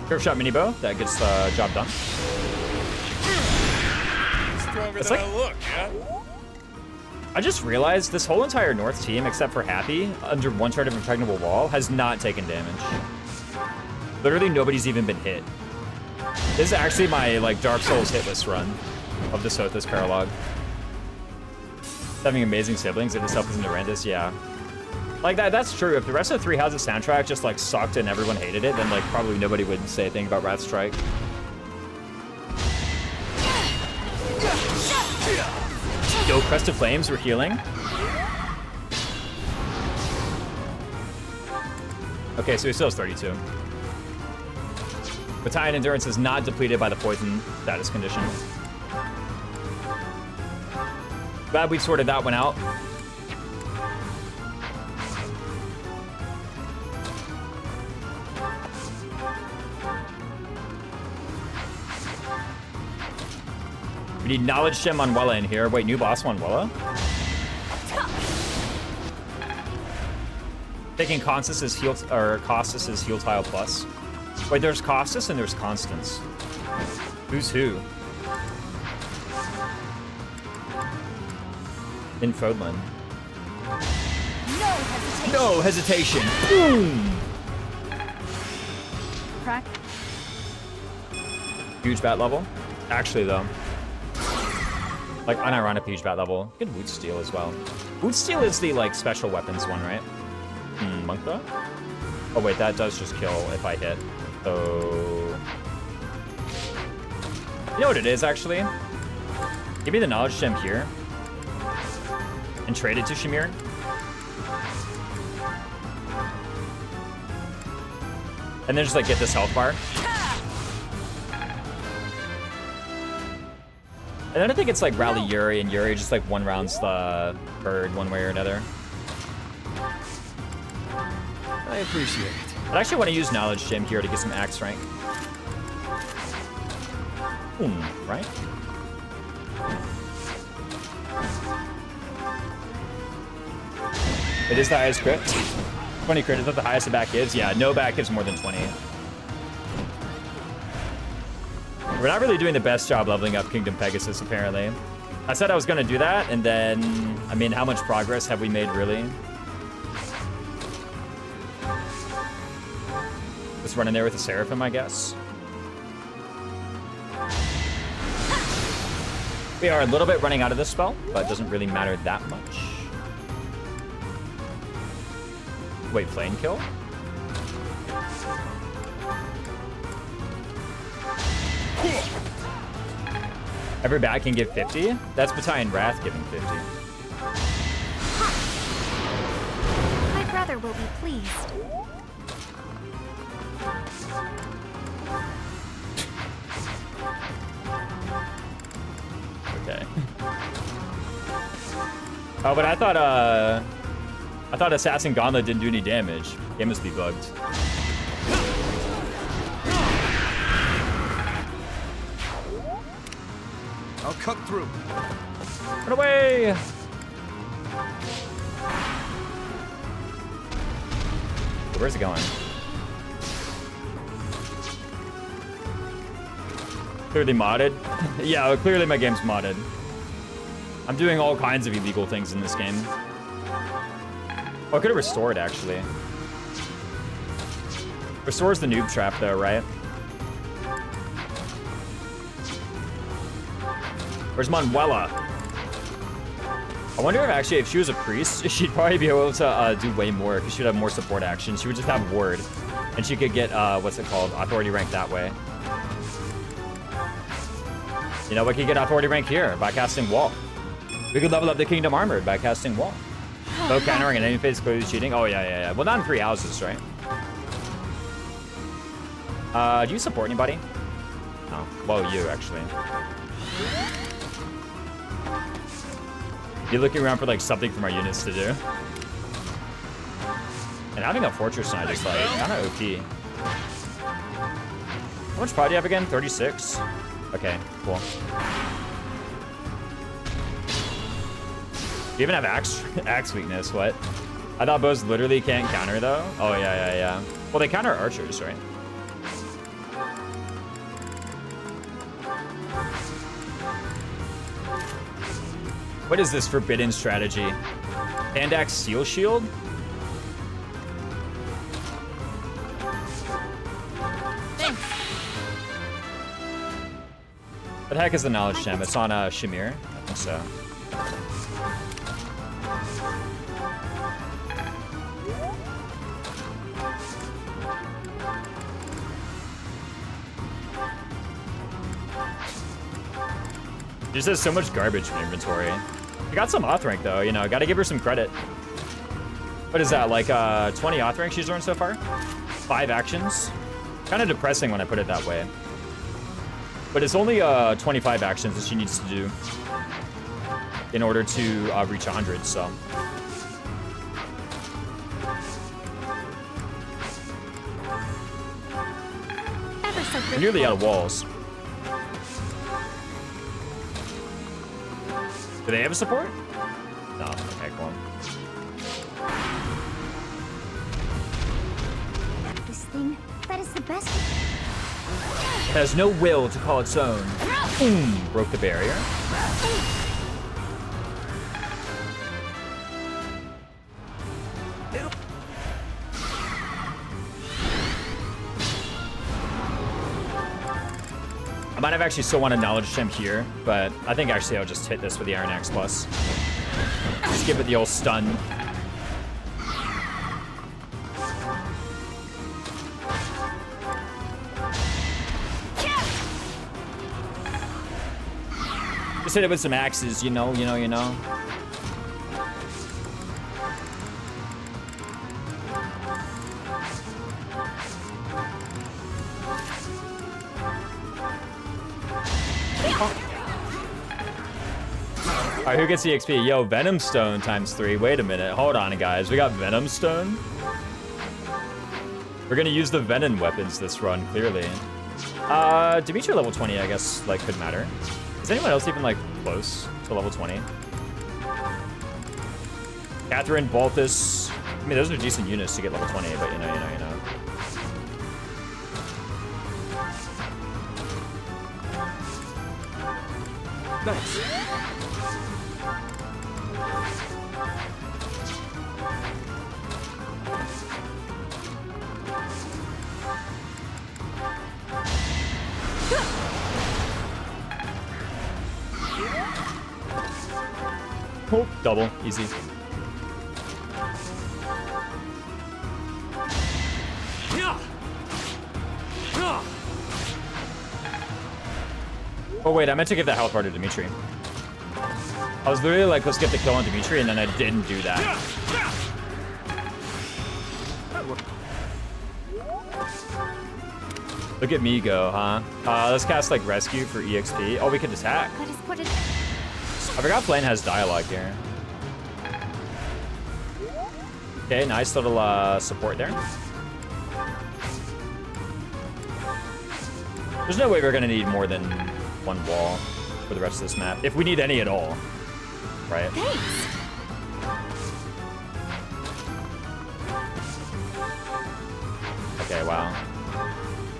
Curve shot mini bow. That gets the job done. Stronger It's than like- I look, yeah? I just realized this whole entire North team, except for Happy, under one shard of Impregnable Wall, has not taken damage. Literally nobody's even been hit. This is actually my like Dark Souls hitless run of the Sothis Paralog. Having amazing siblings and the stuff is in Durandus, yeah. Like that's true. If the rest of the 3 Houses soundtrack just like sucked and everyone hated it, then like probably nobody would say a thing about Wrath Strike. Yo, Crest of Flames, we're healing. Okay, so he still has 32. Battalion Endurance is not depleted by the poison status condition. Glad we sorted that one out. We need Knowledge Gem on Wella in here. Wait, new boss on Wella? Taking Constance is heal, or Costas is heal tile plus. Wait, there's Costas and there's Constance. Who's who? In Fodlan. No hesitation. No hesitation. Boom! Crack. Huge bat level. Actually, though. Like, unironic huge bat level. Good Wood Steel as well. Wood Steel is the, like, special weapons one, right? Monk though? Oh, wait, that does just kill if I hit. So... You know what it is, actually? Give me the Knowledge Gem here. And trade it to Shamir. And then just, like, get this health bar. And then I think it's like Rally Yuri, and Yuri just like one rounds the bird one way or another. I appreciate it. I actually want to use Knowledge Gem here to get some axe rank. Right? It is the highest crit. 20 crit, is that the highest the back gives? Yeah, no back gives more than 20. We're not really doing the best job leveling up Kingdom Pegasus, apparently. I said I was going to do that, and then, I mean, how much progress have we made, really? Just running there with a Seraphim, I guess. We are a little bit running out of this spell, but it doesn't really matter that much. Wait, Flame Kill? Every bat can give 50? That's Battalion Wrath giving 50. My brother will be pleased. Okay. Oh, but I thought Assassin Gauntlet didn't do any damage. Game must be bugged. I'll cut through. Run away! Where's it going? Clearly modded? Yeah, clearly my game's modded. I'm doing all kinds of illegal things in this game. Oh, I could have restored, actually. Restore's the noob trap, though, right? Where's Manuela? I wonder if actually, if she was a priest, she'd probably be able to do way more, because she'd have more support actions. She would just have ward, and she could get, what's it called, authority rank that way. You know, we could get authority rank here by casting wall. We could level up the kingdom armored by casting wall. Bow countering and enemy phase clearly cheating. Oh, yeah. Well, not in 3 houses, right? Do you support anybody? No. Well, you, actually. You're looking around for, like, something from our units to do. And having a fortress knight is, like, kind of OP. How much pride do you have again? 36? Okay, cool. You even have axe weakness, what? I thought bows literally can't counter, though. Oh, yeah. Well, they counter archers, right? What is this forbidden strategy? Hand axe seal shield? What the heck is the knowledge gem? It's on Shamir? I think so. She just has so much garbage in inventory. I got some auth rank though, you know, gotta give her some credit. What is that, like 20 auth rank she's learned so far? 5 actions? Kind of depressing when I put it that way. But it's only 25 actions that she needs to do in order to reach 100, so. We're nearly out of walls. Do they have a support? No, okay, cool. This thing, that is the best. It has no will to call its own. Boom! Broke the barrier. I might have actually still wanted knowledge gem here, but I think actually I'll just hit this with the Iron Axe Plus. Just give it the old stun. Just hit it with some axes, you know. All right, who gets the XP? Yo, Venom Stone ×3. Wait a minute. Hold on, guys. We got Venom Stone? We're gonna use the Venom weapons this run, clearly. Dimitri level 20, I guess, like, could matter. Is anyone else even, like, close to level 20? Catherine, Balthus. I mean, those are decent units to get level 20, but you know. Nice. Oh, double, easy. Oh wait, I meant to give that health bar to Dimitri. I was literally like, let's get the kill on Dimitri, and then I didn't do that. Look at me go, huh? Let's cast like rescue for EXP. Oh, we could attack. Let us put it. I forgot Flame has dialogue here. Okay, nice little support there. There's no way we're gonna need more than one wall for the rest of this map, if we need any at all, right? Thanks. Okay, wow.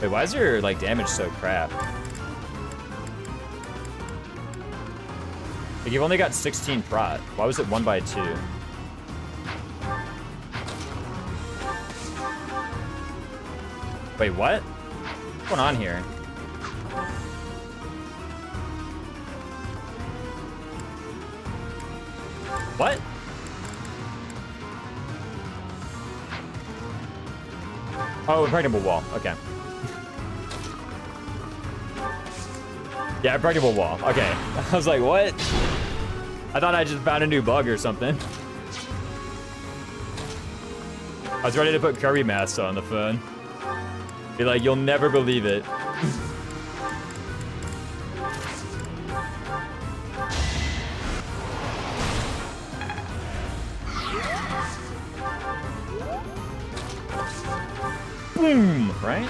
Wait, why is your like damage so crap? Like, you've only got 16 prot. Why was it 1/2? Wait, what? What's going on here? What? Oh, impregnable wall. Okay. Yeah, impregnable wall. Okay. I was like, what? I thought I just found a new bug or something. I was ready to put Kirby masks on the phone. Be like, you'll never believe it. Boom, right?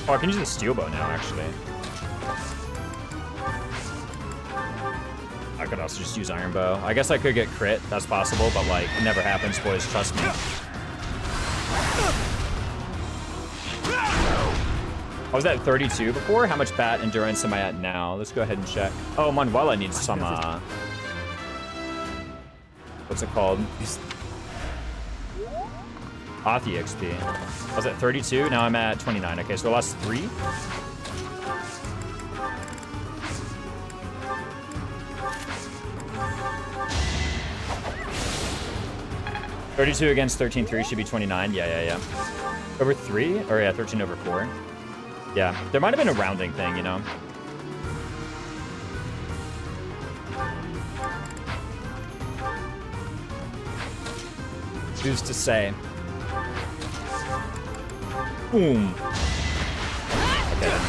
Oh, I can use the steel bow now, actually. I could also just use iron bow. I guess I could get crit. That's possible, but like, it never happens, boys. Trust me. I was at 32 before. How much bat endurance am I at now? Let's go ahead and check. Oh, Manuela needs some, what's it called? Athi XP. I was at 32, now I'm at 29. Okay, so I lost 3. $32 against 13.3 should be 29. Yeah. Over 3? Or yeah, 13 over 4. Yeah, there might have been a rounding thing, you know? Who's to say? Boom. Okay, that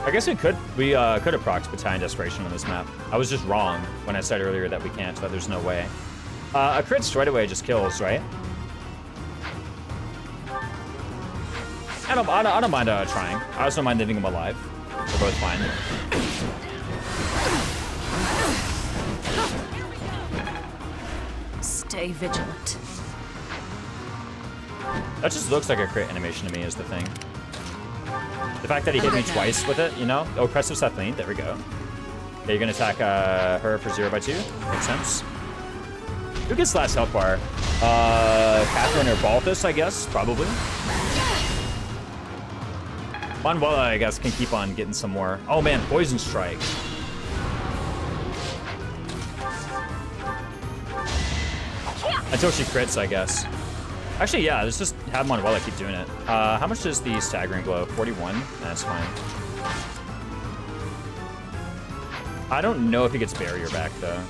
I guess we could have procced Battalion Desperation on this map. I was just wrong when I said earlier that we can't, that there's no way. A crit straight away just kills, right? I don't mind trying. I also don't mind leaving him alive. They're both fine. Stay vigilant. That just looks like a crit animation to me is the thing. The fact that he hit me twice with it, you know? Oh, Crest Kathleen, there we go. Okay, you're gonna attack her for 0/2. Makes sense. Who gets last health bar? Catherine or Balthus, I guess, probably. Manuela, I guess, can keep on getting some more. Oh man, Poison Strike. Until she crits, I guess. Actually, yeah, let's just have Manuela keep doing it. How much is the Staggering Blow? 41? That's fine. I don't know if he gets Barrier back, though.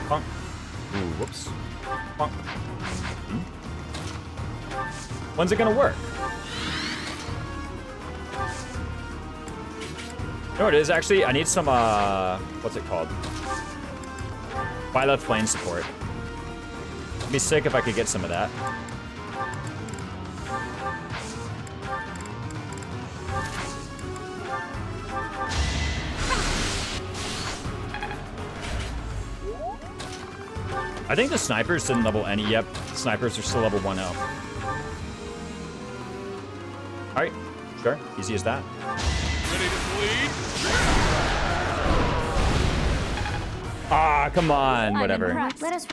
Bonk. Ooh, whoops. Bonk. When's it gonna work? You know what it is, actually? I need some, what's it called? Violet Flame support. It'd be sick if I could get some of that. I think the snipers didn't level any. Yep, snipers are still level 1-0. All right, sure, easy as that. Ready to bleed? Ah, come on, whatever. Let us.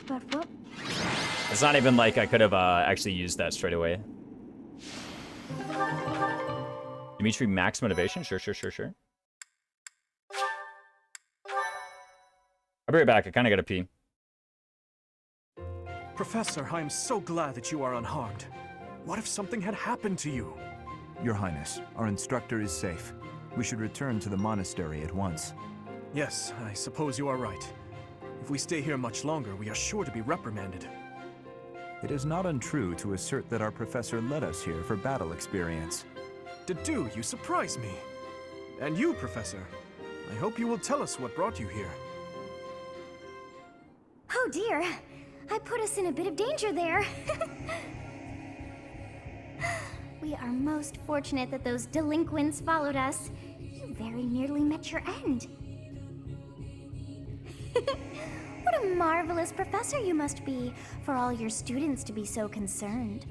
It's not even like I could have actually used that straight away. Dimitri, max motivation? Sure. I'll be right back. I kind of gotta pee. Professor, I am so glad that you are unharmed. What if something had happened to you? Your Highness, our instructor is safe. We should return to the monastery at once. Yes, I suppose you are right. If we stay here much longer, we are sure to be reprimanded. It is not untrue to assert that our professor led us here for battle experience. Dedu, you surprise me. And you, Professor. I hope you will tell us what brought you here. Oh dear. I put us in a bit of danger there. We are most fortunate that those delinquents followed us. You very nearly met your end. What a marvelous professor you must be, for all your students to be so concerned.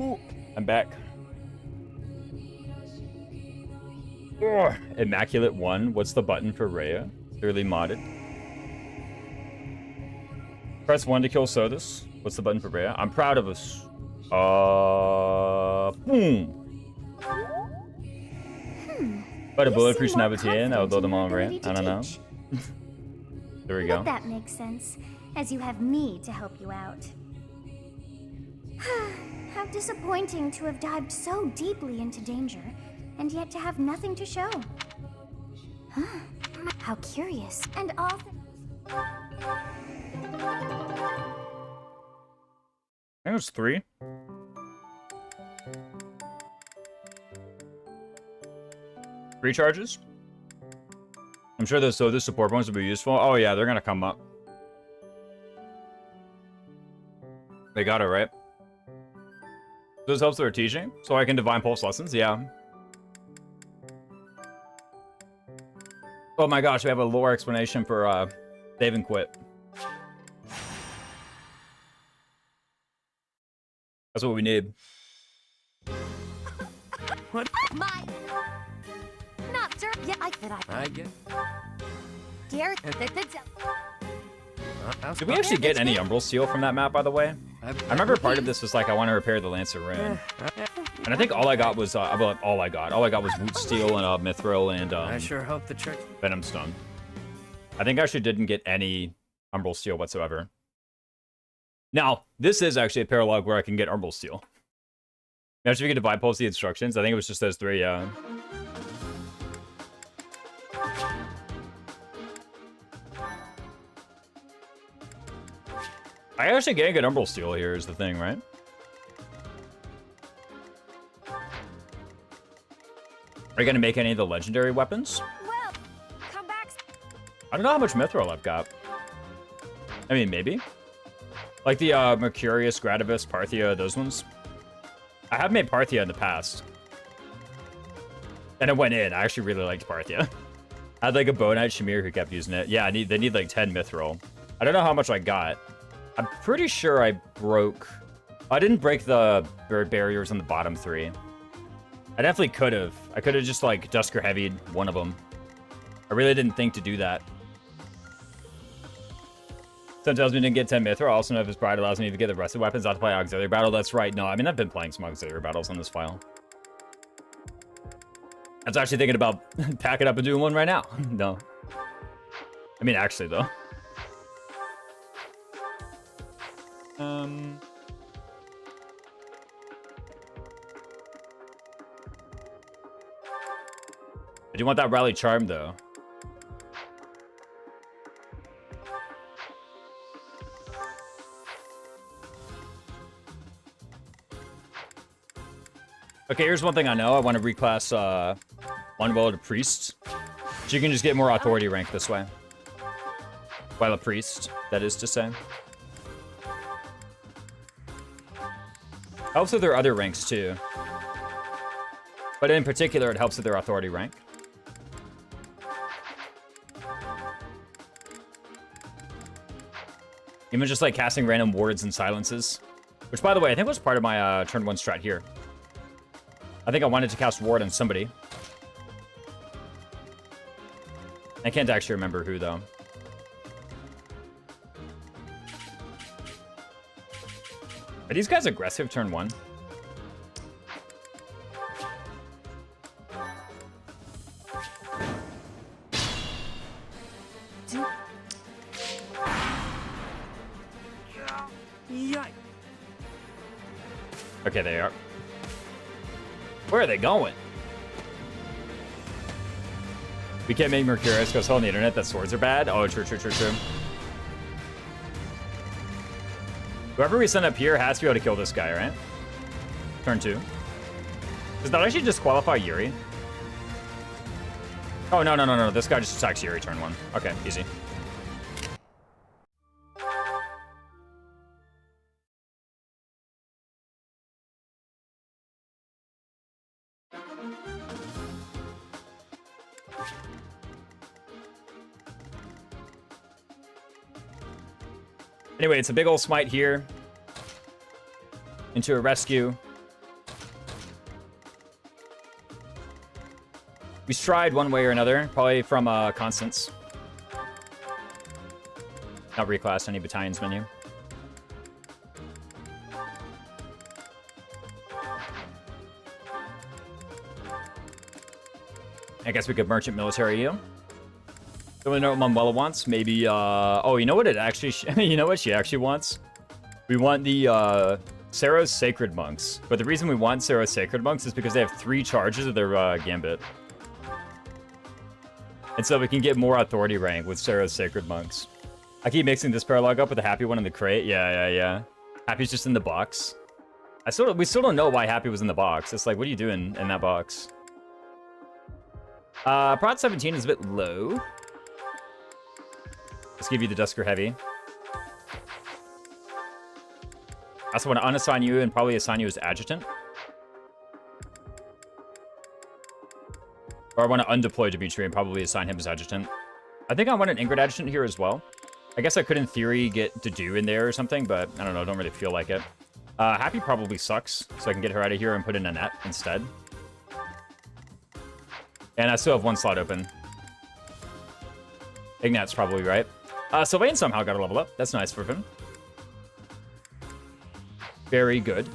Ooh, I'm back. Oh, Immaculate 1. What's the button for Rhea? Clearly modded. Press 1 to kill Sodas. What's the button for Rhea? I'm proud of us. Boom. But a bulletproof Navitian, I'll build them all Rhea. I don't know. There we go. But that makes sense, as you have me to help you out. How disappointing to have dived so deeply into danger, and yet to have nothing to show. How curious. And all I think it was 3. Three charges? I'm sure those support points will be useful. Oh yeah, they're gonna come up. They got it, right? This helps their teaching, so I can Divine Pulse lessons, yeah. Oh my gosh, we have a lore explanation for Save and Quit. That's what we need. What? My. Not sure. Yeah, I get. Dare. Did we actually get any Umbral Seal from that map, by the way? I remember part of this was like, I want to repair the Lancer Ring. And I think all I got was, well, all I got was Woot Steel and Mithril and I sure hope the trick. Venom Stone. I think I actually didn't get any Umbral Steel whatsoever. Now, this is actually a paralog where I can get Umbral Steel. Now, should we get to bypass the instructions? I think it was just those 3, yeah. I actually get a good Umbral Steel here is the thing, right? Are you gonna make any of the legendary weapons? Well, come back. I don't know how much Mithril I've got. I mean, maybe. Like the Mercurius, Gradavis, Parthia, those ones. I have made Parthia in the past. And it went in. I actually really liked Parthia. I had like a Bow Knight Shamir who kept using it. Yeah, they need like 10 Mithril. I don't know how much I got. I'm pretty sure I broke... I didn't break the barriers on the bottom 3. I definitely could have. I could have just like Dusker Heavied one of them. I really didn't think to do that. Someone tells me I didn't get 10 Mithril. I also know if his pride allows me to get the rest of the weapons, not to play auxiliary battle. That's right. No, I mean, I've been playing some auxiliary battles on this file. I was actually thinking about packing up and doing one right now. No. I mean, actually, though. I do want that Rally Charm, though. Okay, here's one thing I know. I want to reclass one well to Priest. So you can just get more authority rank this way. While a Priest, that is to say. Helps with their other ranks, too. But in particular, it helps with their authority rank. Even just like casting random wards and silences. Which, by the way, I think was part of my turn 1 strat here. I think I wanted to cast ward on somebody. I can't actually remember who, though. Are these guys aggressive turn 1? Okay, they are. Where are they going? We can't make Mercurius go sell on the internet that swords are bad. Oh, true. Whoever we send up here has to be able to kill this guy, right? Turn 2. Does that actually disqualify Yuri? Oh, no. This guy just attacks Yuri turn 1. Okay, easy. Anyway, it's a big old smite here. Into a rescue. We stride one way or another, probably from Constance. Not reclass any battalions menu. I guess we could merchant military you. Don't really know what Manuela wants. Maybe, oh, you know what it actually, you know what she actually wants? We want the, Seros Sacred Monks. But the reason we want Seros Sacred Monks is because they have 3 charges of their, Gambit. And so we can get more authority rank with Seros Sacred Monks. I keep mixing this paralog up with the Happy one in the crate. Yeah. Happy's just in the box. We still don't know why Happy was in the box. It's like, what are you doing in that box? Prod 17 is a bit low. Let's give you the Dusker Heavy. I also want to unassign you and probably assign you as Adjutant. Or I want to undeploy Dimitri and probably assign him as Adjutant. I think I want an Ingrid Adjutant here as well. I guess I could, in theory, get Dedu in there or something, but I don't know. Don't really feel like it. Happy probably sucks, so I can get her out of here and put in Annette instead. And I still have 1 slot open. Ignat's probably right. Sylvain somehow got a level up. That's nice for him. Very good.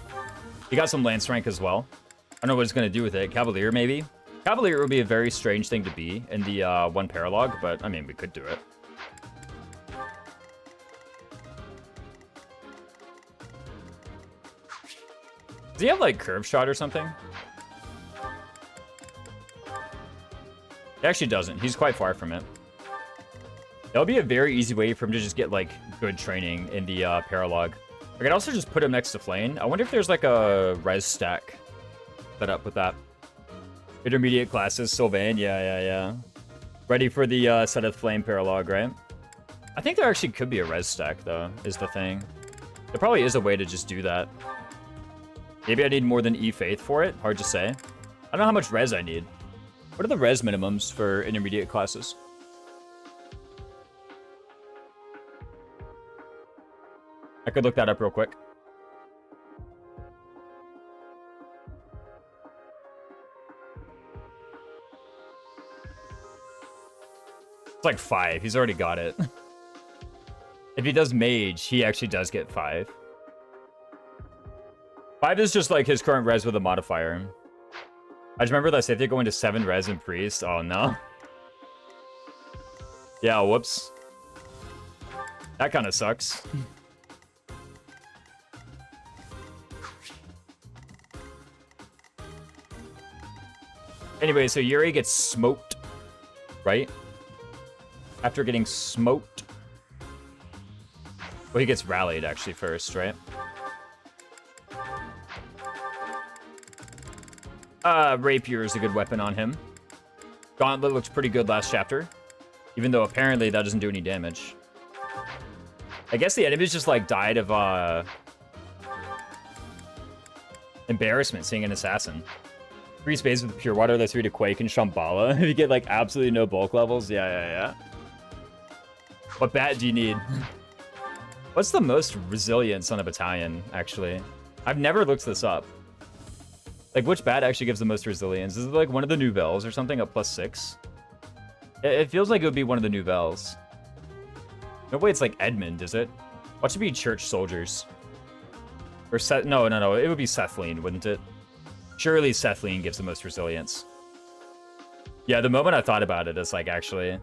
He got some lance rank as well. I don't know what he's going to do with it. Cavalier, maybe? Cavalier would be a very strange thing to be in the 1 paralog, but, I mean, we could do it. Does he have, like, curve shot or something? He actually doesn't. He's quite far from it. That'll be a very easy way for him to just get, like, good training in the paralog. I could also just put him next to Flame. I wonder if there's, like, a res stack set up with that. Intermediate classes, Sylvain. Yeah. Ready for the set of Flame paralog, right? I think there actually could be a res stack, though, is the thing. There probably is a way to just do that. Maybe I need more than E-Faith for it. Hard to say. I don't know how much res I need. What are the res minimums for intermediate classes? I could look that up real quick. It's like 5. He's already got it. If he does mage, he actually does get 5. 5 is just like his current res with a modifier. I just remember that say they're going to 7 res and priest. Oh no. Yeah, whoops. That kind of sucks. Anyway, so Yuri gets smoked, right? After getting smoked. Well, he gets rallied actually first, right? Rapier is a good weapon on him. Gauntlet looks pretty good last chapter. Even though apparently that doesn't do any damage. I guess the enemies just like died of embarrassment seeing an assassin. 3 spades with pure water, the 3 to Quake and Shambhala. You get like absolutely no bulk levels. Yeah. What bat do you need? What's the most resilience on a battalion, actually? I've never looked this up. Like, which bat actually gives the most resilience? Is it like one of the Nouvelles or something at +6? It feels like it would be one of the Nouvelles. No way it's like Edmund, is it? What should be Church Soldiers? Or Seth? No. It would be Sethline, wouldn't it? Surely Sethline gives the most resilience. Yeah, the moment I thought about it, it's like, actually,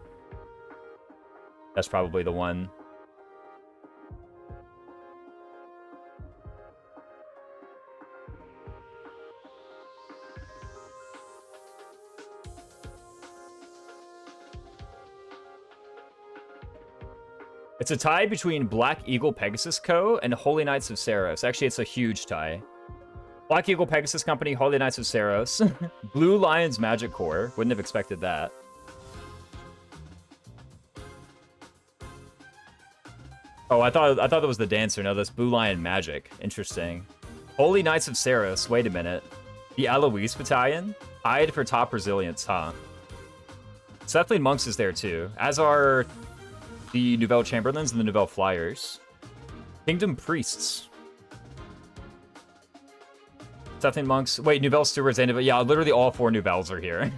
that's probably the one. It's a tie between Black Eagle Pegasus Co. and Holy Knights of Seros. Actually, it's a huge tie. Black Eagle Pegasus Company, Holy Knights of Seros. Blue Lions Magic Corps. Wouldn't have expected that. Oh, I thought that was the dancer. No, that's Blue Lion Magic. Interesting. Holy Knights of Seros. Wait a minute. The Eloise Battalion? Tied for top resilience, huh? Sethline Monks is there too. As are the Nouvelle Chamberlains and the Nouvelle Flyers. Kingdom Priests. Sethline Monks. Wait, Nouvelle Stewards and... Yeah, literally all 4 Nouvelles are here.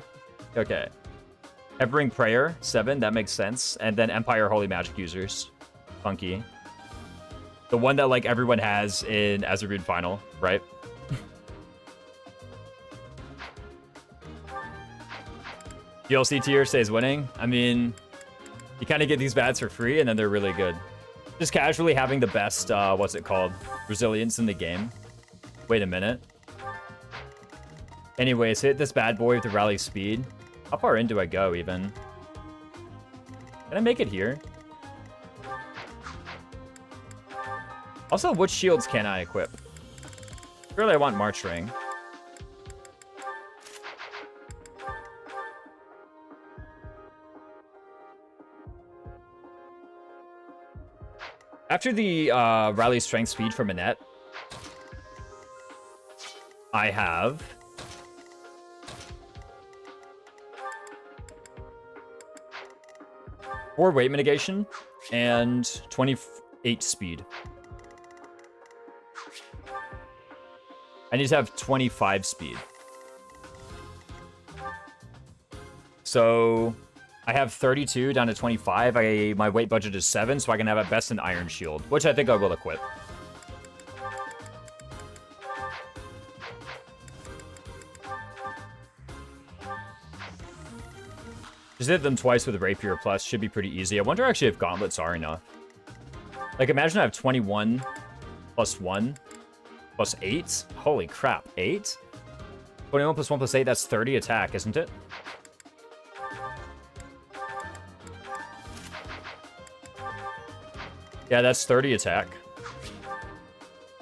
Okay. Everring Prayer, 7. That makes sense. And then Empire Holy Magic users. Funky. The one that, like, everyone has in Azure Moon Final, right? DLC tier stays winning. I mean, you kind of get these bats for free, and then they're really good. Just casually having the best, what's it called? Resilience in the game. Wait a minute. Anyways, hit this bad boy with the rally speed. How far in do I go, even? Can I make it here? Also, which shields can I equip? Really, I want March Ring. After the rally strength speed for Manette, I have 4 weight mitigation and 28 speed. I need to have 25 speed. So I have 32 down to 25. My weight budget is 7, so I can have at best an Iron Shield, which I think I will equip. Just hit them twice with Rapier Plus. Should be pretty easy. I wonder actually if Gauntlets are enough. Like, imagine I have 21 plus 1 plus 8. Holy crap, 8? 21 plus 1 plus 8, that's 30 attack, isn't it? Yeah, that's 30 attack.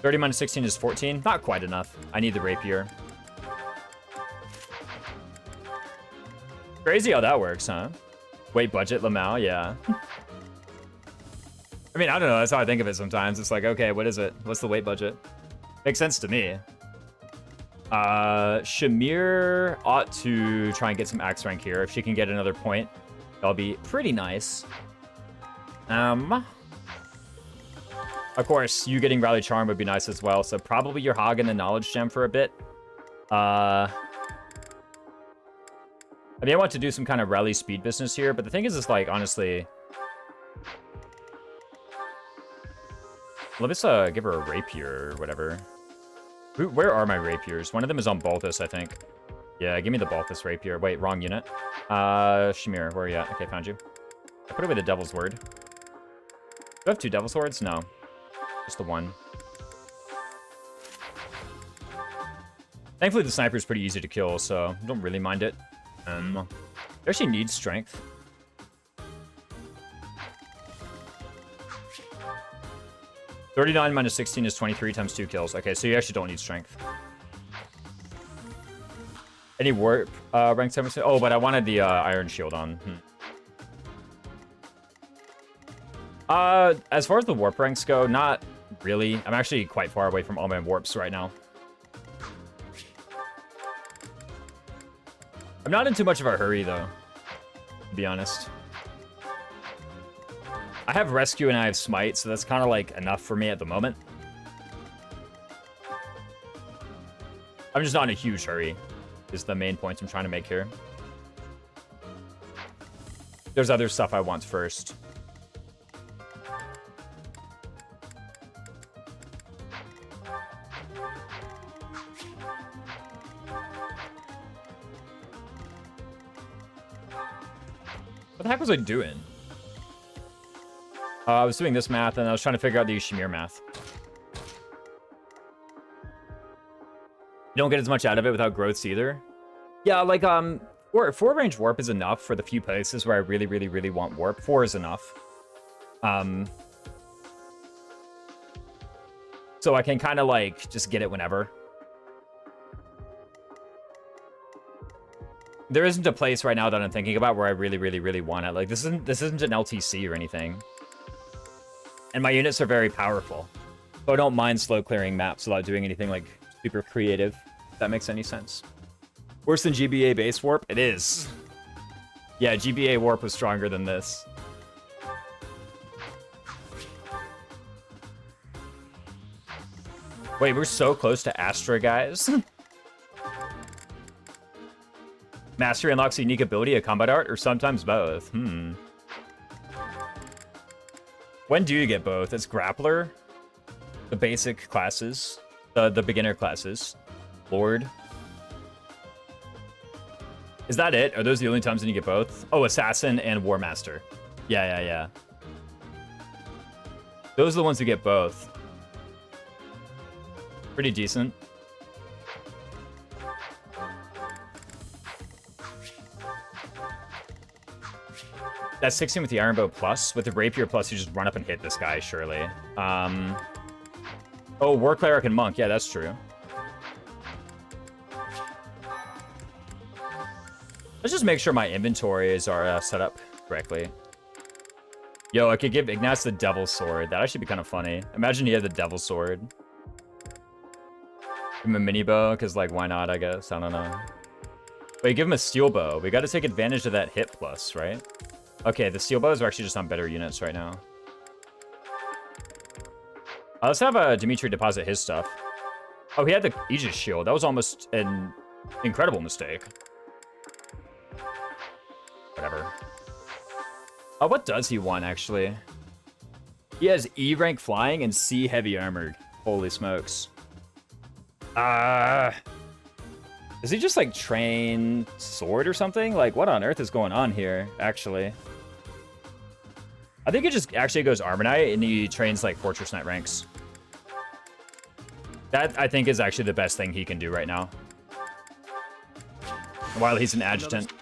30 minus 16 is 14. Not quite enough. I need the Rapier. Crazy how that works, huh? Weight budget, Lamau, yeah. I mean, I don't know. That's how I think of it sometimes. It's like, okay, what is it? What's the weight budget? Makes sense to me. Shamir ought to try and get some axe rank here. If she can get another point, that'll be pretty nice. Of course, you getting Rally Charm would be nice as well. So probably your Hog and the Knowledge Gem for a bit. I mean, I want to do some kind of rally speed business here, but the thing is like, honestly... Let's give her a Rapier or whatever. Where are my Rapiers? One of them is on Balthus, I think. Yeah, give me the Balthus Rapier. Wait, wrong unit. Shamir, where are you at? Okay, found you. I put away the Devil's Word. Do I have 2 Devil's Swords? No. Just the 1. Thankfully, the sniper is pretty easy to kill, so I don't really mind it. It actually needs strength. $39 minus 16 is 23 times 2 kills. Okay, so you actually don't need strength. Any warp rank 7? Oh, but I wanted the Iron Shield on. As far as the warp ranks go, not really. I'm actually quite far away from all my warps right now. I'm not in too much of a hurry, though, to be honest. I have Rescue and I have Smite, so that's kind of, like, enough for me at the moment. I'm just not in a huge hurry, is the main point I'm trying to make here. There's other stuff I want first. What the heck was I doing? I was doing this math, and I was trying to figure out the Shamir math. You don't get as much out of it without growths either. Yeah, like, 4 range warp is enough for the few places where I really, really, really want warp. 4 is enough. So I can kind of, like, just get it whenever. There isn't a place right now that I'm thinking about where I really, really, really want it. Like, this isn't an LTC or anything. And my units are very powerful. So I don't mind slow clearing maps without doing anything, like, super creative, if that makes any sense. Worse than GBA base warp? It is. Yeah, GBA warp was stronger than this. Wait, we're so close to Astra, guys. Mastery unlocks a unique ability, a combat art, or sometimes both. When do you get both? It's Grappler, the basic classes, the beginner classes, Lord. Is that it? Are those the only times when you get both? Oh, Assassin and War Master. Yeah. Those are the ones who get both. Pretty decent. That's 16 with the Iron Bow plus. With the Rapier plus, you just run up and hit this guy, surely. Oh, War Cleric and Monk. Yeah, that's true. Let's just make sure my inventories are set up correctly. Yo, I could give Ignatz the Devil's Sword. That'd actually be kind of funny. Imagine he had the Devil's Sword. Give him a mini bow, because, like, why not, I guess? I don't know. Wait, give him a steel bow. We got to take advantage of that hit plus, right? Okay, the steel bows are actually just on better units right now. Let's have Dimitri deposit his stuff. Oh, he had the Aegis shield. That was almost an incredible mistake. Whatever. Oh, what does he want, actually? He has E rank flying and C heavy armored. Holy smokes. Does he just, like, train sword or something? Like, what on earth is going on here, actually? I think it just actually goes Armor Knight and he trains, like, Fortress Knight ranks. That, I think, is actually the best thing he can do right now. While he's an adjutant.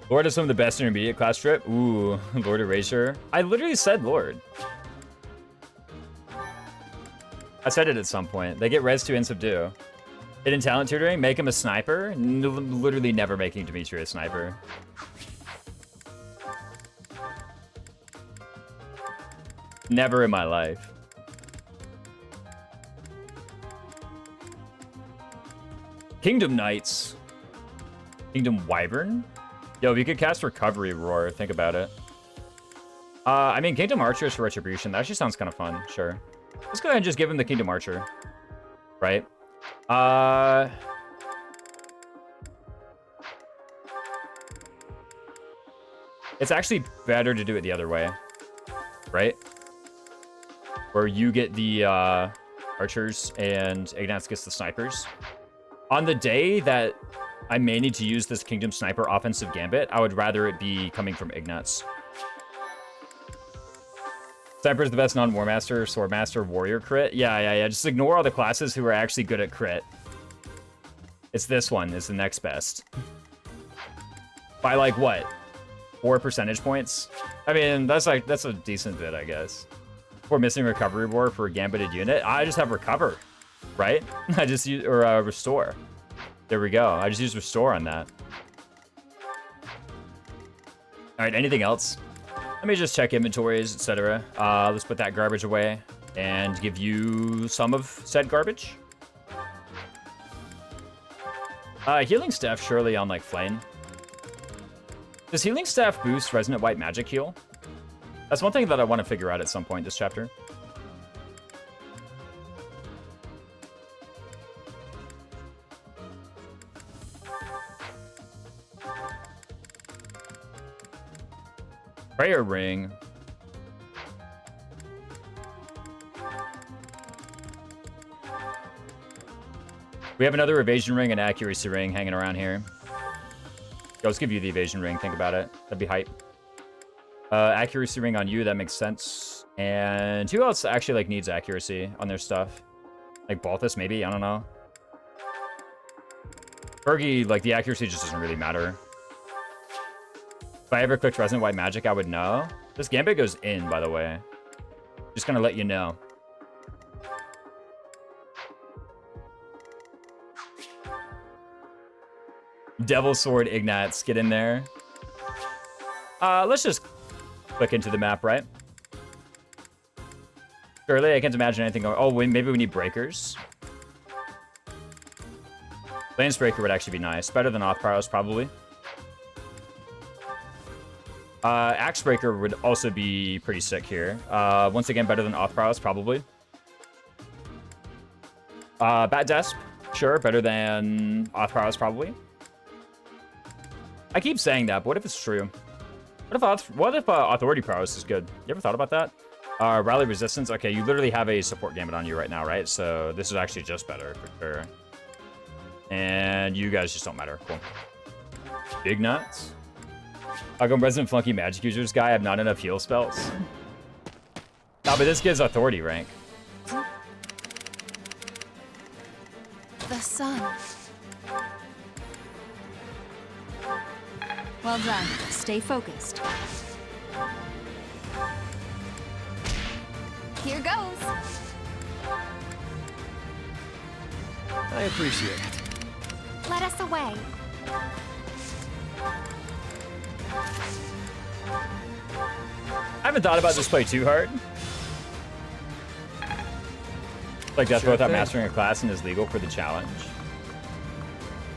Lord is some of the best intermediate class trip. Ooh, Lord Erasure. I literally said Lord. I said it at some point. They get res 2 and subdue. Hidden talent tutoring, make him a sniper. Literally never making Dimitri a sniper. Never in my life. Kingdom Knights. Kingdom Wyvern? Yo, if you could cast Recovery Roar, think about it. I mean, Kingdom Archers for Retribution. That actually sounds kind of fun. Sure. Let's go ahead and just give him the Kingdom Archer. Right? It's actually better to do it the other way. Right? Where you get the Archers and Ignatz gets the Snipers. On the day that I may need to use this Kingdom Sniper offensive gambit, I would rather it be coming from Ignatz. Sniper is the best non-War Master, Sword Master, Warrior crit. Yeah. Just ignore all the classes who are actually good at crit. It's this one is the next best. By like what? 4 percentage points? I mean, that's a decent bit, I guess. If we're missing Recovery War for a gambited unit, I just have Recover, right? I just use, or Restore. There we go. I just use Restore on that. All right, anything else? Let me just check inventories, etc. Let's put that garbage away and give you some of said garbage. Healing Staff surely on, like, Flame. Does Healing Staff boost Resonant White Magic Heal? That's one thing that I want to figure out at some point this chapter. Prayer Ring. We have another Evasion Ring and Accuracy Ring hanging around here. Yo, let's give you the Evasion Ring. Think about it. That'd be hype. Accuracy Ring on you. That makes sense. And who else actually, like, needs accuracy on their stuff? Like Balthus, maybe? I don't know. Fergie, like, the accuracy just doesn't really matter. If I ever clicked Resonant White Magic, I would know. This Gambit goes in, by the way. Just gonna let you know. Devil Sword Ignatz, get in there. Let's just click into the map, right? Surely, I can't imagine anything going... Oh, maybe we need breakers. Lance Breaker would actually be nice. Better than Othpyros, probably. Axe Breaker would also be pretty sick here. Once again, better than Oth Prowess, probably. Bat Desp, sure, better than Oth Prowess, probably. I keep saying that, but what if it's true? What if Authority Prowess is good? You ever thought about that? Rally Resistance, okay, you literally have a support gambit on you right now, right? So this is actually just better, for sure. And you guys just don't matter, cool. Big nuts. I'll go Resident Flunky Magic Users guy. I have not enough heal spells. No, but this gives authority rank. The sun. Well done. Stay focused. Here goes. I appreciate it. Let us away. I haven't thought about this play too hard. Like Death Row without mastering a class and is legal for the challenge.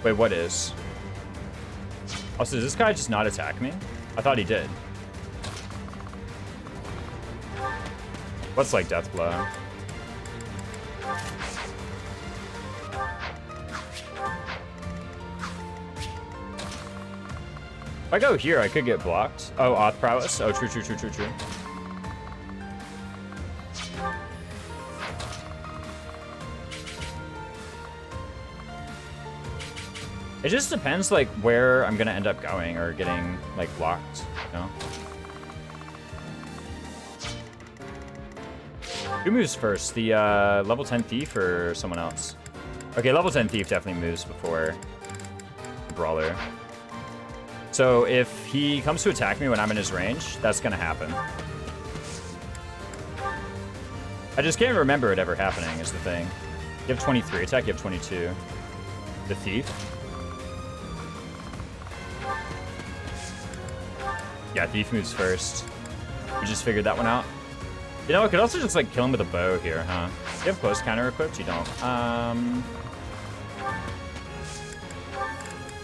Wait, what is? Also, does this guy just not attack me? I thought he did. What's like Death Blow? If I go here, I could get blocked. Oh, Oth Prowess. Oh, true. It just depends, like, where I'm gonna end up going or getting, like, blocked, you know? Who moves first? The, level 10 Thief or someone else? Okay, level 10 Thief definitely moves before the Brawler. So if he comes to attack me when I'm in his range, that's gonna happen. I just can't remember it ever happening is the thing. You have 23 attack, you have 22. The Thief. Yeah, Thief moves first. We just figured that one out. You know, I could also just like kill him with a bow here, huh? You have close counter equipped? You don't.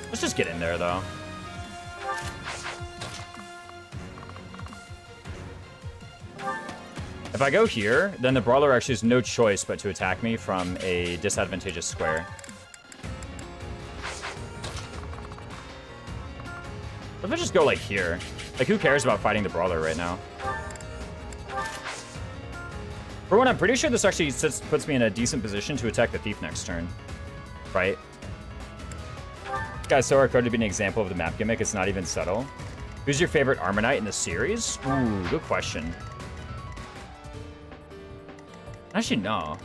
Let's just get in there though. If I go here, then the Brawler actually has no choice but to attack me from a disadvantageous square. What if I just go like here? Like, who cares about fighting the Brawler right now? For one, I'm pretty sure this actually puts me in a decent position to attack the Thief next turn. Right? Guys, so our code to be an example of the map gimmick. It's not even subtle. Who's your favorite Armor Knight in the series? Ooh, good question. Actually, no.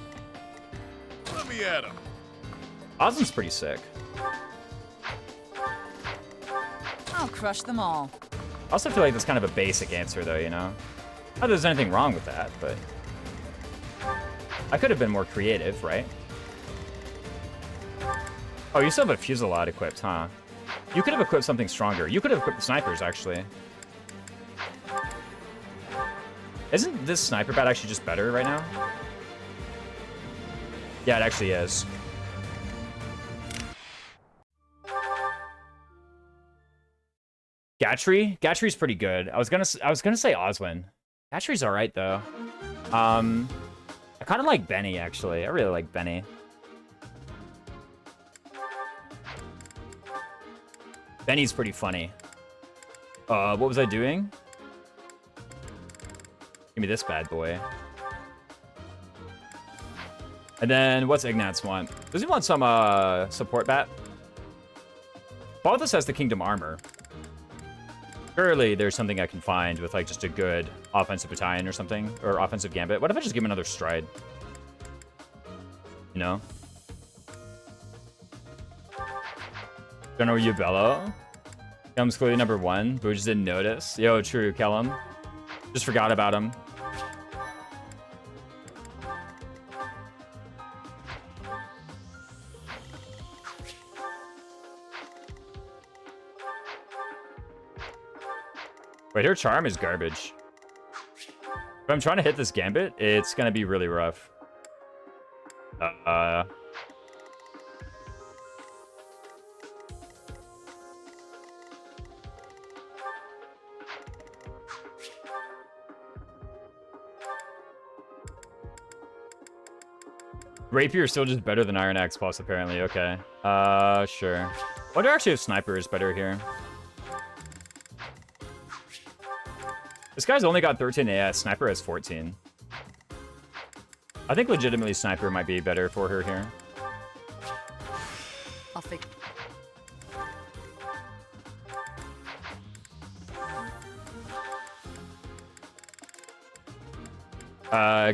Let me at him. Ozm's pretty sick. I'll crush them all. I also feel like that's kind of a basic answer, though, you know? Not that there's anything wrong with that, but... I could have been more creative, right? Oh, you still have a Fusillade equipped, huh? You could have equipped something stronger. You could have equipped the snipers, actually. Isn't this sniper bat actually just better right now? Yeah, it actually is. Gatry? Gatry's pretty good. I was gonna say Oswin. Gatry's alright though. I kinda like Benny actually. I really like Benny. Benny's pretty funny. What was I doing? Give me this bad boy. And then what's Ignatz want? Does he want some support bat? Balthus has the Kingdom Armor. Surely there's something I can find with like just a good offensive battalion or something, or offensive gambit. What if I just give him another stride? You know? General Ubello comes clearly number 1. Boo just didn't notice. Yo, true, Kellum. Just forgot about him. Wait, her charm is garbage. If I'm trying to hit this gambit, it's gonna be really rough. Rapier is still just better than Iron Axe Plus, apparently. Okay. Sure. I wonder actually if Sniper is better here. This guy's only got 13 AS. Sniper has 14. I think legitimately Sniper might be better for her here. I'll fix.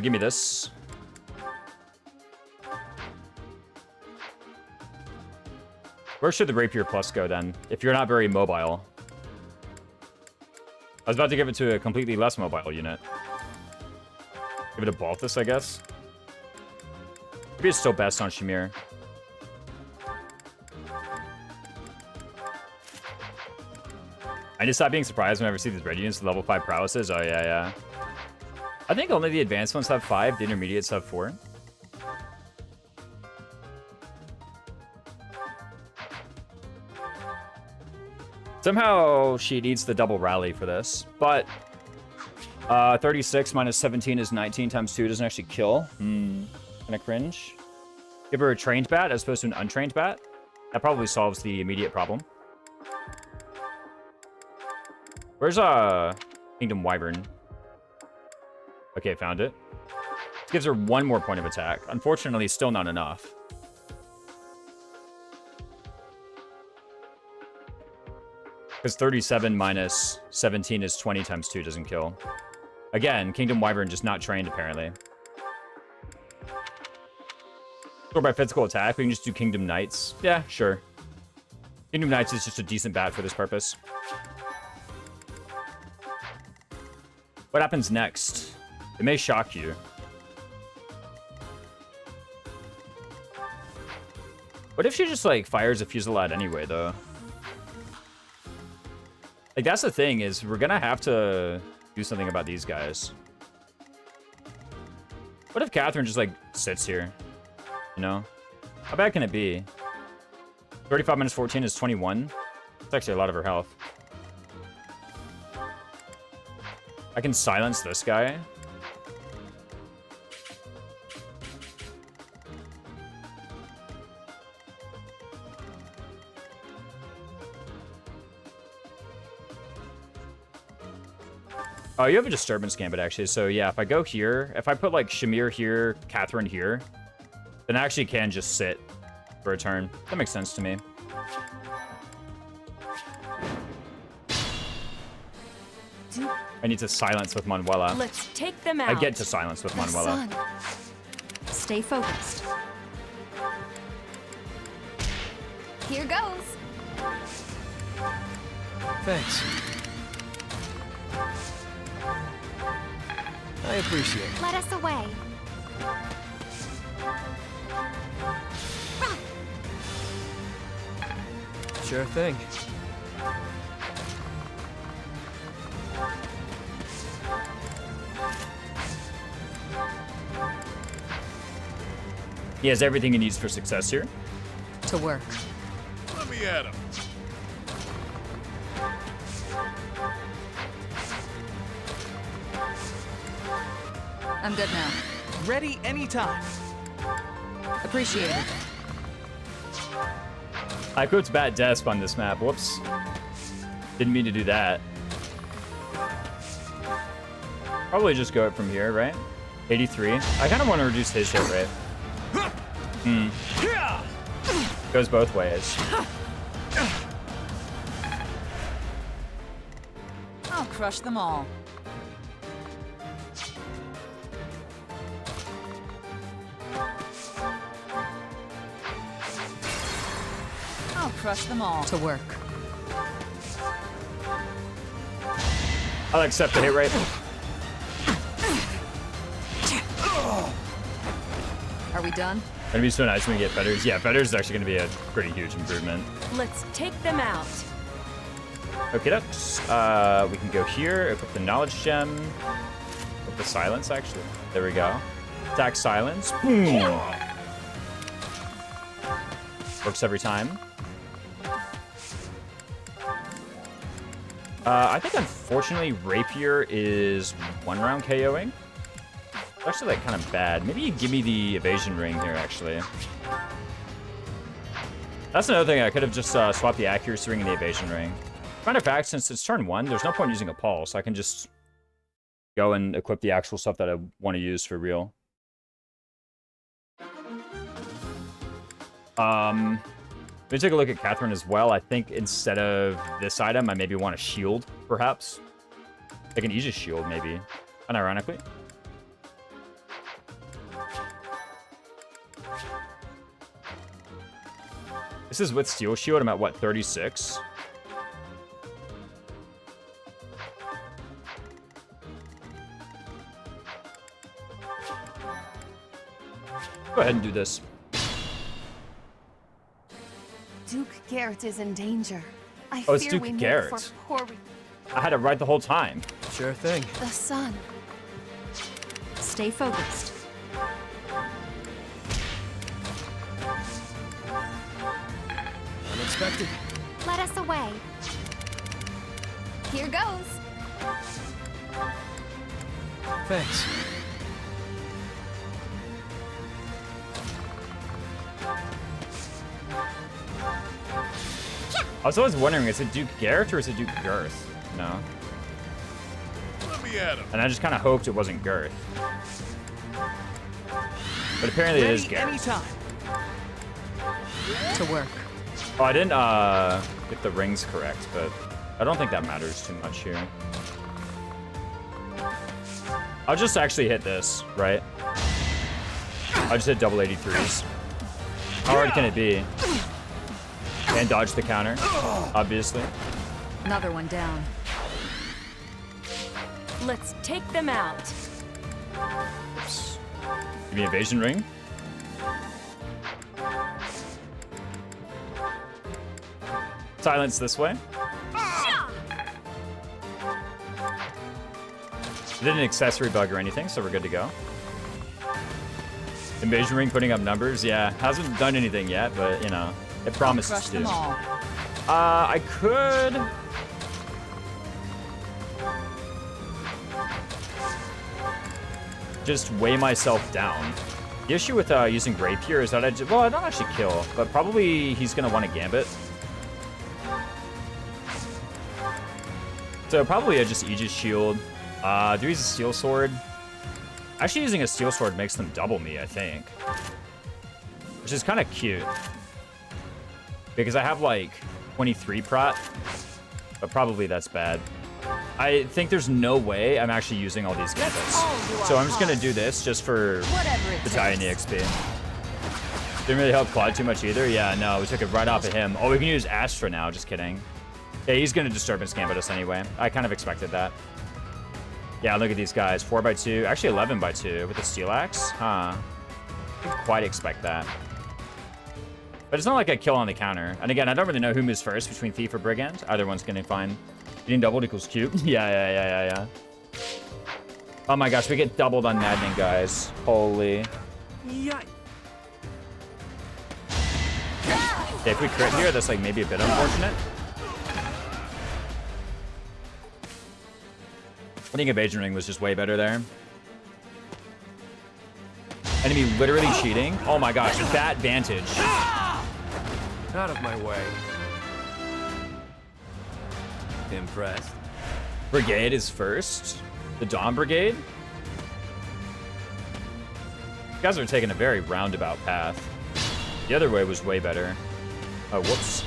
Give me this. Where should the Rapier Plus go then? If you're not very mobile. I was about to give it to a completely less mobile unit. Give it a Balthus, I guess. Maybe it's still best on Shamir. I just stop being surprised whenever I see these red units with level 5 prowesses. Oh, yeah, yeah. I think only the advanced ones have 5, the intermediates have 4. Somehow she needs the double rally for this, but 36 minus 17 is 19 times 2 doesn't actually kill. Kinda cringe. Give her a trained bat as opposed to an untrained bat. That probably solves the immediate problem. Where's Kingdom Wyvern? Okay, found it. Gives her 1 more point of attack. Unfortunately, still not enough. Because 37 minus 17 is 20 times 2 doesn't kill. Again, Kingdom Wyvern just not trained, apparently. Or by physical attack, we can just do Kingdom Knights. Yeah, sure. Kingdom Knights is just a decent bat for this purpose. What happens next? It may shock you. What if she just, like, fires a Fusillade anyway, though? Like, that's the thing, is we're gonna have to do something about these guys. What if Catherine just, like, sits here? You know? How bad can it be? 35 minus 14 is 21. That's actually a lot of her health. I can silence this guy. Oh, you have a Disturbance Gambit, actually. So, yeah, if I go here, if I put, like, Shamir here, Catherine here, then I actually can just sit for a turn. That makes sense to me. I need to silence with Manuela. Let's take them out. I get to silence with The Manuela. sun. Stay focused. Here goes. Thanks. I appreciate it. Let us away. Sure thing. He has everything he needs for success here. To work. Let me at him. I'm good now. Ready anytime. Appreciate it. I quotes Bat Desp on this map. Whoops. Didn't mean to do that. Probably just go up from here, right? 83. I kind of want to reduce his hit rate. Goes both ways. I'll crush them all. I'll crush them all. To work. I'll accept the hit rate. Are we done? It'd be so nice when we get Fetters. Yeah, Fetters is actually going to be a pretty huge improvement. Let's take them out. Okay, that's, we can go here, equip the Knowledge Gem, equip the Silence, actually. There we go. Attack Silence. Boom. Works every time. I think, unfortunately, Rapier is 1 round KOing. It's actually like kind of bad. Maybe you give me the evasion ring here, actually. That's another thing. I could have just swapped the accuracy ring and the evasion ring. Matter of fact, since it's turn 1, there's no point using a pulse. I can just go and equip the actual stuff that I want to use for real. Let me take a look at Catherine as well. I think instead of this item, I maybe want a shield, perhaps. Like an Aegis shield, maybe. Unironically. This is with Steel Shield. I'm at, what, 36? Go ahead and do this. Duke Garrett is in danger. I Oh, it's fear Duke we make Garrett. for poor I had it right the whole time. Sure thing. the sun. Stay focused. Unexpected. Let us away. Here goes. Thanks. I was always wondering, is it Duke Garrett or is it Duke Girth? No. Let me at him. And I just kind of hoped it wasn't Girth. But apparently it is Garrett. Anytime. To work. Oh, I didn't get the rings correct, but I don't think that matters too much here. I'll just actually hit this, right? I just hit double 83s. How hard can it be? And dodge the counter, obviously. Another one down. Let's take them out. Oops. Give me evasion ring. Silence this way. Didn't accessory bug or anything, so we're good to go. Invasion ring putting up numbers, yeah. Hasn't done anything yet, but you know, it promises Crush to. them all. I could. Just weigh myself down. The issue with using Rapier is that well, I don't actually kill, but probably he's gonna want a Gambit. So probably I just Aegis Shield. Do use a Steel Sword. Actually, using a Steel Sword makes them double me, I think. Which is kind of cute. Because I have like 23 prot, but probably that's bad. I think there's no way I'm actually using all these Gambits. So I'm just gonna do this just for Whatever it the takes. tiny XP. Didn't really help Claude too much either. Yeah, no, we took it right off of him. Oh, we can use Astra now, just kidding. Yeah, he's gonna Disturbance Gambit us anyway. I kind of expected that. Yeah, look at these guys. 4x2, actually 11x2 with the Steel Axe. Huh. Didn't quite expect that. But it's not like I kill on the counter. And again, I don't really know who moves first between Thief or Brigand. Either one's gonna be fine. Getting doubled equals cute. Yeah. Oh my gosh, we get doubled on Maddening, guys. Holy. Yikes. Okay, if we crit here, that's like maybe a bit unfortunate. I think Evasion Ring was just way better there. Enemy literally cheating. Oh my gosh, that Vantage. Out of my way. Impressed. Brigade is first. The Dawn Brigade. You guys are taking a very roundabout path. The other way was way better. Oh, whoops.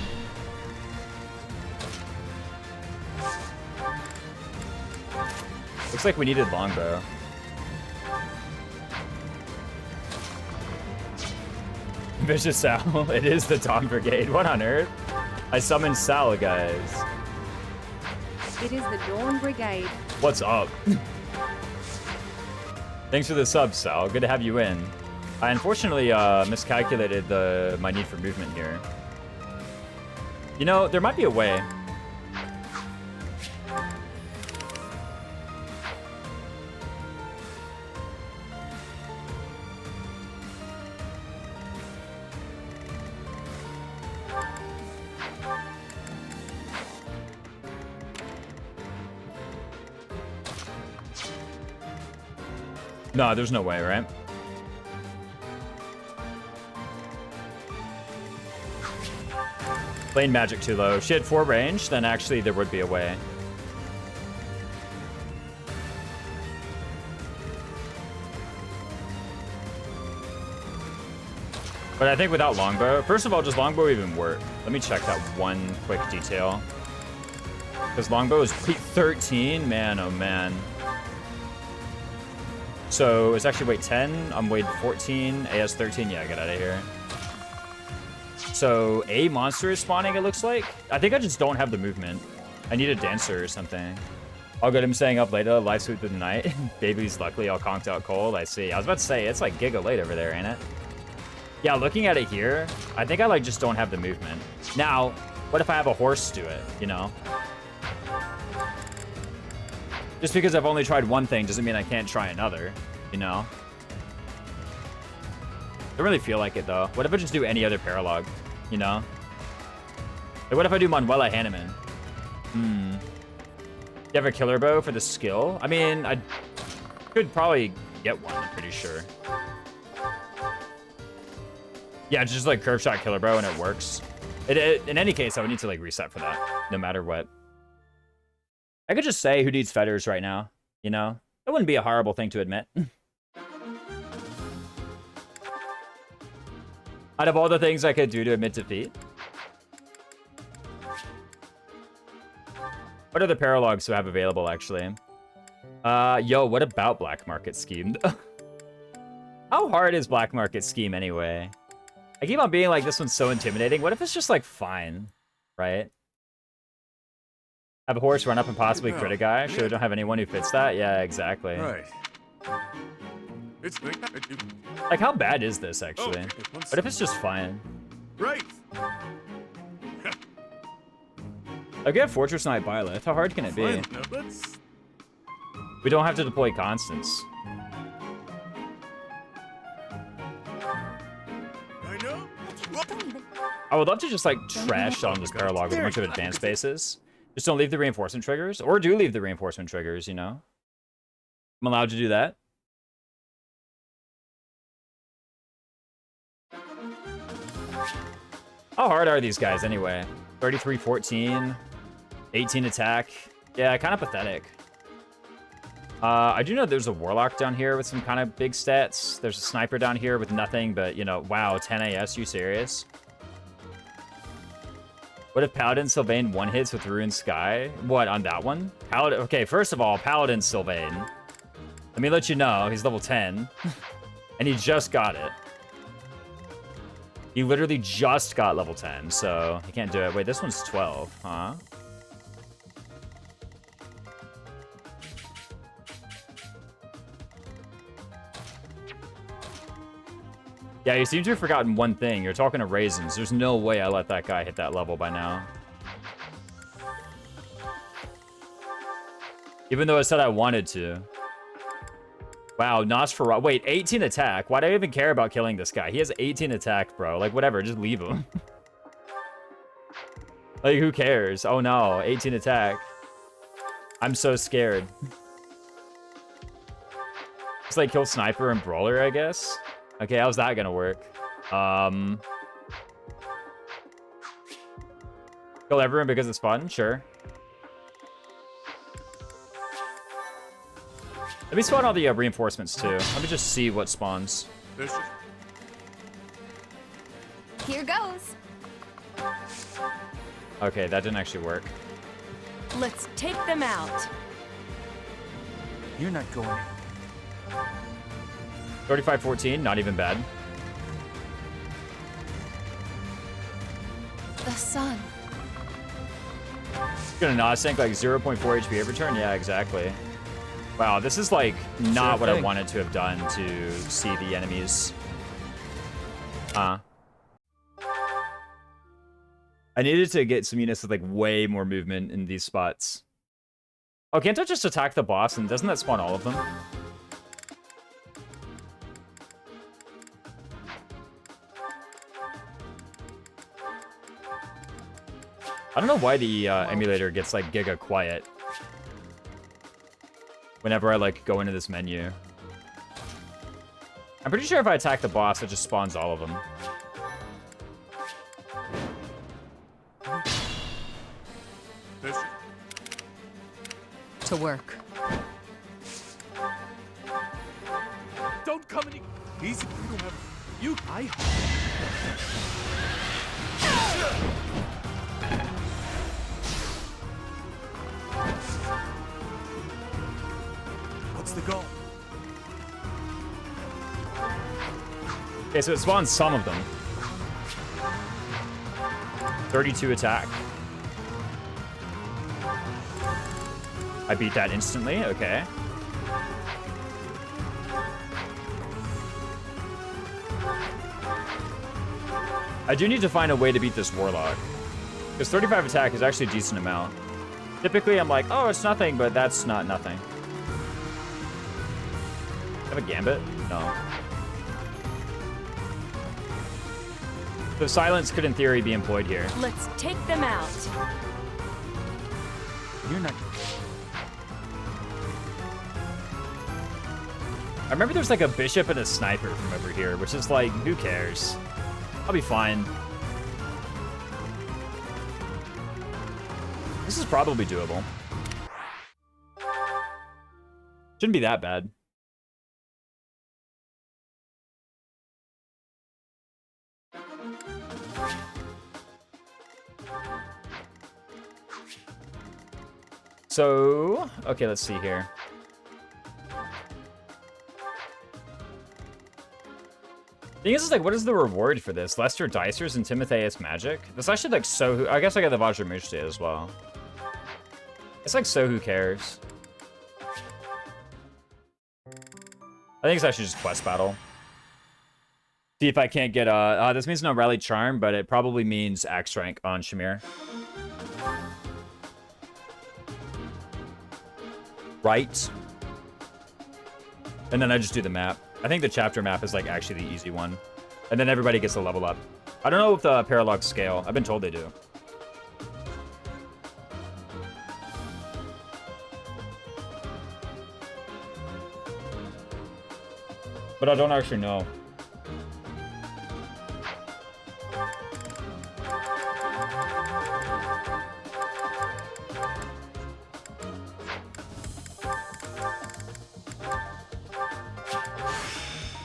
Looks like we needed Longbow. Vicious Sal. It is the Dawn Brigade. What on earth? I summoned Sal, guys. It is the Dawn Brigade. What's up? Thanks for the sub, Sal. Good to have you in. I unfortunately miscalculated my need for movement here. You know, there might be a way. No, there's no way, right? Playing magic too low. If she had 4 range, then actually there would be a way. But I think without longbow, first of all, does longbow even work? Let me check that one quick detail. Because longbow is weight 13, man, oh man. So it's actually weight 10, I'm weight 14, AS 13, yeah, get out of here. So a monster is spawning, it looks like. I think I just don't have the movement. I need a dancer or something. I'll get him staying up later, live sweep through the night. Baby's luckily all conked out cold, I see. I was about to say, it's like giga late over there, ain't it? Yeah, looking at it here, I think I like just don't have the movement. Now, what if I have a horse do it, you know? Just because I've only tried one thing doesn't mean I can't try another, you know? Don't really feel like it though. What if I just do any other paralog, you know? Like, what if I do Manuela Hanneman? You have a killer bow for the skill? I mean, I could probably get one, I'm pretty sure. Yeah, just like curve shot killer bow and it works. In any case, I would need to like reset for that, no matter what. I could just say who needs fetters right now, you know? That wouldn't be a horrible thing to admit. Out of all the things I could do to admit defeat. What are the paralogs we have available, actually? Yo, what about Black Market Scheme? How hard is Black Market Scheme anyway? I keep on being like, this one's so intimidating. What if it's just like fine, right? Have a horse run up and possibly crit a guy? Sure, don't have anyone who fits that? Yeah, exactly. Right. It's like, how bad is this, actually? What if it's just fine? right. Like, we have Fortress Knight Byleth. How hard can it be? Fine. Now let's... We don't have to deploy Constance. I know. I would love to just, like, trash on this paralog with a bunch of advanced bases. Just don't leave the reinforcement triggers. Or do leave the reinforcement triggers, you know? I'm allowed to do that. How hard are these guys, anyway? 33, 14, 18 attack. Yeah, kind of pathetic. I do know there's a Warlock down here with some kind of big stats. There's a Sniper down here with nothing but, you know, wow, 10 AS, you serious? What if Paladin Sylvain one hits with Ruined Sky? What, on that one? Paladin, okay, first of all, Paladin Sylvain. Let me let you know, he's level 10. And he just got it. He literally just got level 10, so he can't do it. Wait, this one's 12, huh? Yeah, you seem to have forgotten one thing. You're talking to Raisins. There's no way I let that guy hit that level by now. Even though I said I wanted to. Wow, Nosferatu. Wait, 18 attack? Why do I even care about killing this guy? He has 18 attack, bro. Like, whatever, just leave him. Like, who cares? Oh no, 18 attack. I'm so scared. Just like kill Sniper and Brawler, I guess. Okay, how's that gonna work? Kill everyone because it's fun? Sure. Let me spawn all the reinforcements too. Let me just see what spawns. Here goes. Okay, that didn't actually work. Let's take them out. You're not going. 35-14, not even bad. The sun. Gonna not sink like 0.4 HP every turn? Yeah, exactly. Wow, this is like not what I wanted to have done to see the enemies. I needed to get some units with like way more movement in these spots. Oh, can't I just attack the boss and doesn't that spawn all of them? I don't know why the emulator gets like giga quiet whenever I like go into this menu. I'm pretty sure if I attack the boss, it just spawns all of them. This. To work. Don't come any. Easy. You don't have. You. I. What's the goal? Okay, so it spawns some of them. 32 attack. I beat that instantly, okay. I do need to find a way to beat this Warlock. Because 35 attack is actually a decent amount. Typically, I'm like, oh, it's nothing, but that's not nothing. Have a Gambit? No. So silence could, in theory, be employed here. Let's take them out. You're not... I remember there's like a bishop and a sniper from over here, which is like, who cares? I'll be fine. This is probably doable. Shouldn't be that bad. So, okay, let's see here. Thing is, like, what is the reward for this? Lester Dicers and Timotheus Magic? This actually, like, so... I guess I got the Vajramushti as well. It's like, so who cares? I think it's actually just quest battle. See if I can't get, this means no Rally Charm, but it probably means Axe Rank on Shamir. Right. And then I just do the map. I think the chapter map is like actually the easy one. And then everybody gets a level up. I don't know if the paralogs scale. I've been told they do. But I don't actually know.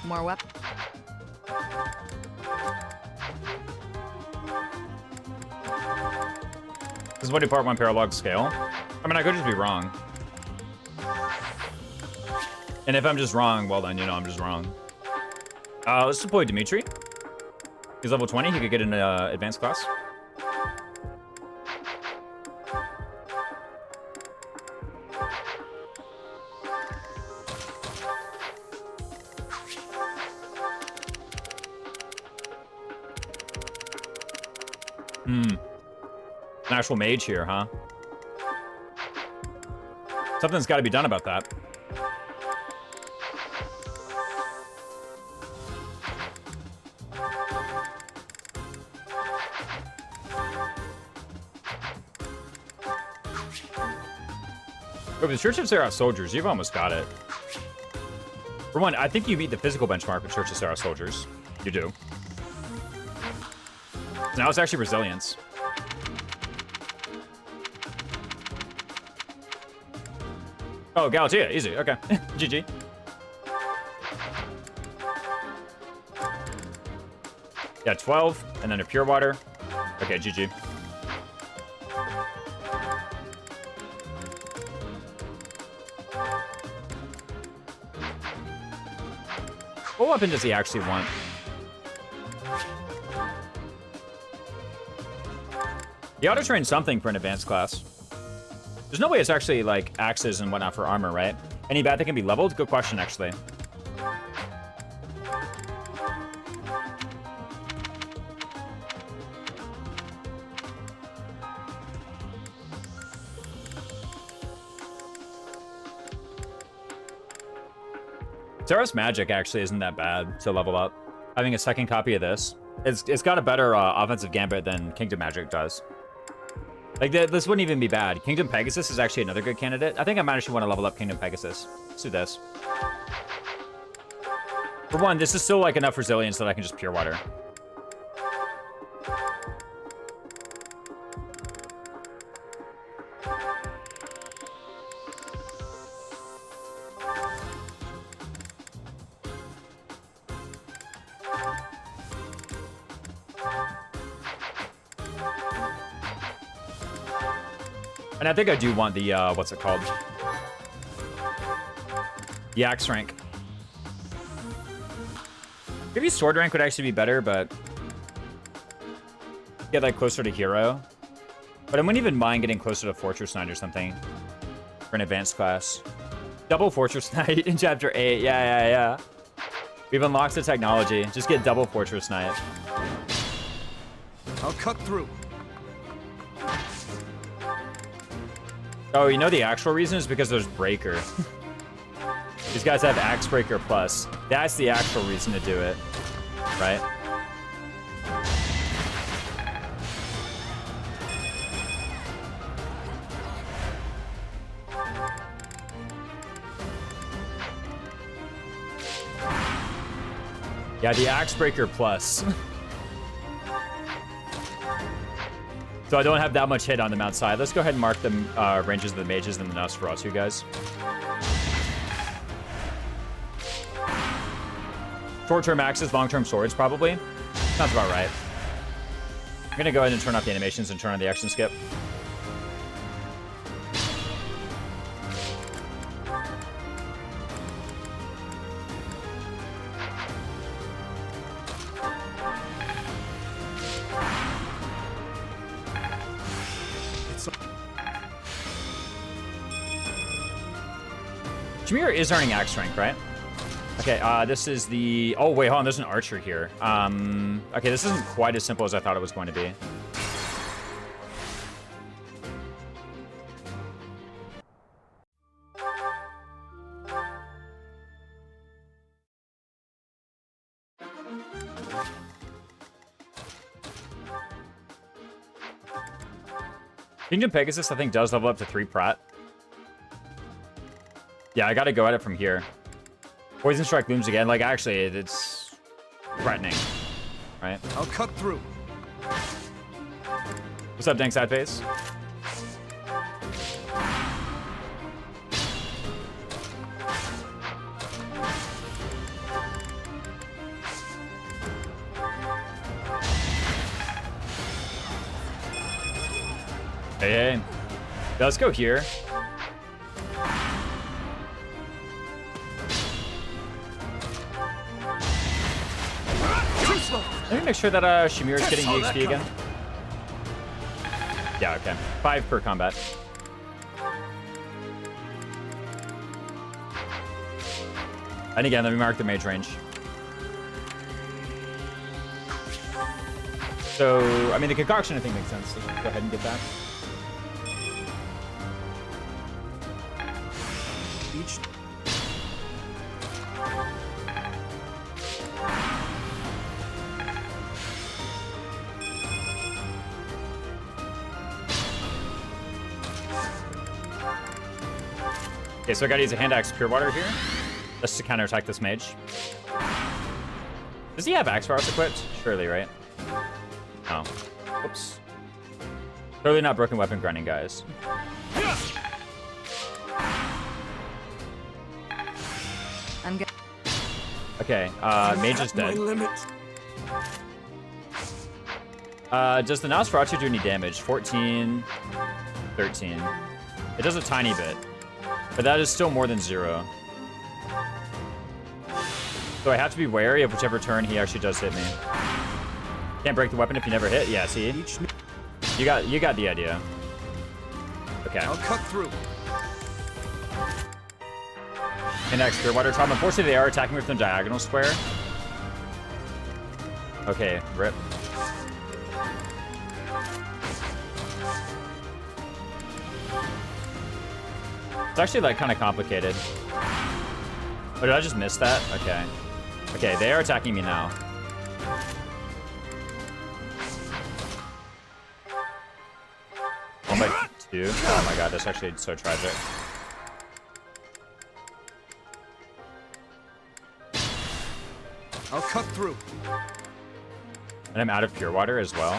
More weapon. This is what do part 1 paralog scale? I mean, I could just be wrong. And if I'm just wrong, well then, you know, I'm just wrong. Let's deploy Dimitri. He's level 20, he could get an advanced class. An actual mage here, huh? Something's got to be done about that. Oh, the Church of Seraph soldiers, you've almost got it. For one, I think you meet the physical benchmark with Church of Seraph soldiers. You do. Now it's actually resilience. Oh, Galatea, easy, okay. GG. Yeah, 12, and then a pure water. Okay, GG. What weapon does he actually want? He ought to train something for an advanced class. There's no way it's actually, like, axes and whatnot for armor, right? Any bad that can be leveled? Good question, actually. Teros Magic actually isn't that bad to level up. Having a second copy of this. It's got a better offensive gambit than Kingdom Magic does. Like, this wouldn't even be bad. Kingdom Pegasus is actually another good candidate. I think I might actually want to level up Kingdom Pegasus. Let's do this. For one, this is still like enough resilience that I can just pure water. And I think I do want the, what's it called? The axe rank. Maybe sword rank would actually be better, but get like closer to hero. But I wouldn't even mind getting closer to Fortress Knight or something for an advanced class. Double Fortress Knight in Chapter 8. Yeah. We've unlocked the technology. Just get double Fortress Knight. I'll cut through. Oh, you know the actual reason is because there's Breaker. These guys have Axe Breaker Plus. That's the actual reason to do it, right? Yeah, the Axe Breaker Plus. So I don't have that much hit on them outside. Let's go ahead and mark the ranges of the mages and the Nosferatu guys. Short-term axes, long-term swords, probably. Sounds about right. I'm gonna go ahead and turn off the animations and turn on the action skip. Jameer is earning axe rank, right? Okay, this is the... Oh, wait, hold on. There's an archer here. Okay, this isn't quite as simple as I thought it was going to be. Kingdom Pegasus, I think, does level up to 3 Prat. Yeah, I gotta go at it from here. Poison Strike looms again. Like, actually, it's threatening, right? I'll cut through. What's up, Dank Sideface? Hey. Yeah, let's go here. Let me make sure that Shamir is getting EXP again. Yeah, okay. 5 per combat. And again, let me mark the mage range. So, I mean, the concoction, I think, makes sense. Let's go ahead and get that. Each... Okay, so I gotta use a hand axe pure water here. Just to counterattack this mage. Does he have axe powers equipped? Surely, right? Oh. Whoops. Totally not broken weapon grinding, guys. I'm good. Okay, mage is dead. Does the Nosferatu do any damage? 14, 13. It does a tiny bit. But that is still more than 0. So I have to be wary of whichever turn he actually does hit me. Can't break the weapon if you never hit? Yeah, see? You got the idea. Okay. I'll cut through. And next, pure water charm. Unfortunately, they are attacking with the diagonal square. Okay, rip. It's actually, like, kind of complicated. Oh, did I just miss that? Okay. Okay, they are attacking me now. One by 2. Oh my god, that's actually so tragic. through. And I'm out of pure water as well.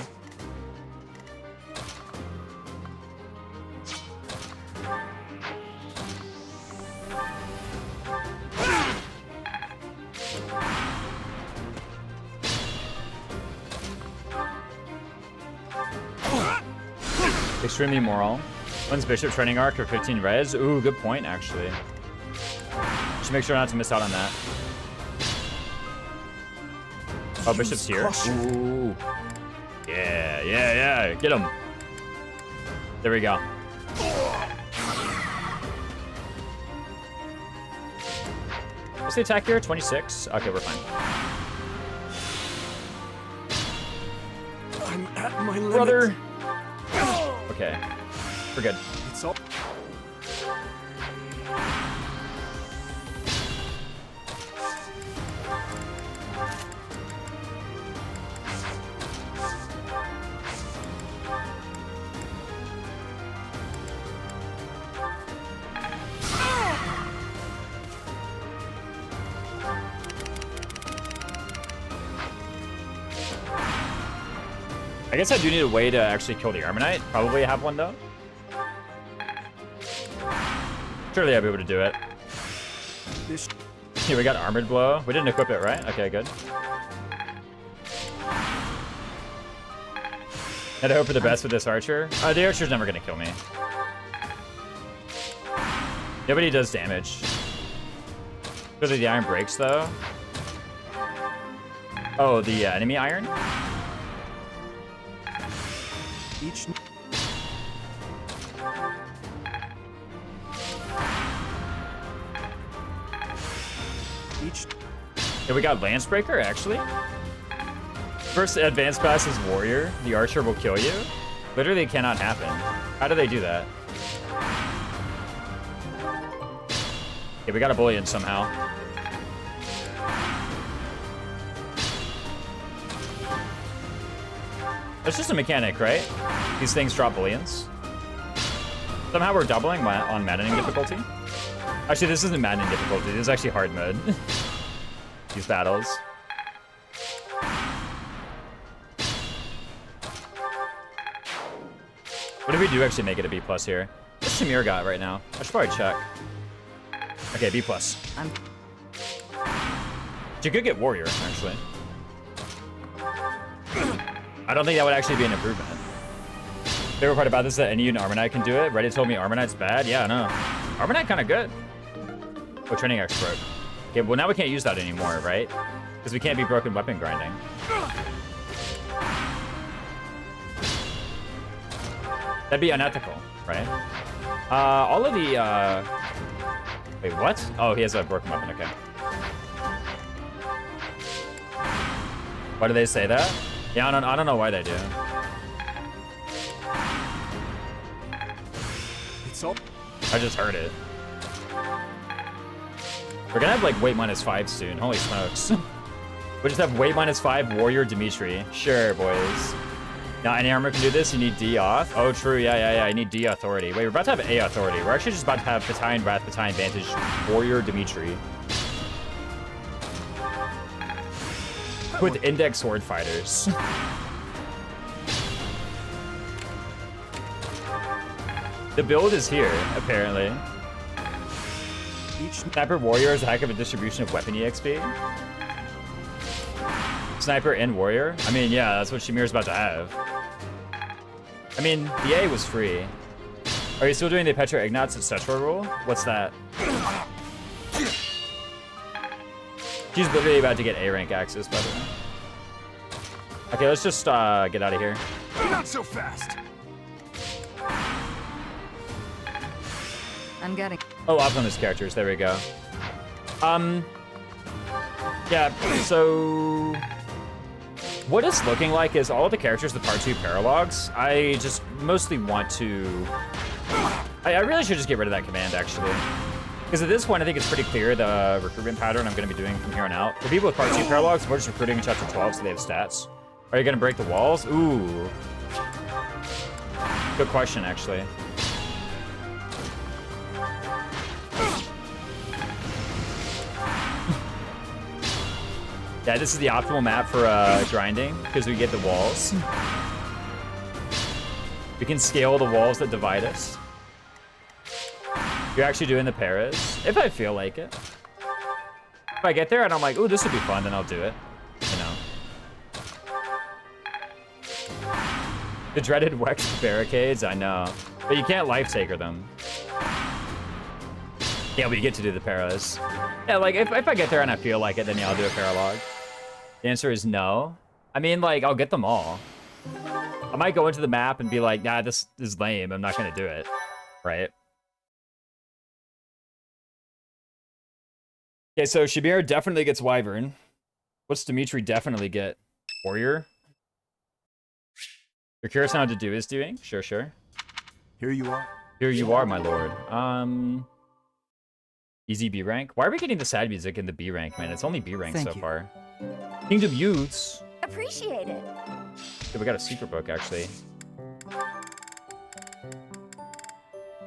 Extremely moral. When's Bishop training arc for 15 res? Ooh, good point, actually. Should make sure not to miss out on that. Oh, Bishop's here. Ooh. Yeah, yeah, yeah. Get him. There we go. What's the attack here? 26? Okay, we're fine. I'm at my limit. Brother. Okay. We're good. It's all. I guess I do need a way to actually kill the Armonite. Probably have one, though. Surely I'll be able to do it. Here, we got Armored Blow. We didn't equip it, right? Okay, good. And I hope for the best with this Archer. The Archer's never going to kill me. Nobody does damage. Really, the Iron breaks, though. Oh, the enemy Iron? Each. Yeah, we got Lancebreaker, actually. First advanced pass is Warrior. The Archer will kill you. Literally cannot happen. How do they do that? Yeah, we got a Bullion somehow. It's just a mechanic, right? These things drop Bullions. Somehow we're doubling on Maddening difficulty. Actually, this isn't Maddening difficulty. This is actually hard mode. These battles. What did we do actually make it a B+ here? What's Shamir got right now? I should probably check. Okay, B+. You could get Warrior, actually. I don't think that would actually be an improvement. Favorite part about this is that any unit Armonite can do it. Reddit told me Armonite's bad. Yeah, I know. Armonite kind of good. Oh, Training Expert. Okay, well now we can't use that anymore, right? Because we can't be broken weapon grinding. That'd be unethical, right? All of the, Wait, what? Oh, he has a broken weapon, okay. Why do they say that? Yeah, I don't know why they do. It's all. I just heard it. We're gonna have like weight -5 soon. Holy smokes. We just have weight -5 Warrior Dimitri. Sure, boys. Now, any armor can do this. You need D auth. Oh, true. Yeah. You need D authority. Wait, we're about to have A authority. We're actually just about to have Teatime, Wrath, Teatime, Vantage, Warrior Dimitri. With Index Sword Fighters. The build is here, apparently. Each. Sniper Warrior is a heck of a distribution of weapon EXP. Sniper and Warrior? I mean, yeah, that's what Shamir's about to have. I mean, the A was free. Are you still doing the Petra Ignatz at Cetra rule? What's that? She's literally about to get A rank access, by the way. Okay, let's just get out of here. Not so fast. I'm getting. Oh, Optimus characters. There we go. Yeah, so what it's looking like is all the characters, the Part 2 paralogs. I just mostly want to... I really should just get rid of that command, actually. Because at this point, I think it's pretty clear the recruitment pattern I'm going to be doing from here on out. For people with Part 2 paralogs, we're just recruiting in Chapter 12 so they have stats. Are you going to break the walls? Ooh. Good question, actually. Yeah, this is the optimal map for grinding because we get the walls. We can scale the walls that divide us. You're actually doing the paras, if I feel like it. If I get there and I'm like, ooh, this would be fun, then I'll do it. You know. The dreaded Wex barricades, I know. But you can't life taker them. Yeah, we get to do the paras. Yeah, like, if I get there and I feel like it, then yeah, I'll do a paralog. The answer is no. I mean, like, I'll get them all. I might go into the map and be like, nah, this is lame. I'm not going to do it. Right? Okay, so Shabir definitely gets Wyvern. What's Dimitri definitely get? Warrior? You're curious how to do his doing? Sure, sure. Here you are. Here you are, my lord. Easy B rank. Why are we getting the sad music in the B rank, man? It's only B rank so far. Kingdom Youths. Appreciate it. Okay, we got a secret book, actually.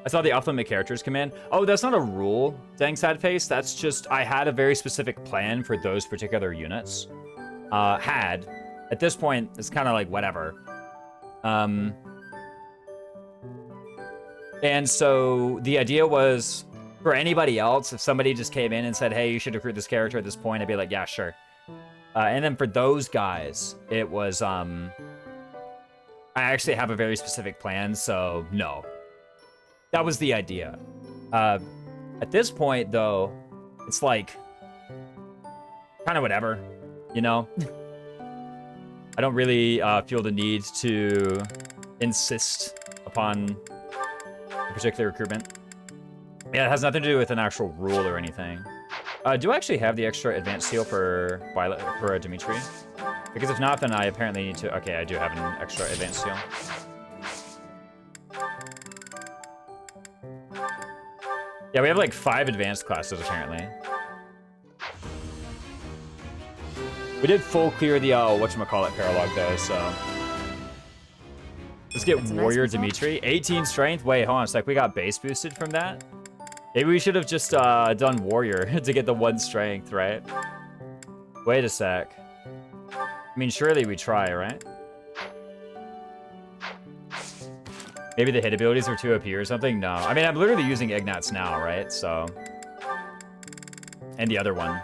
I saw the off-limit characters command. Oh, that's not a rule, dang sad face. That's just, I had a very specific plan for those particular units. At this point, it's kind of like whatever. And so the idea was, for anybody else, if somebody just came in and said, hey, you should recruit this character at this point, I'd be like, yeah, sure. And then for those guys, it was, I actually have a very specific plan, so no. That was the idea. At this point, though, it's like, kind of whatever, you know? I don't really feel the need to insist upon a particular recruitment. Yeah, it has nothing to do with an actual rule or anything. Do I actually have the extra advanced seal for Violet, for Dimitri? Because if not, then I apparently need to... Okay, I do have an extra advanced seal. Yeah, we have like 5 advanced classes, apparently. We did full clear the, whatchamacallit paralog, though, so... Let's get Warrior Dimitri. 18 strength? Wait, hold on a sec. We got base boosted from that? Maybe we should have just done Warrior to get the 1 strength, right? Wait a sec. I mean, surely we try, right? Maybe the hit abilities were too OP or something? No. I mean, I'm literally using Ignatz now, right? So... And the other one.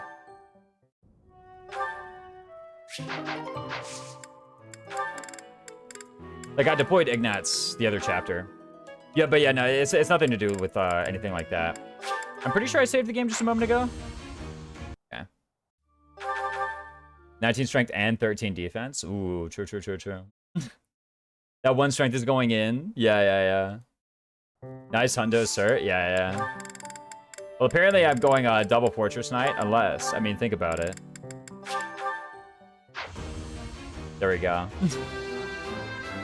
Like, I deployed Ignatz the other chapter. Yeah, but yeah, no, it's nothing to do with anything like that. I'm pretty sure I saved the game just a moment ago. Okay. 19 strength and 13 defense. Ooh, true. That 1 strength is going in. Yeah. Nice hundo, sir. Yeah. Well, apparently I'm going double Fortress Knight, unless, I mean, think about it. There we go.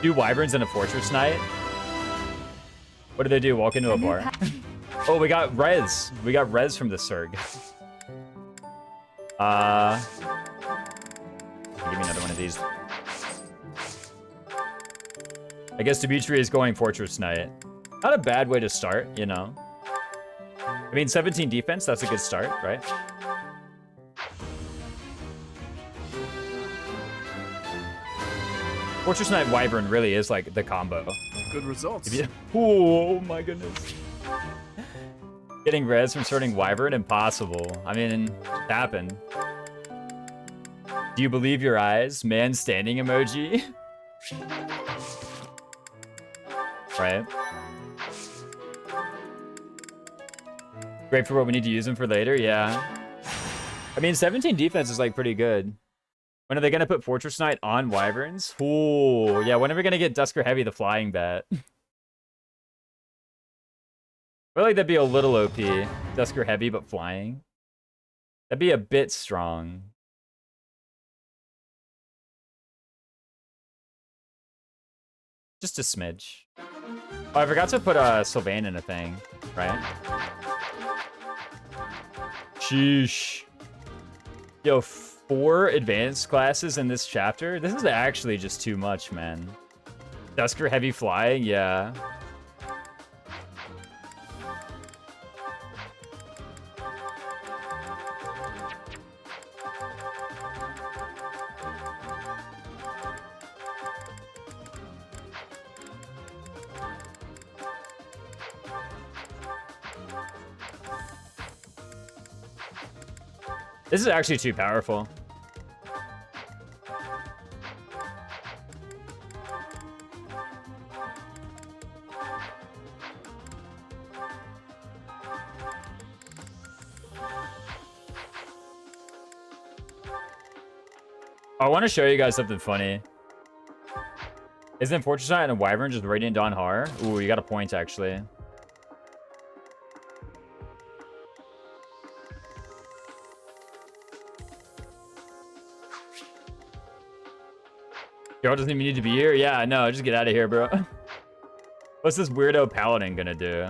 2 Wyverns and a Fortress Knight. What do they do? Walk into a bar? Oh, we got res. We got res from the Surg. Give me another one of these. I guess Dimitri is going Fortress Knight. Not a bad way to start, you know. I mean, 17 defense, that's a good start, right? Fortress Knight Wyvern really is like the combo. Good results. Oh my goodness. Getting res from starting Wyvern, impossible. I mean, it happened. Do you believe your eyes? Man standing emoji. Right. Great for what we need to use them for later, yeah. I mean, 17 defense is like pretty good. When are they gonna put Fortress Knight on Wyverns? Ooh, yeah, when are we gonna get Dusker Heavy, the flying bat? I feel like that'd be a little OP. Dusker Heavy, but flying. That'd be a bit strong. Just a smidge. Oh, I forgot to put Sylvain in a thing, right? Sheesh. Yo, 4 advanced classes in this chapter? This is actually just too much, man. Dusker Heavy flying, yeah. This is actually too powerful. I want to show you guys something funny. Isn't Fortress Knight and a Wyvern just Radiant Dawn Har? Ooh, you got a point, actually. Girl doesn't even need to be here? Yeah, no, just get out of here, bro. What's this weirdo paladin gonna do?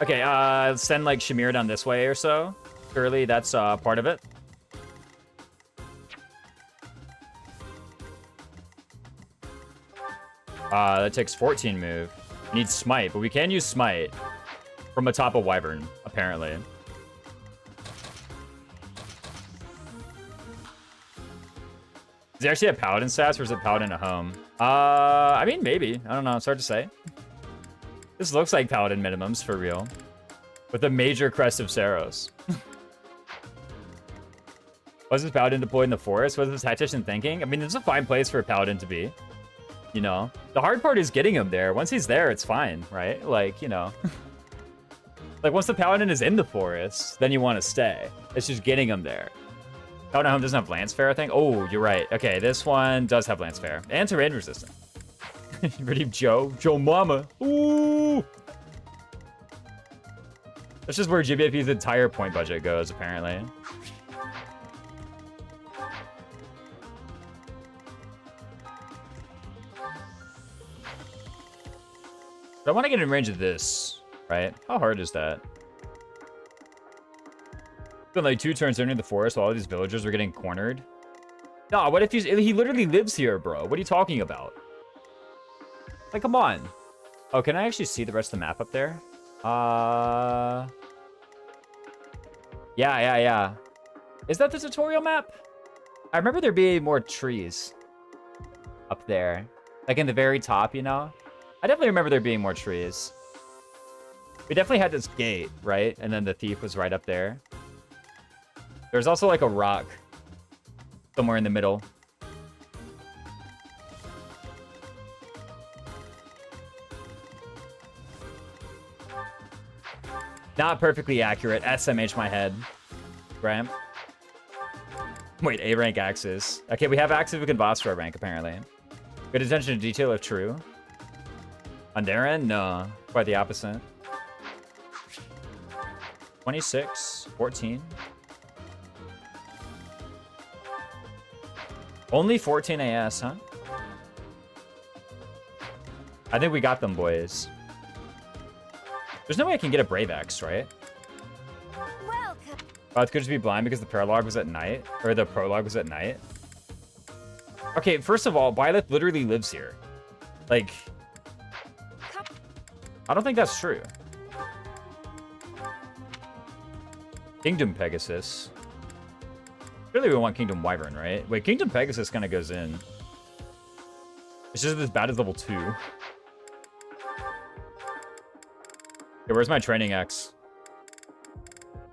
Okay, send like Shamir down this way or so. Surely that's part of it. That takes 14 move. Needs smite, but we can use smite from atop a wyvern, apparently. Does he actually have paladin stats, or is it paladin at home? I mean, maybe. I don't know. It's hard to say. This looks like paladin minimums for real, with a major crest of Saros. Was this paladin deployed in the forest? Was this tactician thinking? I mean, this is a fine place for a paladin to be. You know, the hard part is getting him there. Once he's there, it's fine, right? Like, you know, like once the paladin is in the forest, then you want to stay. It's just getting him there. Paladin home doesn't have lance fair, I think. Oh, you're right. Okay, this one does have lance fair and terrain resistant. Ready, Joe Mama. Ooh. That's just where GBFP's entire point budget goes, apparently. But I want to get in range of this, right? How hard is that? It's been like 2 turns entering the forest while all these villagers are getting cornered. Nah, what if he literally lives here, bro? What are you talking about? Like, come on. Oh, can I actually see the rest of the map up there? Yeah. Is that the tutorial map? I remember there being more trees up there. Like in the very top, you know? I definitely remember there being more trees. We definitely had this gate, right? And then the thief was right up there. There's also like a rock somewhere in the middle. Not perfectly accurate. SMH my head. Graham. Wait, A rank axes. Okay, we have axes we can boss for a rank, apparently. Good attention to detail if true. On Darren? No. Quite the opposite. 26, 14. Only 14 AS, huh? I think we got them, boys. There's no way I can get a Brave X, right? Welcome. Oh, it could just be blind because the paralog was at night. Or the prologue was at night. Okay, first of all, Byleth literally lives here. Like, I don't think that's true. Kingdom Pegasus. Really, we want Kingdom Wyvern, right? Wait, Kingdom Pegasus kind of goes in. It's just as bad as level 2. Okay, where's my training X?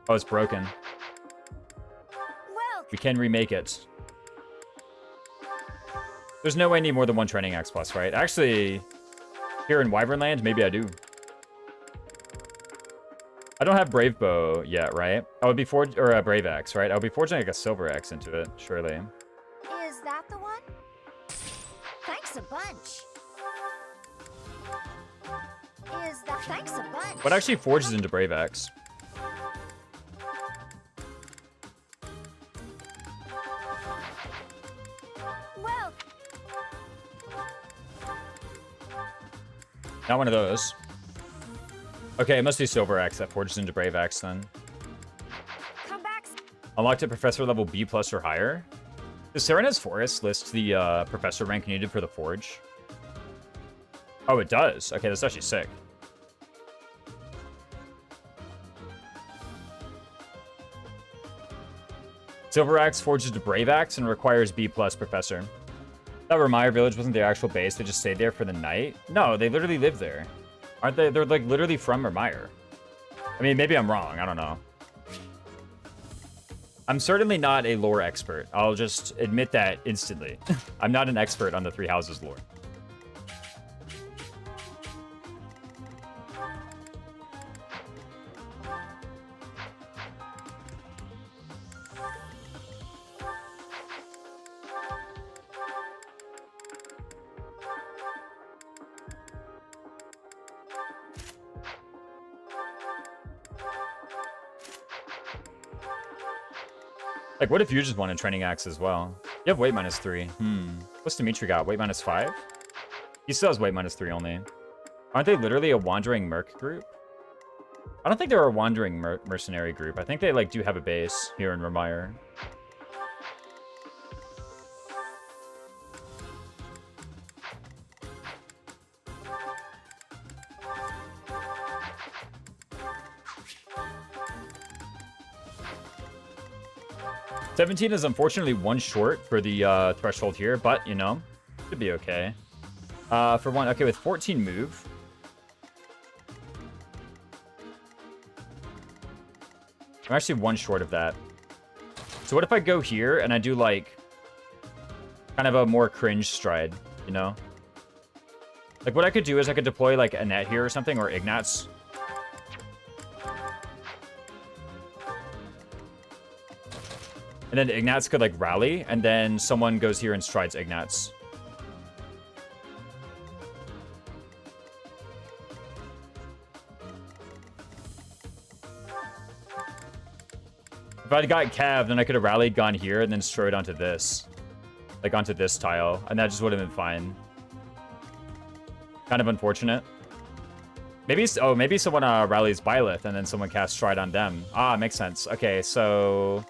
Oh, it's broken. We can remake it. There's no way I need more than 1 training X plus, right? Actually, here in Wyvernland, maybe I do. I don't have Brave Bow yet, right? I would be forged, or a Brave X, right? I would be forging like a Silver X into it, surely. Is that the one? Thanks a bunch. Thanks a bunch. What actually forges into Brave X? Well, Not one of those. Okay, it must be Silver X that forges into Brave X then. come back. Unlocked at Professor level B plus or higher. Does Serena's Forest list the Professor rank needed for the Forge? Oh, it does. Okay, that's actually sick. Silver Axe forges to Brave Axe and requires B plus Professor. That Remire Village wasn't their actual base. They just stayed there for the night. No, they literally live there. Aren't they? They're like literally from Remire. I mean, maybe I'm wrong. I don't know. I'm certainly not a lore expert. I'll just admit that instantly. I'm not an expert on the Three Houses lore. Like, what if you just wanted Training Axe as well? You have weight -3. What's Dimitri got? Weight -5? He still has weight -3 only. Aren't they literally a wandering merc group? I don't think they're a wandering mercenary group. I think they, like, do have a base here in Ramire. $17 is unfortunately one short for the threshold here, but, you know, should be okay. For one, okay, with 14 move. I'm actually one short of that. So what if I go here and I do, like, kind of a more cringe stride, you know? Like, what I could do is I could deploy, like, a net here or something, or Ignatz. And then Ignatz could, like, rally, and then someone goes here and strides Ignatz. If I'd got Cav, then I could have rallied, gone here, and then strode onto this. Like, onto this tile, and that just would have been fine. Kind of unfortunate. Maybe, oh, maybe someone rallies Byleth, and then someone casts Stride on them. Ah, makes sense. Okay, so...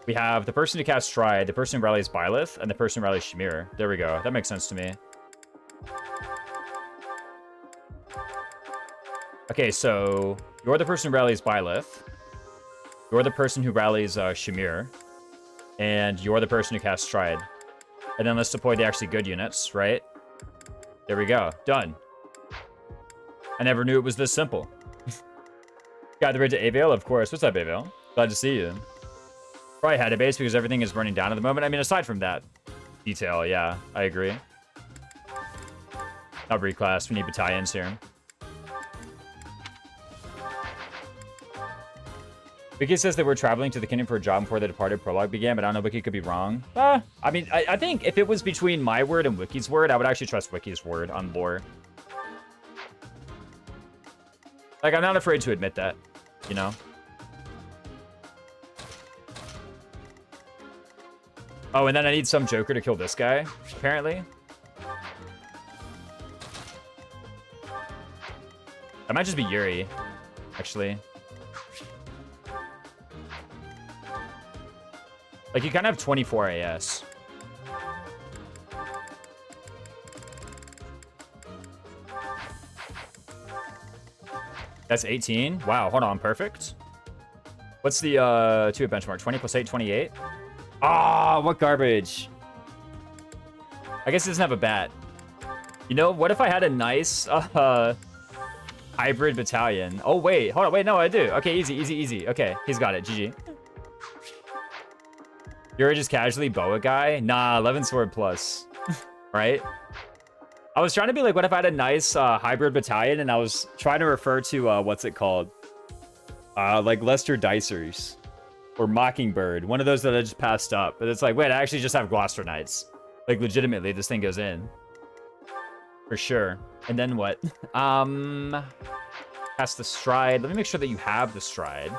we have the person who casts Stride, the person who rallies Byleth, and the person who rallies Shamir. There we go. That makes sense to me. Okay, so you're the person who rallies Byleth. You're the person who rallies Shamir. And you're the person who casts Stride. And then let's deploy the actually good units, right? There we go. Done. I never knew it was this simple. Got the raid to Avail? Of course. What's up, Avail? Glad to see you. Probably had a base because everything is burning down at the moment. I mean, aside from that detail, yeah, I agree. Not reclass. We need battalions here. Wiki says they were traveling to the kingdom for a job before the departed prologue began, but I don't know, Wiki could be wrong. I mean, I think if it was between my word and Wiki's word, I would actually trust Wiki's word on lore. Like, I'm not afraid to admit that, you know? Oh, and then I need some Joker to kill this guy, apparently. That might just be Yuri, actually. Like, you kind of have 24 AS. That's 18? Wow, hold on, perfect. What's the 2-hit benchmark? 20 plus 8, 28? Ah, what garbage. I guess it doesn't have a bat. You know, what if I had a nice hybrid battalion? Oh, wait, hold on, wait, no, I do. Okay, easy, easy, easy. Okay, he's got it, GG. You're just casually boa guy? Nah, 11 sword plus, right? I was trying to be like, what if I had a nice hybrid battalion and I was trying to refer to, what's it called? Like Lester Dicers or Mockingbird. One of those that I just passed up. But it's like, wait, I actually just have Gloucester Knights. Like, legitimately, this thing goes in. For sure. And then what? Cast the Stride. Let me make sure that you have the Stride.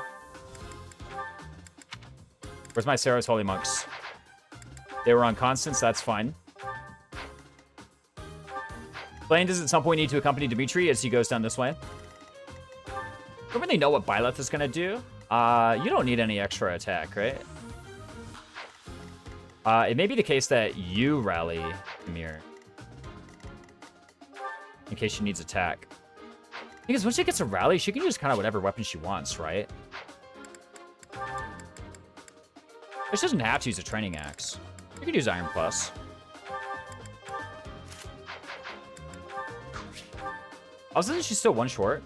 Where's my Sarah's Holy Monks? They were on Constance, that's fine. Blaine does at some point need to accompany Dimitri as he goes down this way. Don't really know what Byleth is gonna do. You don't need any extra attack, right? It may be the case that you rally Amir. In case she needs attack. Because when she gets a rally, she can use kind of whatever weapon she wants, right? She doesn't have to use a training axe. You could use Iron Plus. Also, isn't she still one short?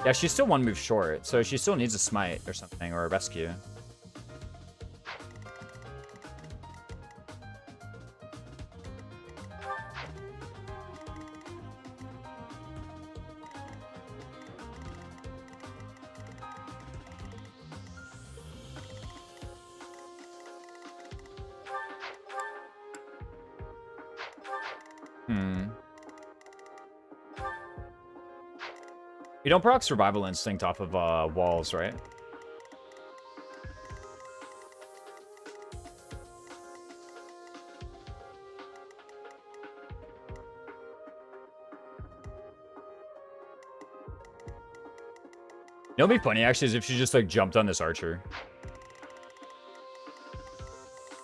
Yeah, she's still one move short, so she still needs a smite or something, or a rescue. You don't proc Survival Instinct off of walls, right? You know what'd be funny, actually, is if she just, like, jumped on this archer.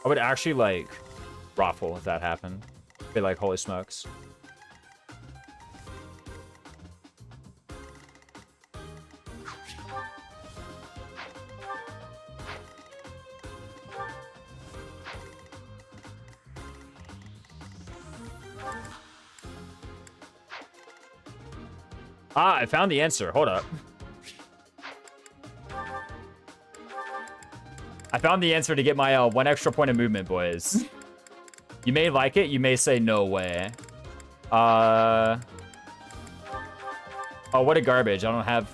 I would actually, like, raffle if that happened. Be like, holy smokes. Ah, I found the answer. Hold up. I found the answer to get my 1 extra point of movement, boys. You may like it. You may say no way. Oh, what a garbage. I don't have...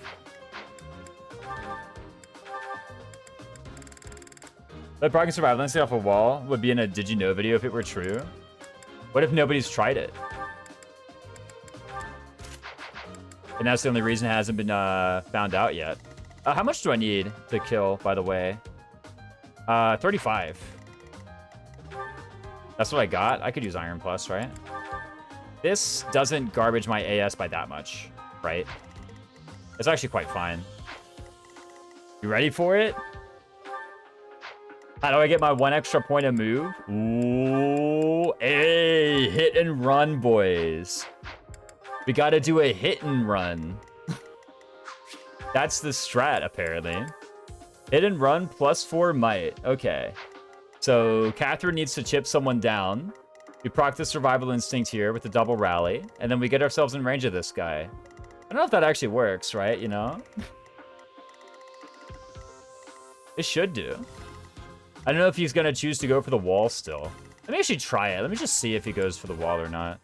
But proccing Survival Instinct off a wall would be in a Did You Know video if it were true. What if nobody's tried it? And that's the only reason it hasn't been found out yet. How much do I need to kill, by the way? 35. That's what I got. I could use Iron Plus, right? This doesn't garbage my AS by that much, right? It's actually quite fine. You ready for it? How do I get my 1 extra point of move? Ooh, hey, hit and run, boys. We gotta do a hit and run. That's the strat, apparently. Hit and run plus 4 might. Okay. So Catherine needs to chip someone down. We proc the Survival Instinct here with the double rally. And then we get ourselves in range of this guy. I don't know if that actually works, right? You know? It should do. I don't know if he's going to choose to go for the wall still. Let me actually try it. Let me just see if he goes for the wall or not.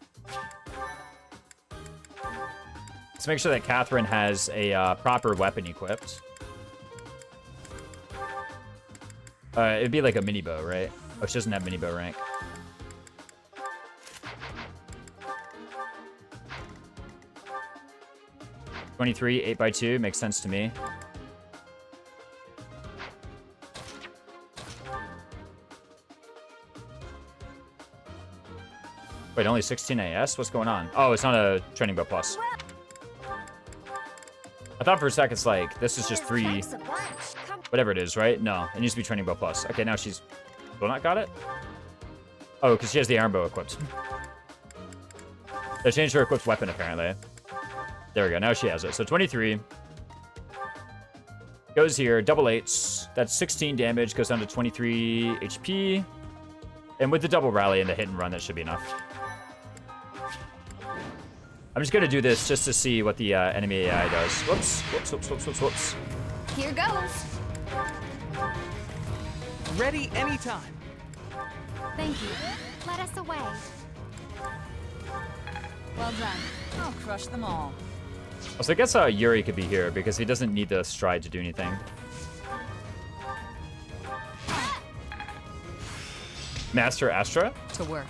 Let's make sure that Catherine has a proper weapon equipped. It'd be like a mini bow, right? Oh, she doesn't have mini bow rank. $23, 8x2 makes sense to me. Wait, only 16 AS? What's going on? Oh, it's not a training bow plus. I thought for a sec it's like, this is just 3, whatever it is, right? No, it needs to be training bow plus. Okay, now she's still not got it? Oh, because she has the iron bow equipped. They changed her equipped weapon, apparently. There we go, now she has it. So 23. Goes here, double 8s. That's 16 damage, goes down to 23 HP. And with the double rally and the hit and run, that should be enough. I'm just gonna do this just to see what the enemy AI does. Whoops, whoops, whoops, whoops, whoops, whoops. Here goes. Ready anytime. Thank you. Let us away. Well done. I'll crush them all. So I guess Yuri could be here because he doesn't need the stride to do anything. Master Astra? To work.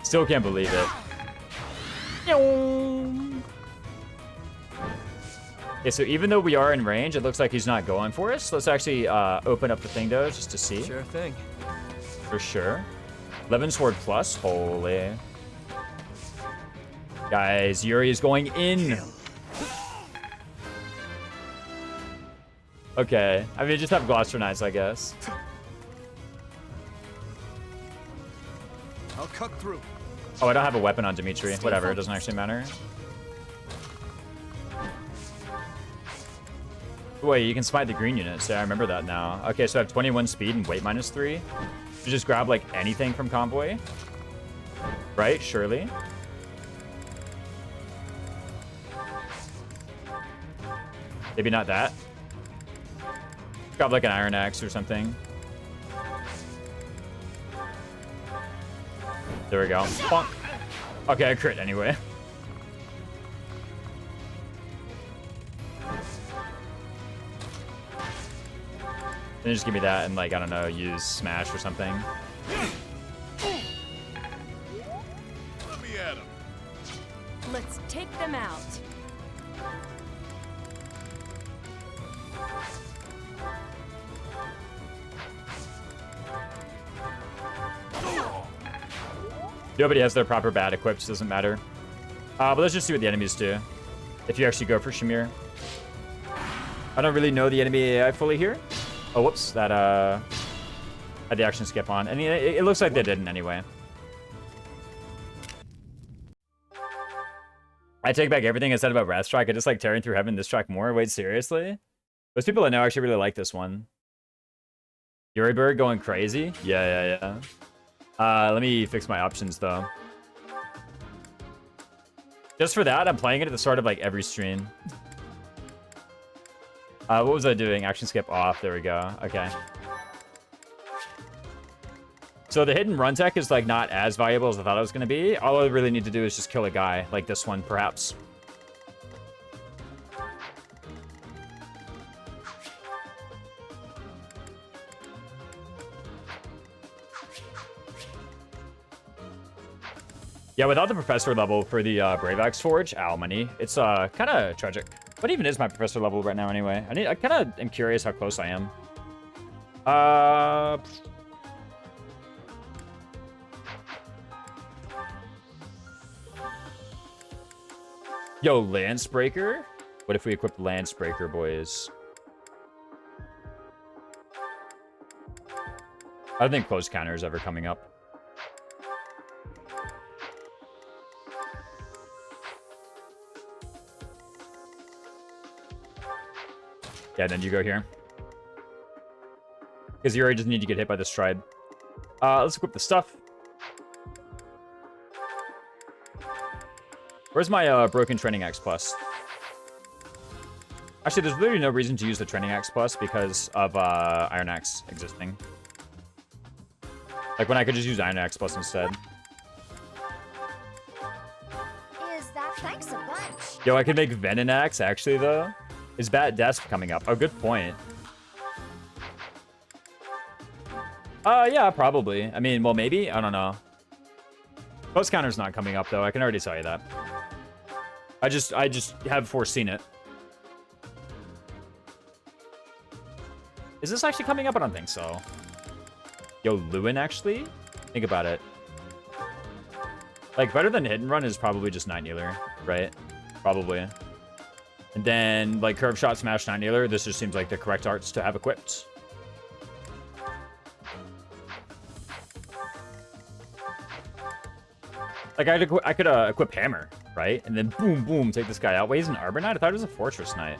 Still can't believe it. Okay, so even though we are in range, it looks like he's not going for us. Let's actually open up the thing, though, just to see. Sure thing. For sure. 11 sword plus. Holy. Guys, Yuri is going in. Okay. I mean, just have Gloucester Knights, I guess. I'll cut through. Oh, I don't have a weapon on Dimitri. Whatever, it doesn't actually matter. Wait, you can smite the green units. Yeah, I remember that now. Okay, so I have 21 speed and weight -3. You just grab, like, anything from Convoy. Right? Surely. Maybe not that. Got like an iron axe or something. There we go. Bonk. Okay, I crit anyway. Then just give me that and, like, I don't know, use smash or something. Let me at him. Let's take them out. Nobody has their proper bat equipped, doesn't matter. But let's just see what the enemies do. If you actually go for Shamir. I don't really know the enemy AI fully here. Oh, whoops. That had the action skip on. And it looks like they didn't anyway. I take back everything I said about Wrath Strike. I just like tearing through heaven this track more. Wait, seriously? Those people I know actually really like this one. Yuri Bird going crazy? Yeah. Let me fix my options, though. Just for that, I'm playing it at the start of, like, every stream. What was I doing? Action skip off. There we go. Okay. So the hidden run tech is, like, not as valuable as I thought it was going to be. All I really need to do is just kill a guy, like this one, perhaps. Yeah, without the professor level for the Brave Axe Forge, ow, money. It's kind of tragic. What even is my professor level right now anyway? I kind of am curious how close I am. Yo, Lancebreaker? What if we equip Lancebreaker, boys? I don't think close counter is ever coming up. Yeah, then you go here. Because you already just need to get hit by this tribe. Let's equip the stuff. Where's my broken training axe plus? Actually, there's literally no reason to use the training axe plus because of iron axe existing. Like when I could just use iron axe plus instead. Is that thanks a bunch? Yo, I could make Venom axe actually though. Is Bat Desk coming up? Oh, good point. Yeah, probably. I mean, well, maybe. I don't know. Post counter's not coming up though. I can already tell you that. I just have foreseen it. Is this actually coming up? I don't think so. Yo, Lewin actually? Think about it. Like, better than Hit and Run is probably just 9-Kneeler, right? Probably. And then, like, Curve Shot, Smash, 9-Kneeler. This just seems like the correct arts to have equipped. Like, I could equip Hammer, right? And then boom, boom, take this guy out. Wait, he's an Arbor Knight? I thought it was a Fortress Knight.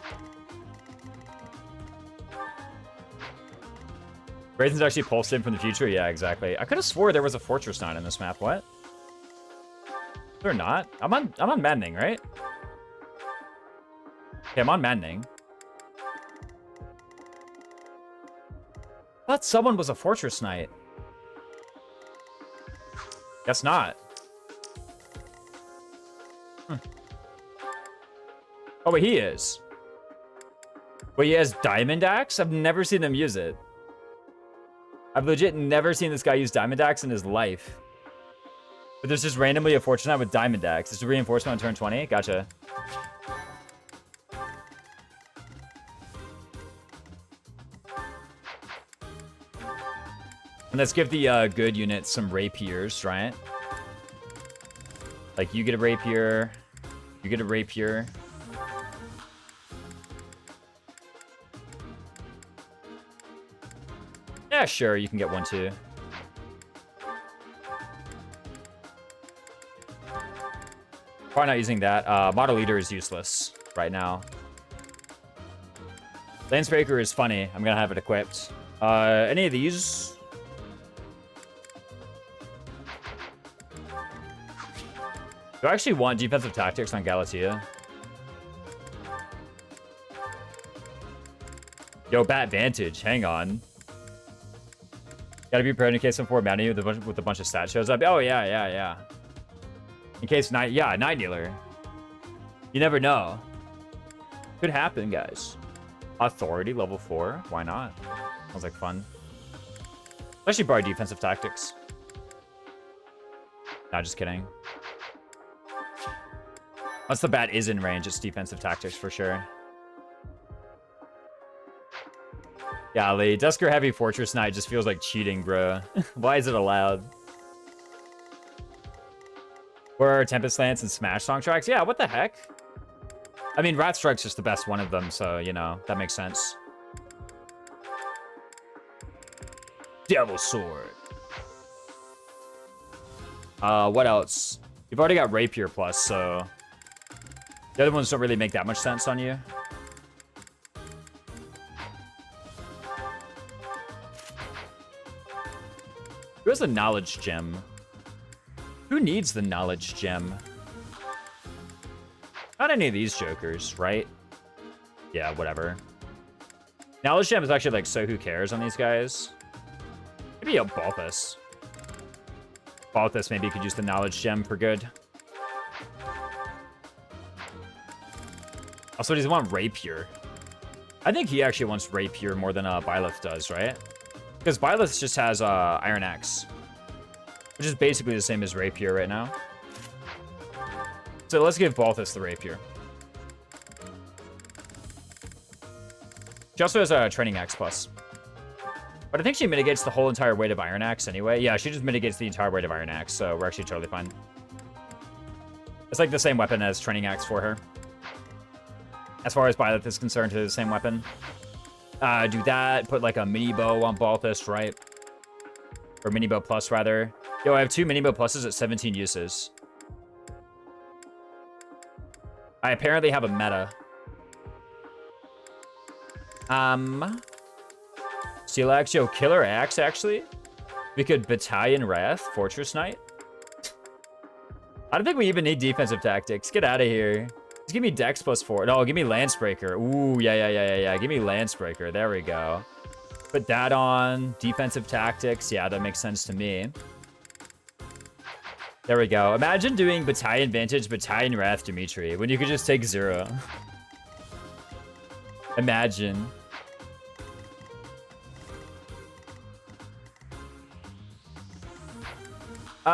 Raisins actually pulsed in from the future? Yeah, exactly. I could have swore there was a Fortress Knight in this map. What? They're not. I'm on Maddening, right? Okay, I'm on Maddening. I thought someone was a Fortress Knight. Guess not. Oh, wait, he is. Wait, he has Diamond Axe? I've never seen them use it. I've legit never seen this guy use Diamond Axe in his life. But there's just randomly a Fortress Knight with Diamond Axe. It's a reinforcement on turn 20? Gotcha. And let's give the good units some rapiers, right? Like, you get a rapier. You get a rapier. Yeah, sure, you can get one too. Probably not using that. Model Leader is useless right now. Lancebreaker is funny. I'm gonna have it equipped. Any of these? Do I actually want defensive tactics on Galatea? Yo, Bat Vantage, hang on. Gotta be prepared in case some forward mounting you with a bunch of stats shows up. Oh, yeah. In case Night Kneeler. You never know. Could happen, guys. Authority, level 4. Why not? Sounds like fun. Especially probably defensive tactics. Nah, just kidding. Once the bat is in range, it's defensive tactics for sure. Golly, Dusker Heavy Fortress Knight just feels like cheating, bro. Why is it allowed? Where are Tempest Lance and Smash Song tracks? Yeah, what the heck? I mean, Rat Strike's just the best one of them, so, you know, that makes sense. Devil Sword. What else? You've already got Rapier Plus, so... The other ones don't really make that much sense on you. Who has the Knowledge Gem? Who needs the Knowledge Gem? Not any of these jokers, right? Yeah, whatever. Knowledge Gem is actually like, so who cares on these guys? Maybe a Balthus. Balthus maybe could use the Knowledge Gem for good. Also, does he want Rapier? I think he actually wants Rapier more than Byleth does, right? Because Byleth just has Iron Axe, which is basically the same as Rapier right now. So let's give Balthus the Rapier. She also has a Training Axe Plus. But I think she mitigates the whole entire weight of Iron Axe anyway. Yeah, she just mitigates the entire weight of Iron Axe, so we're actually totally fine. It's like the same weapon as Training Axe for her. As far as Byleth is concerned, it's the same weapon. Do that, put like a mini bow on Balthus, right? Or mini bow plus, rather. Yo, I have 2 mini bow pluses at 17 uses. I apparently have a meta. Steel Axe, yo, Killer Axe, actually. We could Battalion Wrath, Fortress Knight. I don't think we even need defensive tactics. Get out of here. Just give me Dex plus 4. No, give me Lancebreaker. Ooh, yeah. Give me Lancebreaker. There we go. Put that on. Defensive tactics. Yeah, that makes sense to me. There we go. Imagine doing Battalion Vantage, Battalion Wrath, Dimitri, when you could just take 0. Imagine.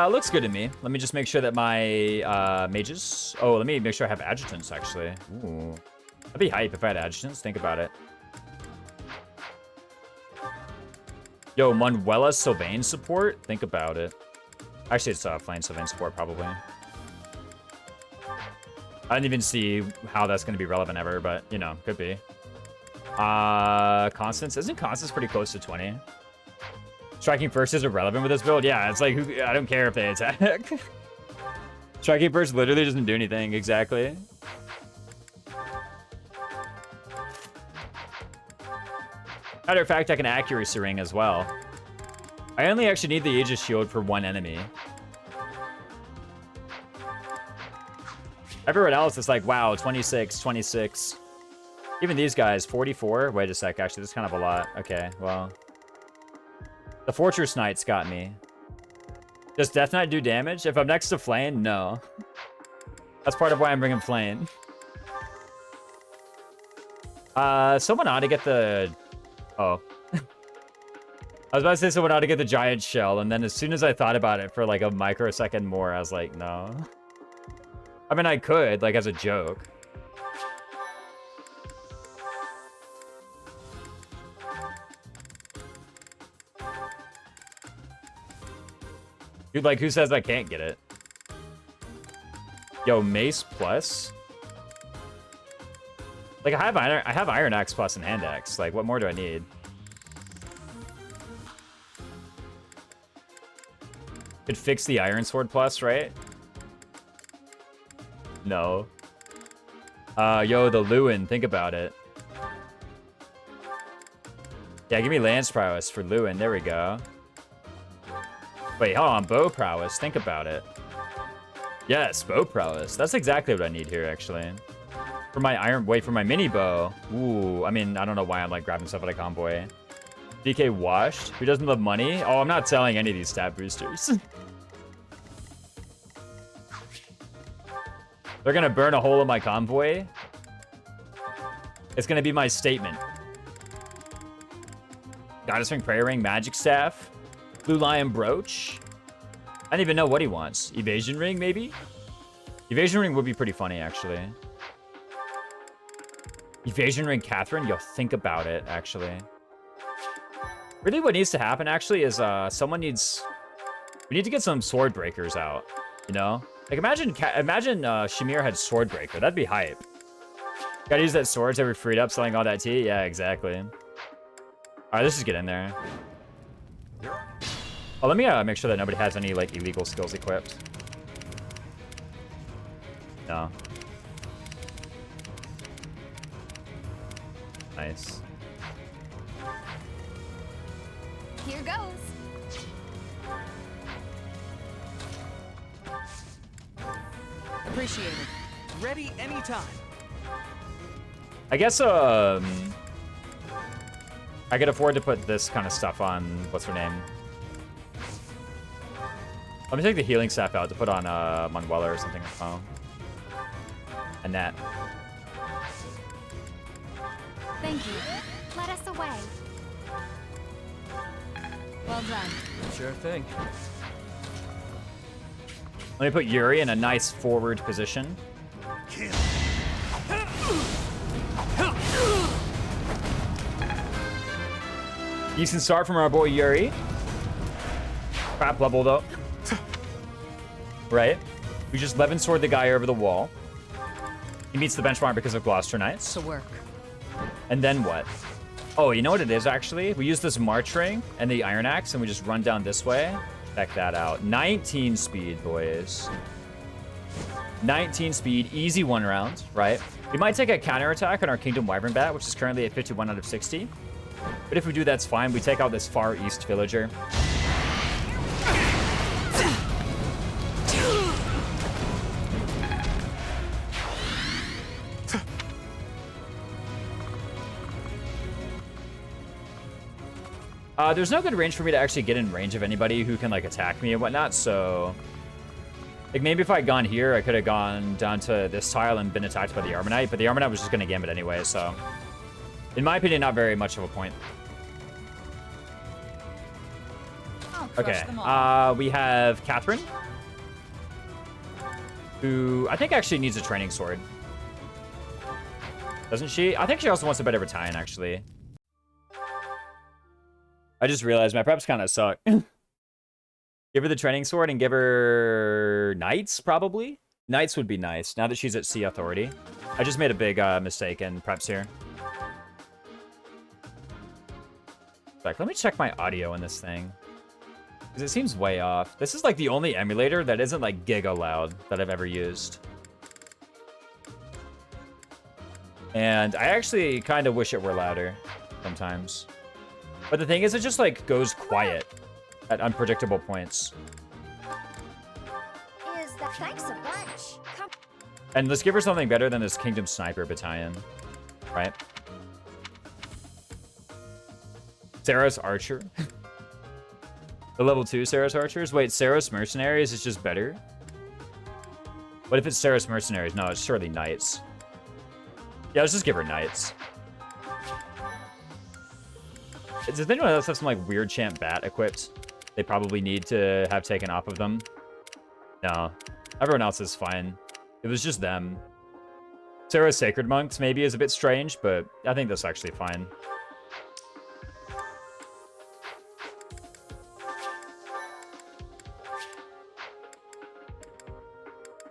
Looks good to me. Let me just make sure that my mages... Oh, let me make sure I have adjutants, actually. Ooh. That'd be hype if I had adjutants. Think about it. Yo, Manuela Sylvain support? Think about it. Actually, it's Flame Sylvain support, probably. I didn't even see how that's going to be relevant ever, but, you know, could be. Constance? Isn't Constance pretty close to 20? Striking First is irrelevant with this build? Yeah, it's like, I don't care if they attack. Striking First literally doesn't do anything, exactly. Matter of fact, I can Accuracy Ring as well. I only actually need the Aegis Shield for 1 enemy. Everyone else is like, wow, 26, 26. Even these guys, 44. Wait a sec, actually, that's kind of a lot. Okay, well. The Fortress Knight's got me. Does Death Knight do damage? If I'm next to Flame, no. That's part of why I'm bringing Flame. Someone ought to get the... Oh. I was about to say someone ought to get the giant shell, and then as soon as I thought about it for like a microsecond more, I was like, no. I mean, I could, like, as a joke. Dude, like, who says I can't get it? Yo, Mace Plus? Like, I have Iron Axe Plus and Hand Axe. Like, what more do I need? Could fix the Iron Sword Plus, right? No. Yo, the Lewin. Think about it. Yeah, give me Lance Prowess for Lewin. There we go. Wait, hold on. Bow Prowess. Think about it. Yes, bow prowess. That's exactly what I need here, actually. For my for my mini bow. Ooh, I mean, I don't know why I'm like grabbing stuff at a convoy. DK washed. Who doesn't love money? Oh, I'm not selling any of these stat boosters. They're gonna burn a hole in my convoy. It's gonna be my statement. Goddess Ring, Prayer Ring, Magic Staff, Blue Lion Brooch. I don't even know what he wants. Evasion Ring, maybe? Evasion Ring would be pretty funny, actually. Evasion Ring Catherine? Yo, think about it, actually. Really what needs to happen, actually, is someone needs... We need to get some Sword Breakers out, you know? Like, imagine Shamir had Sword Breaker. That'd be hype. Gotta use that swords every freed up, selling all that tea? Yeah, exactly. Alright, let's just get in there. Oh, let me make sure that nobody has any, like, illegal skills equipped. No. Nice. Here goes. Appreciate it. Ready anytime. I guess, I could afford to put this kind of stuff on, what's her name? Let me take the healing staff out to put on, Manuela or something. Oh. And that. Thank you. Let us away. Well done. Sure thing. Let me put Yuri in a nice forward position. Kill. Decent start from our boy Yuri. Crap level though. Right? We just Levin sword the guy over the wall. He meets the benchmark because of Gloucester Knights. To work. And then what? Oh, you know what it is actually? We use this March Ring and the Iron Axe and we just run down this way. Check that out. 19 speed, boys. 19 speed, easy one round, right? We might take a counterattack on our Kingdom Wyvern Bat, which is currently at 51 out of 60. But if we do, that's fine. We take out this Far East Villager. There's no good range for me to actually get in range of anybody who can, like, attack me and whatnot, so... Like, maybe if I had gone here, I could have gone down to this tile and been attacked by the Armor Knight, but the Armor Knight was just going to gambit anyway, so... In my opinion, not very much of a point. I'll crush Okay, them all. we have Catherine, who I think actually needs a training sword. Doesn't she? I think she also wants a better battalion, actually. I just realized my preps kind of suck. Give her the training sword and give her knights, probably? Knights would be nice, now that she's at Sea Authority. I just made a big mistake in preps here. Like, let me check my audio in this thing. Because it seems way off. This is like the only emulator that isn't like giga loud that I've ever used. And I actually kind of wish it were louder sometimes. But the thing is, it just like goes quiet at unpredictable points. Is that thanks a bunch? Come And let's give her something better than this Kingdom Sniper Battalion, right? Sarah's Archer. The level 2 Sarah's Archers? Wait, Sarah's Mercenaries is just better? What if it's Sarah's Mercenaries? No, it's surely Knights. Yeah, let's just give her Knights. Does anyone else have some like weird champ bat equipped? They probably need to have taken off of them. No, everyone else is fine. It was just them. Sarah's Sacred Monks maybe is a bit strange, but I think that's actually fine.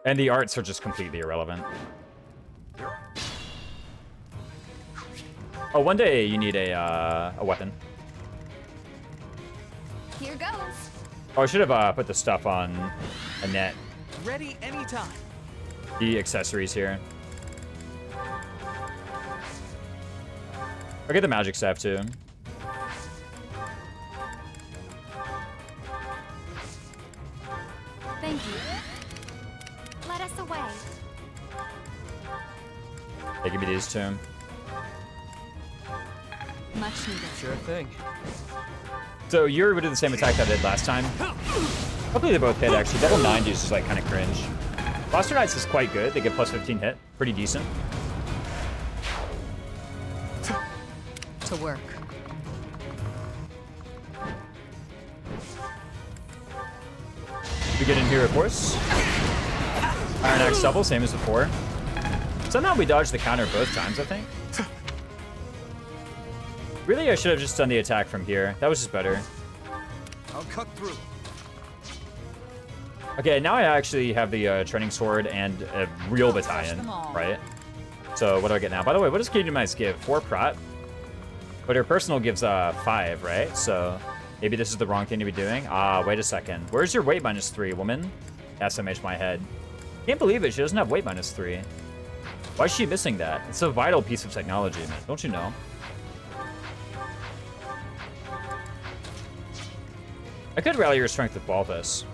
And the arts are just completely irrelevant. Oh, one day you need a weapon. Here goes. Oh, I should have put the stuff on Annette. Ready anytime. The accessories here. I'll get the magic staff too. Thank you. us away. They give me these two. Much needed. Sure thing. So Yuri would do the same attack that I did last time. Hopefully they both hit, actually. Double 90s is like kind of cringe. Foster Knights is quite good. They get plus 15 hit. Pretty decent. To work. We get in here, of course. Iron Axe double, same as before. Somehow we dodged the counter both times, I think. Really, I should have just done the attack from here. That was just better. I'll cut through. Okay, now I actually have the training sword and a real battalion, right? So what do I get now? By the way, what does Teatimes give? 4 prot? But her personal gives 5, right? So maybe this is the wrong thing to be doing. Wait a second. Where's your weight -3, woman? SMH my head. Can't believe it. She doesn't have weight -3. Why is she missing that? It's a vital piece of technology, man. Don't you know? I could rally your strength with Balthus.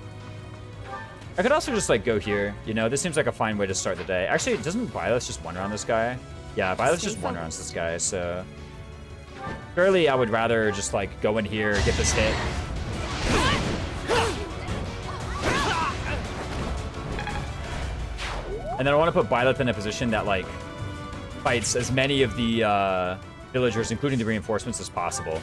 I could also just, like, go here. You know, this seems like a fine way to start the day. Actually, doesn't Byleth just one-round this guy? Yeah, Byleth just one-rounds this guy, so... Surely I would rather just, like, go in here, get this hit. And then I want to put Byleth in a position that, like, fights as many of the villagers, including the reinforcements, as possible.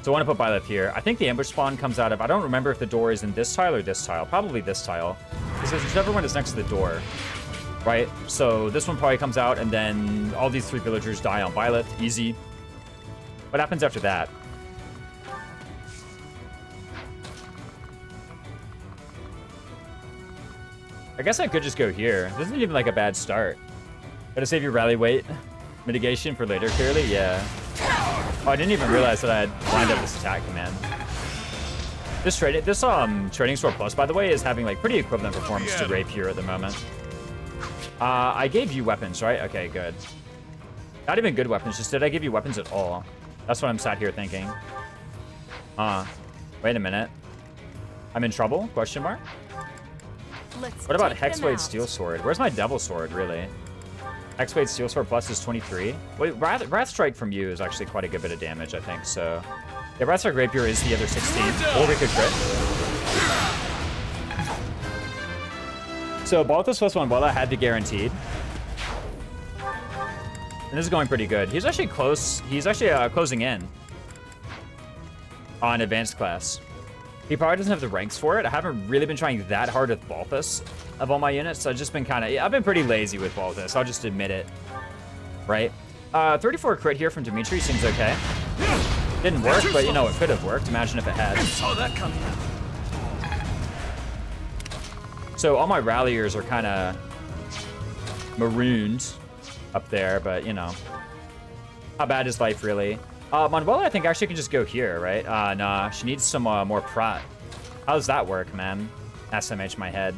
So I want to put Byleth here. I think the ambush spawn comes out of... I don't remember if the door is in this tile or this tile. Probably this tile. Because whichever one is next to the door. Right? So this one probably comes out, and then all these 3 villagers die on Byleth. Easy. What happens after that? I guess I could just go here. This isn't even like a bad start. Gotta save your rally weight. Mitigation for later, clearly? Yeah. Oh, I didn't even realize that I had lined up this attack command. This Trading Sword Plus, by the way, is having like pretty equivalent performance to Rapier at the moment. I gave you weapons, right? Okay, good. Not even good weapons, just did I give you weapons at all? That's what I'm sat here thinking. Wait a minute. I'm in trouble? Question mark? What about Hexblade Steel Sword? Where's my Devil Sword, really? Hexblade Steel Sword Plus is 23. Wait, Wrath Strike from you is actually quite a good bit of damage, I think, so... Yeah, Wrath Strike Rapier is the other 16. Or we could crit. So, Balthus plus Manuela had the guaranteed. And this is going pretty good. He's actually close. He's actually closing in on advanced class. He probably doesn't have the ranks for it. I haven't really been trying that hard with Balthus of all my units. So I've just been kind of... I've been pretty lazy with Balthus. I'll just admit it. Right? 34 crit here from Dimitri seems okay. Didn't work, but you know, it could have worked. Imagine if it had. Saw that coming. So all my ralliers are kind of marooned up there, but you know. How bad is life, really? Manuela, I think, actually can just go here, right? Nah, she needs some more prot. How does that work, man? SMH my head.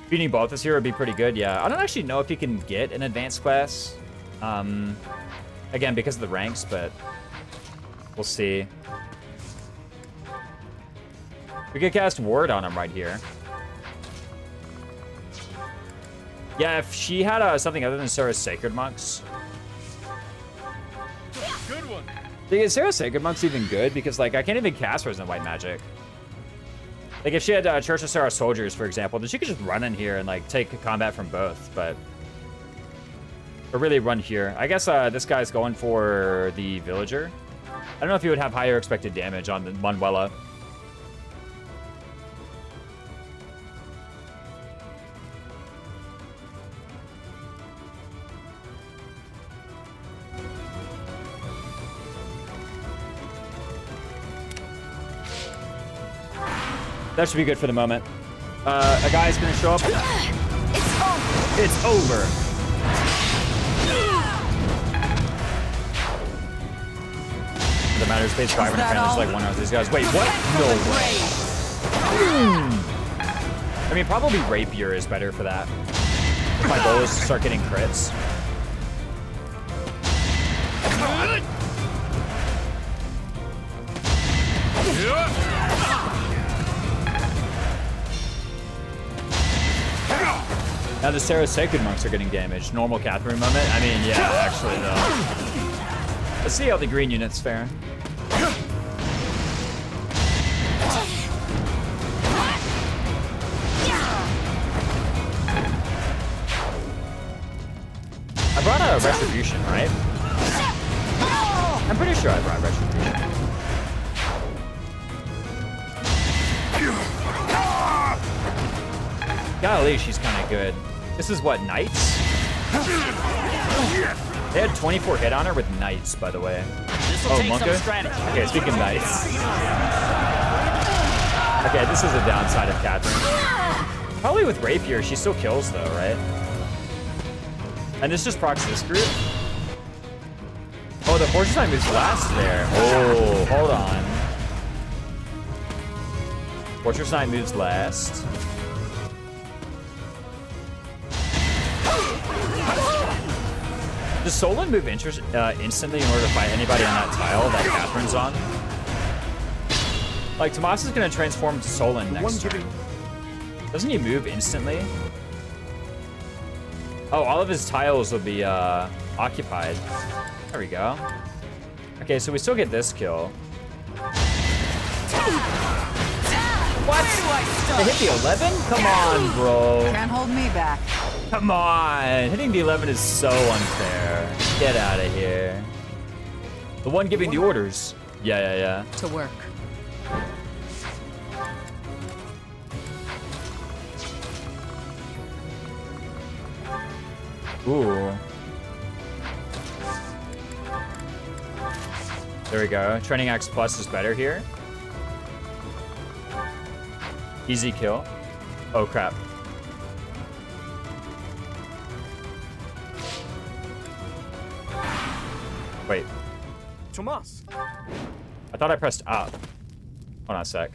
Beating Balthus here would be pretty good, yeah. I don't actually know if he can get an advanced class. Again, because of the ranks, but we'll see. We could cast Ward on him right here. Yeah, if she had something other than Sarah's Sacred Monks. Good one. Is Sarah's Sacred Monks even good? Because, like, I can't even cast Resonant White Magic. Like, if she had Church of Sarah Soldiers, for example, then she could just run in here and, like, take combat from both, but... Or really run here. I guess this guy's going for the Villager. I don't know if he would have higher expected damage on the Manuela. That should be good for the moment. A guy's gonna show up. It's over. It's over. The matter is space 500 that just all? like one of these guys. Wait, what? No way. I mean, probably Rapier is better for that. My goal is to start getting crits. Now the Sarah Sacred Monks are getting damaged. Normal Catherine moment. I mean, yeah, actually though. Let's see how the green units fare. I brought a Retribution, right? I'm pretty sure I brought Retribution. Golly, she's kind of good. This is what, Knights? They had 24 hit on her with Knights, by the way. Oh, Monka? Okay, speaking of Knights. Okay, this is a downside of Catherine. Probably with Rapier, she still kills though, right? And this just procs this group. Oh, the Fortress Knight moves last there. Oh, hold on. Fortress Knight moves last. Does Solon move instantly in order to fight anybody on that tile that Catherine's on? Like, Tomas is going to transform to Solon next turn. Doesn't he move instantly? Oh, all of his tiles will be occupied. There we go. Okay, so we still get this kill. What? They hit the 11? Come on, bro. Can't hold me back. Come on. Hitting the 11 is so unfair. Get out of here. The one giving the orders. Yeah. To work. Ooh. There we go. Training Axe Plus is better here. Easy kill. Oh, crap. Wait. Tomas. I thought I pressed up. Hold on a sec.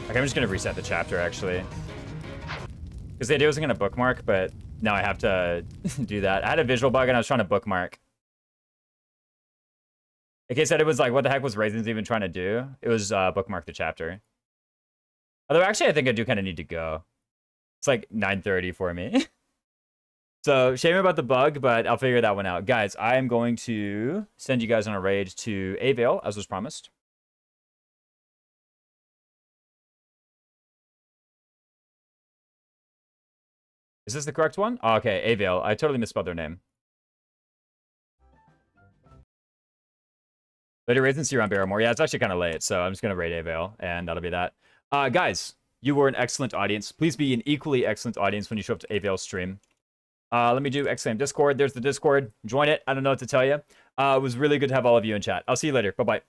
Okay, I'm just going to reset the chapter, actually. Because the idea wasn't going to bookmark, but now I have to do that. I had a visual bug, and I was trying to bookmark. In case that it was like, what the heck was Raisins even trying to do? It was bookmark the chapter. Although, actually, I think I do kind of need to go. It's like 9:30 for me. So, shame about the bug, but I'll figure that one out. Guys, I am going to send you guys on a raid to Avale, as was promised. Is this the correct one? Oh, okay, Avale. I totally misspelled their name. Lady Raisins here on Barrymore. Yeah, it's actually kind of late, so I'm just going to raid Avale, and that'll be that. Guys, you were an excellent audience. Please be an equally excellent audience when you show up to Avale's stream. Let me do exclaim Discord. There's the Discord. Join it. I don't know what to tell you. It was really good to have all of you in chat. I'll see you later. Bye-bye.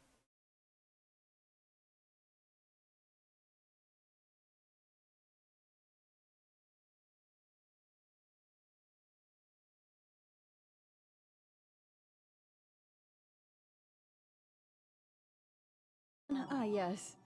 Ah, yes.